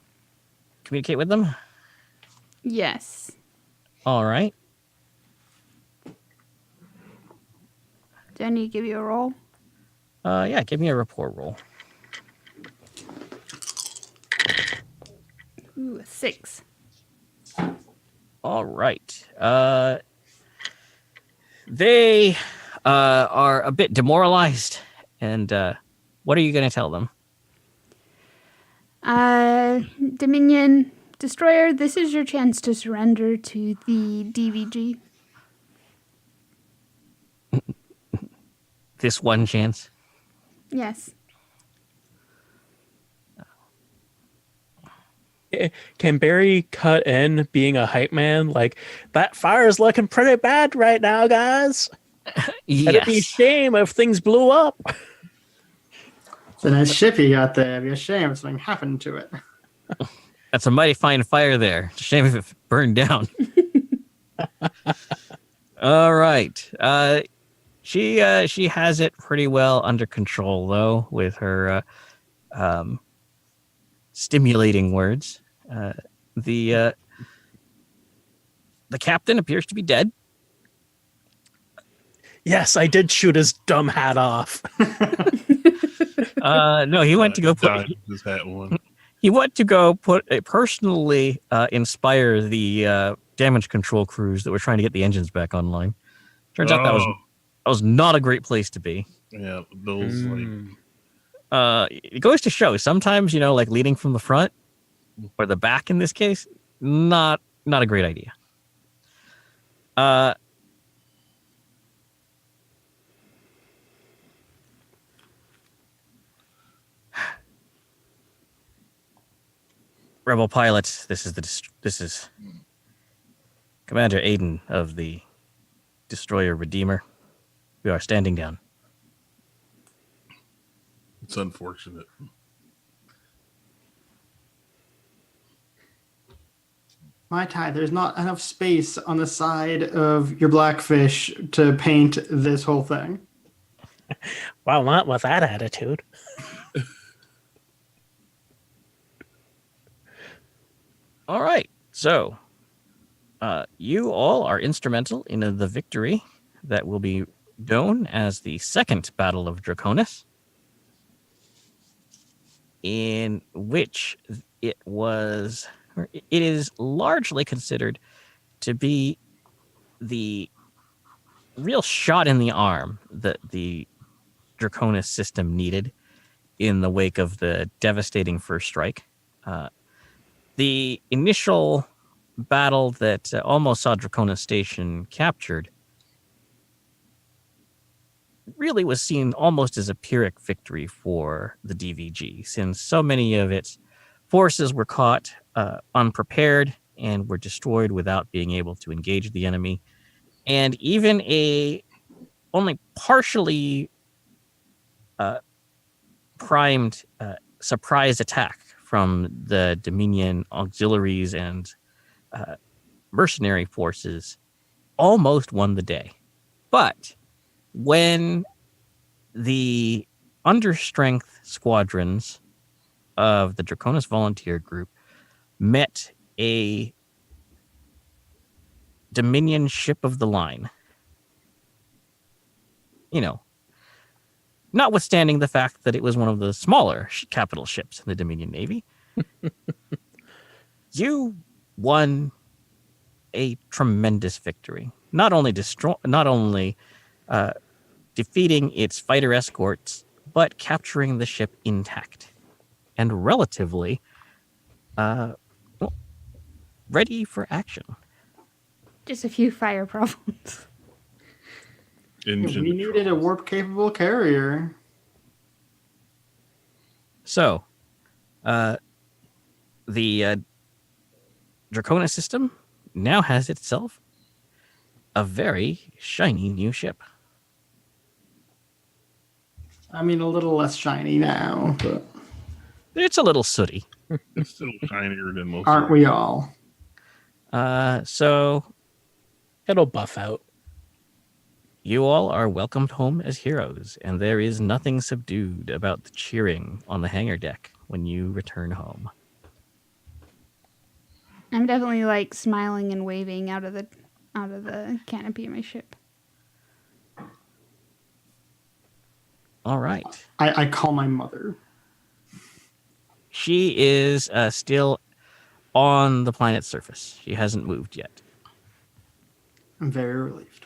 communicate with them? Yes. All right. Do I need to give you a roll? Yeah, give me a report roll. Ooh, a 6. All right. They are a bit demoralized, and what are you going to tell them? Dominion Destroyer, this is your chance to surrender to the DVG. This one chance? Yes. can Barry cut in being a hype man? Like, that fire is looking pretty bad right now, guys. It'd be a Yes. shame if things blew up. It's a nice ship you got there. It'd be a shame if something happened to it. That's a mighty fine fire there. It's a shame if it burned down. All right. She has it pretty well under control, though, with her stimulating words. The captain appears to be dead. Yes, I did shoot his dumb hat off. No, he went to go put. John just had one. He went to go personally inspire the damage control crews that were trying to get the engines back online. Turns out that was not a great place to be. Yeah, those It goes to show sometimes, like leading from the front or the back in this case, not a great idea. Rebel pilots, this is Commander Aiden of the Destroyer Redeemer. We are standing down. it's unfortunate. My tie, there's not enough space on the side of your Blackfish to paint this whole thing. Well, not with that attitude. All right. So, you all are instrumental in the victory that will be known as the Second Battle of Draconis, in which it is largely considered to be the real shot in the arm that the Draconis system needed in the wake of the devastating first strike. The initial battle that almost saw Draconis Station captured really was seen almost as a Pyrrhic victory for the DVG, since so many of its forces were caught unprepared and were destroyed without being able to engage the enemy. And even a only partially primed surprise attack from the Dominion auxiliaries and mercenary forces almost won the day. But when the understrength squadrons of the Draconis Volunteer Group met a Dominion ship of the line, notwithstanding the fact that it was one of the smaller capital ships in the Dominion Navy, you won a tremendous victory. Not only defeating its fighter escorts, but capturing the ship intact and relatively ready for action. Just a few fire problems. We needed a warp-capable carrier. So, the Draconis system now has itself a very shiny new ship. I mean, a little less shiny now, but It's a little sooty. It's still shinier than most. aren't we all? So It'll buff out. you all are welcomed home as heroes, and there is nothing subdued about the cheering on the hangar deck when you return home. I'm definitely like smiling and waving out of the canopy of my ship. All right. I call my mother. She is still on the planet's surface. She hasn't moved yet. I'm very relieved.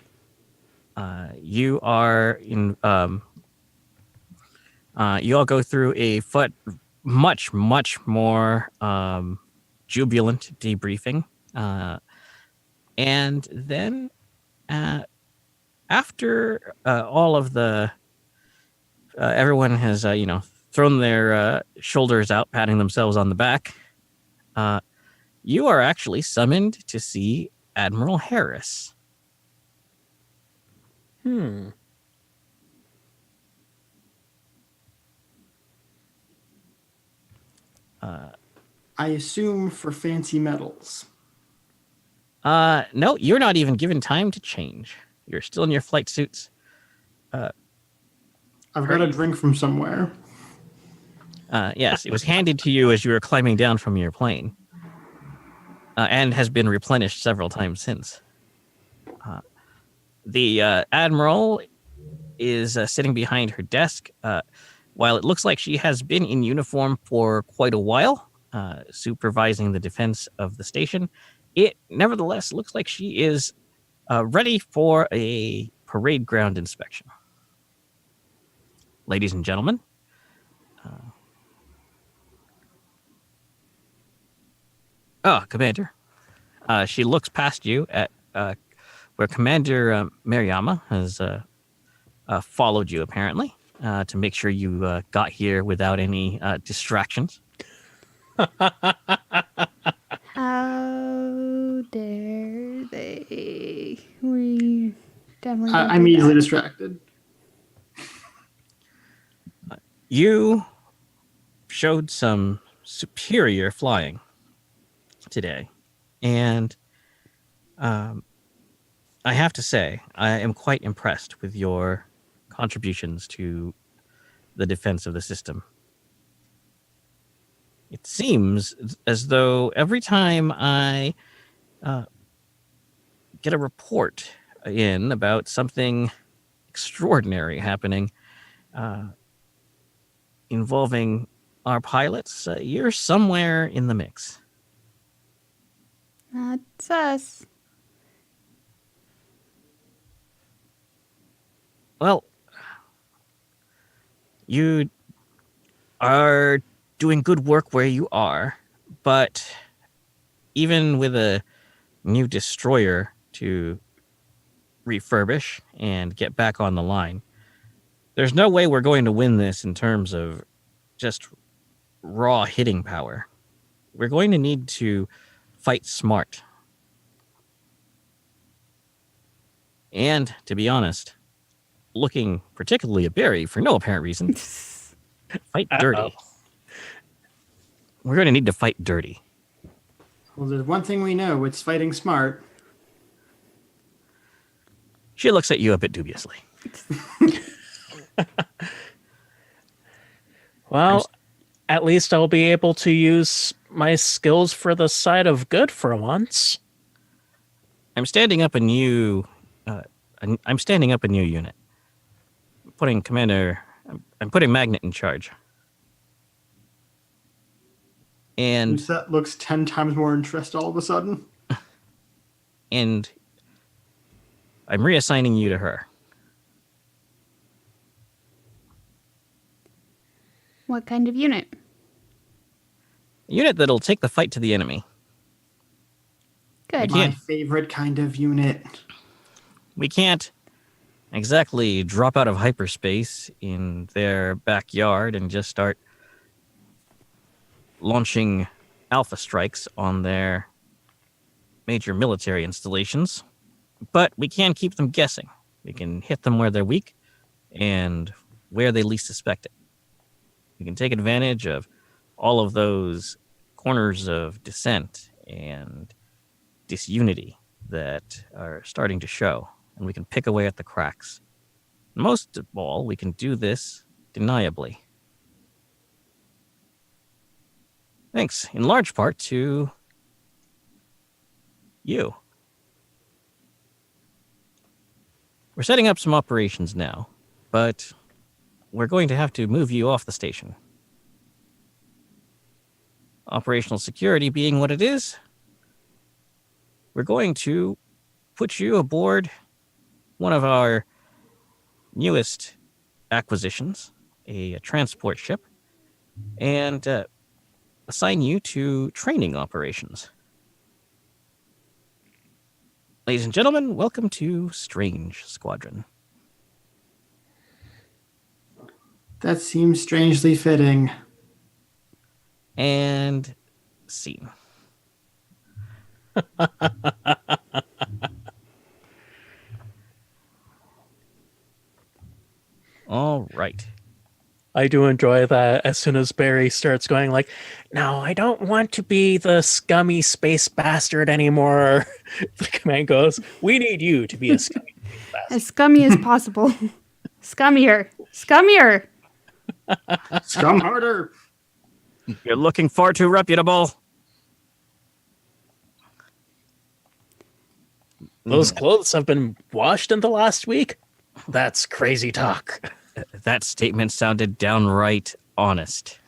You are in. You all go through a much more jubilant debriefing, and then after all of the everyone has thrown their shoulders out, patting themselves on the back, you are actually summoned to see Admiral Harris. I assume for fancy medals. No, you're not even given time to change. You're still in your flight suits. I've got a drink from somewhere. Yes, it was handed to you as you were climbing down from your plane, and has been replenished several times since. The Admiral is sitting behind her desk. While it looks like she has been in uniform for quite a while, supervising the defense of the station, it nevertheless looks like she is ready for a parade ground inspection. Ladies and gentlemen, Commander. She looks past you at where Commander Mariama has followed you, apparently, to make sure you got here without any distractions. How dare they? We definitely. I'm easily distracted. You showed some superior flying today, and I have to say, I am quite impressed with your contributions to the defense of the system. It seems as though every time I get a report in about something extraordinary happening involving our pilots, you're somewhere in the mix. That's us. Well, you are doing good work where you are, but even with a new destroyer to refurbish and get back on the line, there's no way we're going to win this in terms of just raw hitting power. we're going to need to fight smart. And, to be honest, looking particularly at Barry for no apparent reason, fight dirty. Uh-oh. We're going to need to fight dirty. Well, there's one thing we know: it's fighting smart. She looks at you a bit dubiously. Well, at least I'll be able to use my skills for the side of good for once. I'm standing up a new. I'm standing up a new unit. I'm putting Magnet in charge. And That looks 10 times more interested all of a sudden. and I'm reassigning you to her. What kind of unit? A unit that'll take the fight to the enemy. Good. Yeah. My favorite kind of unit. We can't exactly drop out of hyperspace in their backyard and just start launching alpha strikes on their major military installations. But we can keep them guessing. We can hit them where they're weak and where they least suspect it. We can take advantage of all of those corners of dissent and disunity that are starting to show, and we can pick away at the cracks. Most of all, we can do this deniably. Thanks, in large part, to you. We're setting up some operations now, but we're going to have to move you off the station. Operational security being what it is, we're going to put you aboard one of our newest acquisitions, a transport ship, and assign you to training operations. Ladies and gentlemen, welcome to Strange Squadron. That seems strangely fitting. And scene. All right. I do enjoy that as soon as Barry starts going like, no, I don't want to be the scummy space bastard anymore. The command goes, we need you to be a scummy space bastard. As scummy as possible. Scummier. Scummier. Scum harder. You're looking far too reputable. Those clothes have been washed in the last week? That's crazy talk. That statement sounded downright honest.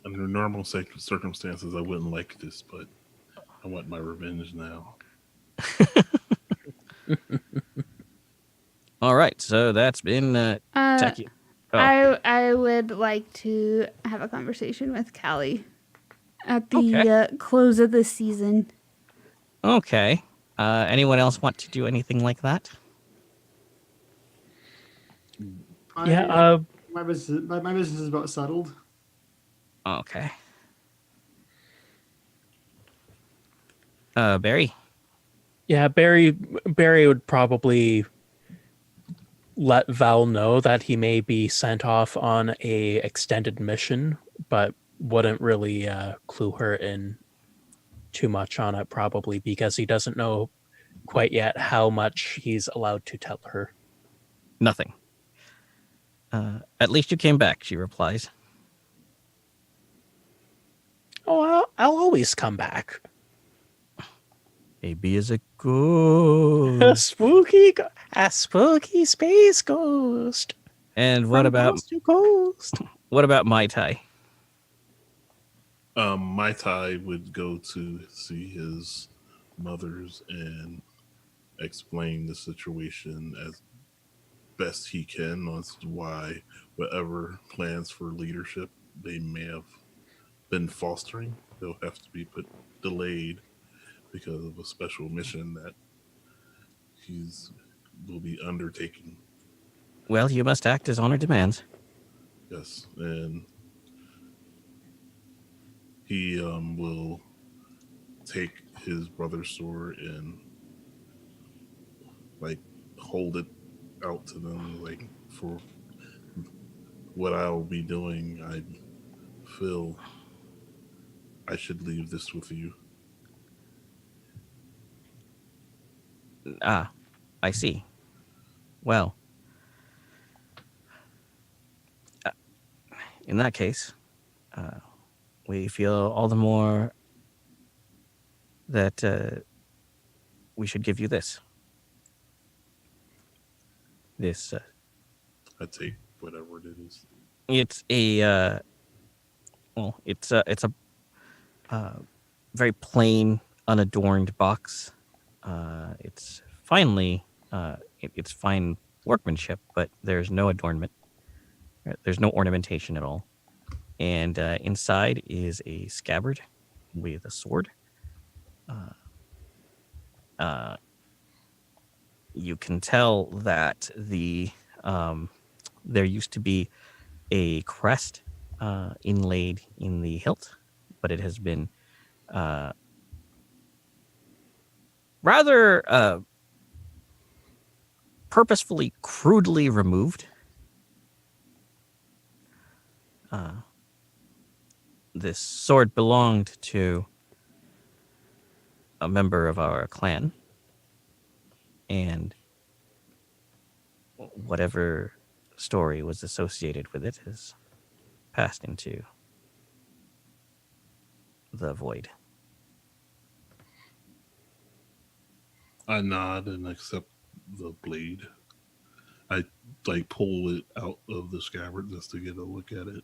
Under normal circumstances, I wouldn't like this, but I want my revenge now. All right, so that's been Tachyon. Oh, I would like to have a conversation with Callie at the close of the season. okay. Anyone else want to do anything like that? Yeah, My business is about settled. Okay. Barry? yeah, Barry would probably let Val know that he may be sent off on a extended mission, but wouldn't really clue her in too much on it, probably because he doesn't know quite yet how much he's allowed to tell her. Nothing. At least you came back, she replies. Oh, I'll always come back. Maybe as a ghost. A spooky space ghost. And what From about coast to coast? what about Mai Tai? Mai Tai would go to see his mothers and explain the situation as best he can as to why whatever plans for leadership they may have been fostering, they'll have to be delayed because of a special mission that will be undertaking. Well, you must act as honor demands. Yes, and he will take his brother's sword and like hold it out to them, like, for what I'll be doing. I feel I should leave this with you. Ah, I see. Well, in that case, we feel all the more that we should give you this. This I take whatever it is. it's a it's a very plain, unadorned box. It's it's fine workmanship, but there's no adornment. There's no ornamentation at all. And inside is a scabbard with a sword. You can tell that there used to be a crest inlaid in the hilt, but it has been rather purposefully crudely removed. This sword belonged to a member of our clan, and whatever story was associated with it has passed into the void. I nod and accept the blade. I like pull it out of the scabbard just to get a look at it.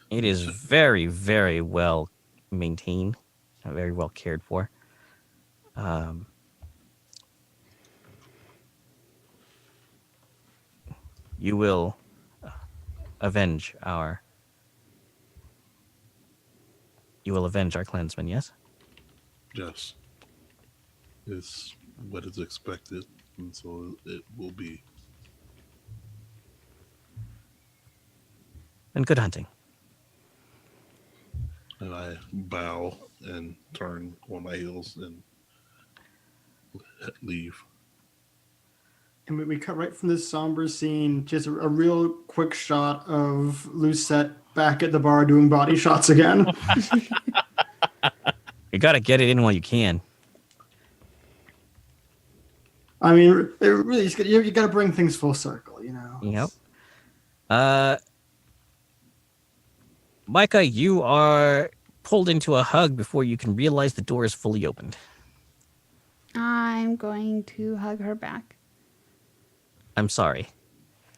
It is very, very well maintained, very well cared for. You will avenge our clansmen, yes? Yes, it's what is expected, and so it will be. And good hunting. And I bow and turn on my heels and leave. And we cut right from this somber scene, just a real quick shot of Lucette back at the bar doing body shots again. You gotta get it in while you can. I mean, it really, you got to bring things full circle, you know? Yep. Micah, you are pulled into a hug before you can realize the door is fully opened. I'm going to hug her back. I'm sorry.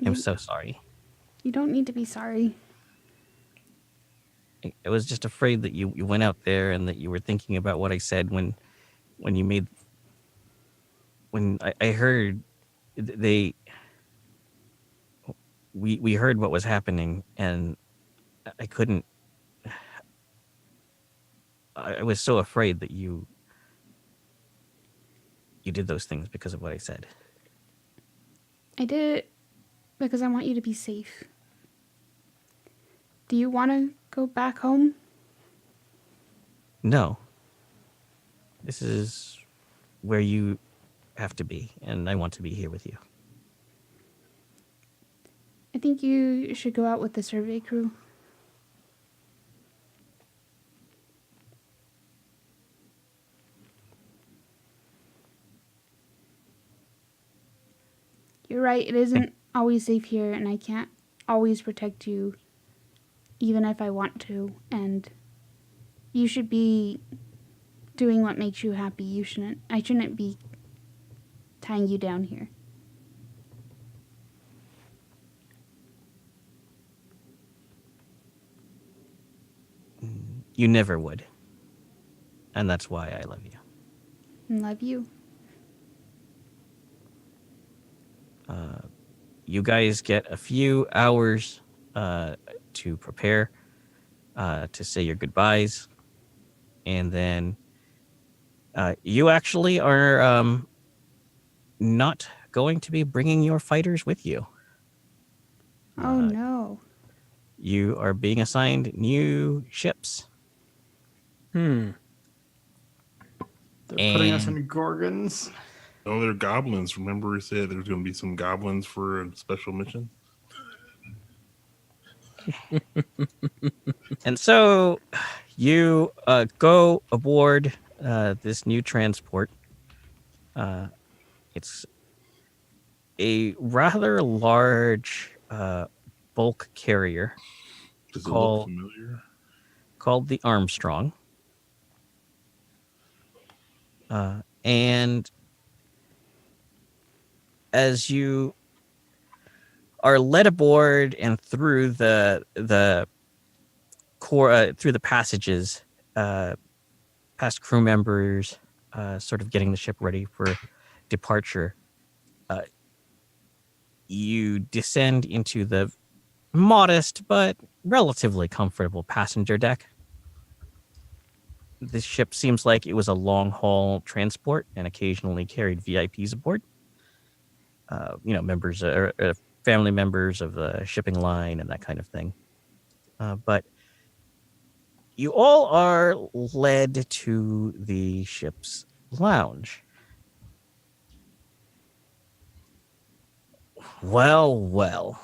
I'm You- so sorry. You don't need to be sorry. I was just afraid that you went out there and that you were thinking about what I said when I heard we heard what was happening, and I couldn't. I was so afraid that you did those things because of what I said. I did it because I want you to be safe. Do you want to go back home? No. This is where you have to be, and I want to be here with you. I think you should go out with the survey crew. You're right, it isn't always safe here, and I can't always protect you, even if I want to. And you should be doing what makes you happy. I shouldn't be tying you down here. You never would. And that's why I love you. And love you. You guys get a few hours to prepare, to say your goodbyes, and then you actually are not going to be bringing your fighters with you. Oh no. You are being assigned new ships. Hmm. They're putting us And- in gorgons. Oh, they're goblins. Remember we said there's going to be some goblins for a special mission? And so you go aboard this new transport. It's a rather large bulk carrier Does it Call- look familiar? called the Armstrong. And as you are led aboard and through the core through the passages, past crew members, sort of getting the ship ready for departure, you descend into the modest but relatively comfortable passenger deck. This ship seems like it was a long-haul transport and occasionally carried VIPs aboard. Members or family members of the shipping line and that kind of thing. But you all are led to the ship's lounge. Well.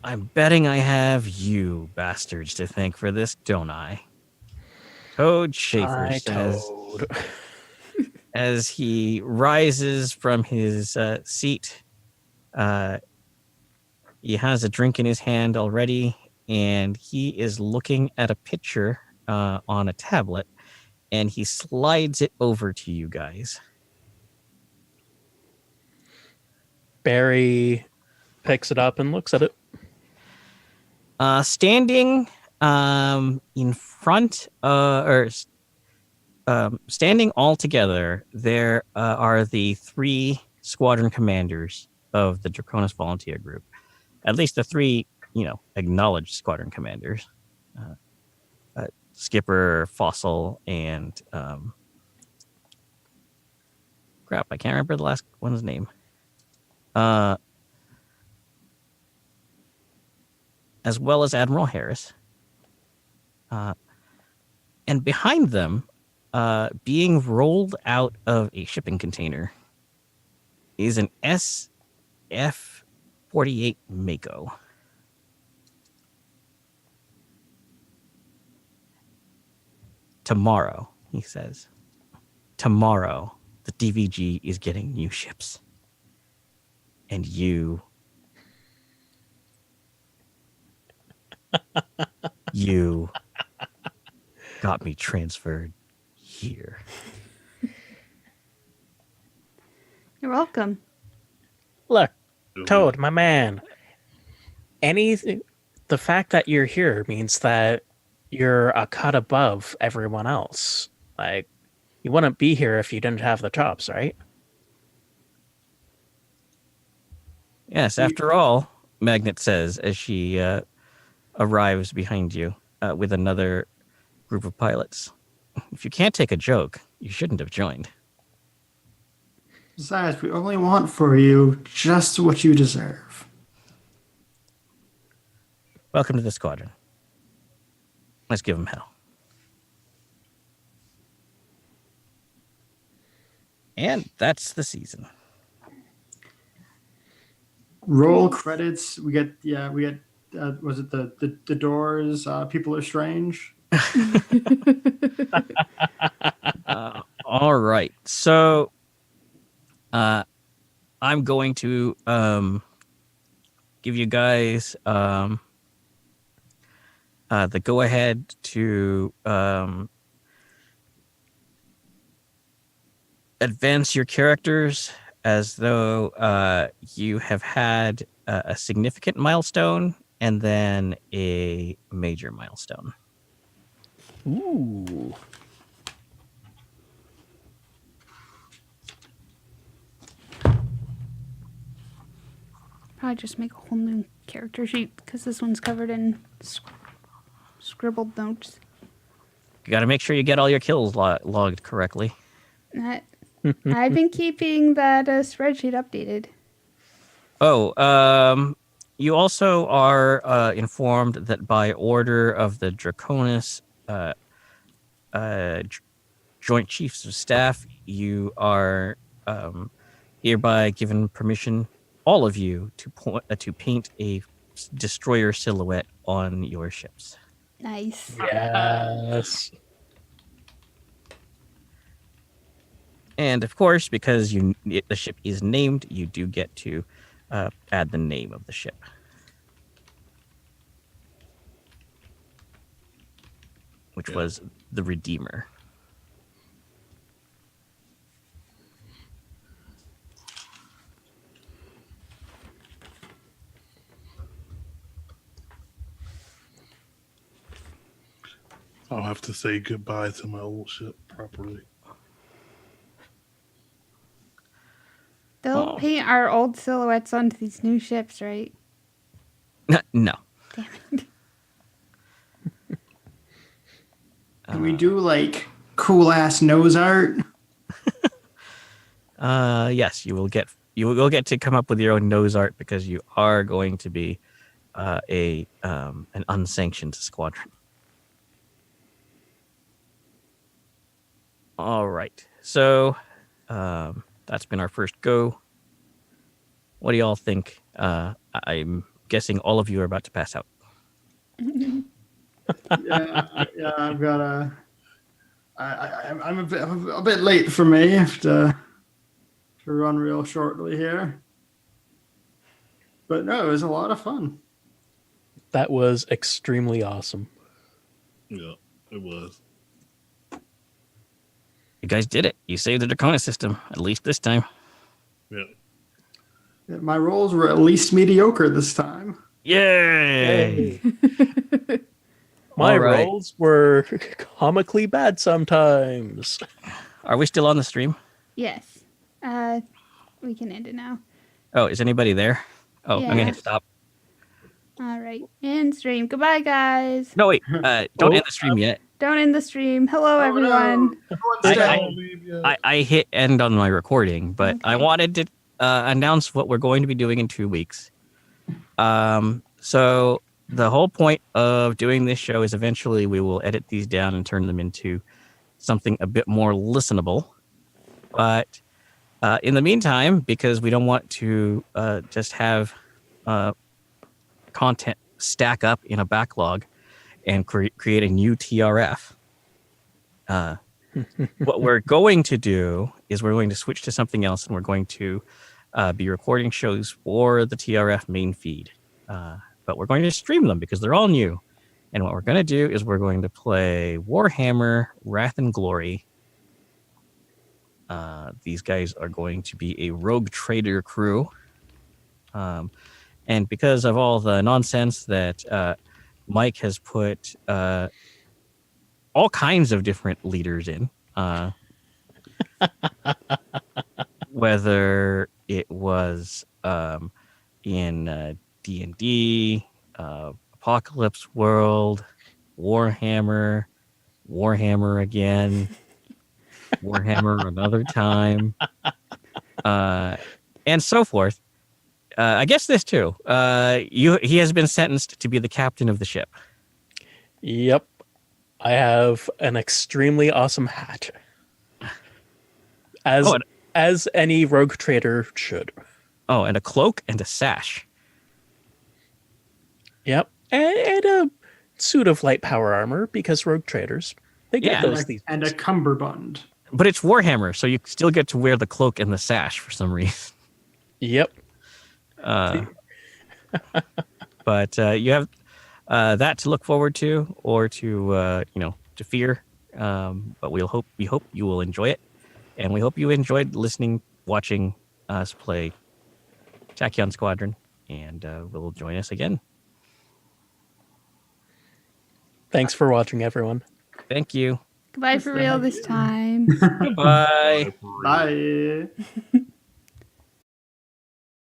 I'm betting I have you bastards to thank for this, don't I? Toad Schaefer Hi, says Toad. as he rises from his seat. He has a drink in his hand already, and he is looking at a picture on a tablet, and he slides it over to you guys. Barry picks it up and looks at it. Standing in front, standing all together, there are the 3 squadron commanders of the Draconis Volunteer Group. At least the 3, acknowledged squadron commanders. Skipper, Fossil, and crap, I can't remember the last one's name. As well as Admiral Harris. And behind them, being rolled out of a shipping container, is an SF-48 Mako. Tomorrow, he says. Tomorrow, the DVG is getting new ships. And you got me transferred here. You're welcome. Look, Toad, my man. The fact that you're here means that you're a cut above everyone else. Like, you wouldn't be here if you didn't have the chops, right? Yes, after all, Magnet says as she arrives behind you with another group of pilots. If you can't take a joke, you shouldn't have joined. Besides, we only want for you just what you deserve. Welcome to the squadron. Let's give them hell. And that's the season. Roll credits. We get was it the Doors? People Are Strange. All right. So I'm going to give you guys the go ahead to advance your characters as though you have had a significant milestone and then a major milestone. Ooh. Probably just make a whole new character sheet because this one's covered in scribbled notes. You got to make sure you get all your kills logged correctly. I've been keeping that spreadsheet updated. Oh, You also are informed that by order of the Draconis Joint Chiefs of Staff, you are hereby given permission, all of you, to paint a destroyer silhouette on your ships. Nice. Yes. And of course, because the ship is named, you do get to add the name of the ship. Which was the Redeemer. I'll have to say goodbye to my old ship properly. They'll paint our old silhouettes onto these new ships, right? No. Damn it. Can we do like cool ass nose art? Yes, you will get to come up with your own nose art because you are going to be an unsanctioned squadron. All right. So that's been our first go. What do y'all think? I'm guessing all of you are about to pass out. Yeah, I've got a. I'm a bit late for me. I have to run real shortly here. But no, it was a lot of fun. That was extremely awesome. Yeah, it was. You guys did it. You saved the Draconis system, at least this time. Yeah. My rolls were at least mediocre this time. Yay! My All right. rolls were comically bad sometimes. Are we still on the stream? Yes. We can end it now. Oh, is anybody there? Oh, I'm Yeah. gonna hit stop. All right. End stream. Goodbye, guys. No, wait. Don't end the stream yet. Don't end the stream. Hello, everyone. I hit end on my recording, but I Okay. wanted to announce what we're going to be doing in 2 weeks. So the whole point of doing this show is eventually we will edit these down and turn them into something a bit more listenable. But in the meantime, because we don't want to just have content stack up in a backlog and create a new TRF, what we're going to do is we're going to switch to something else, and we're going to be recording shows for the TRF main feed. But we're going to stream them because they're all new. And what we're going to do is we're going to play Warhammer Wrath and Glory. These guys are going to be a rogue trader crew. And because of all the nonsense that Mike has put all kinds of different leaders in, whether it was in D&D, Apocalypse World, Warhammer again, Warhammer another time, and so forth. I guess this too. He has been sentenced to be the captain of the ship. Yep. I have an extremely awesome hat. As any rogue trader should. Oh, and a cloak and a sash. Yep. And a suit of light power armor, because rogue traders, they get those these And a days. cummerbund. But it's Warhammer, so you still get to wear the cloak and the sash for some reason. Yep. But you have that to look forward to, or to to fear. But we hope you will enjoy it, and we hope you enjoyed watching us play Tachyon Squadron, and will join us again. Thanks for watching, everyone. Thank you. Goodbye for real this time. Goodbye. Bye.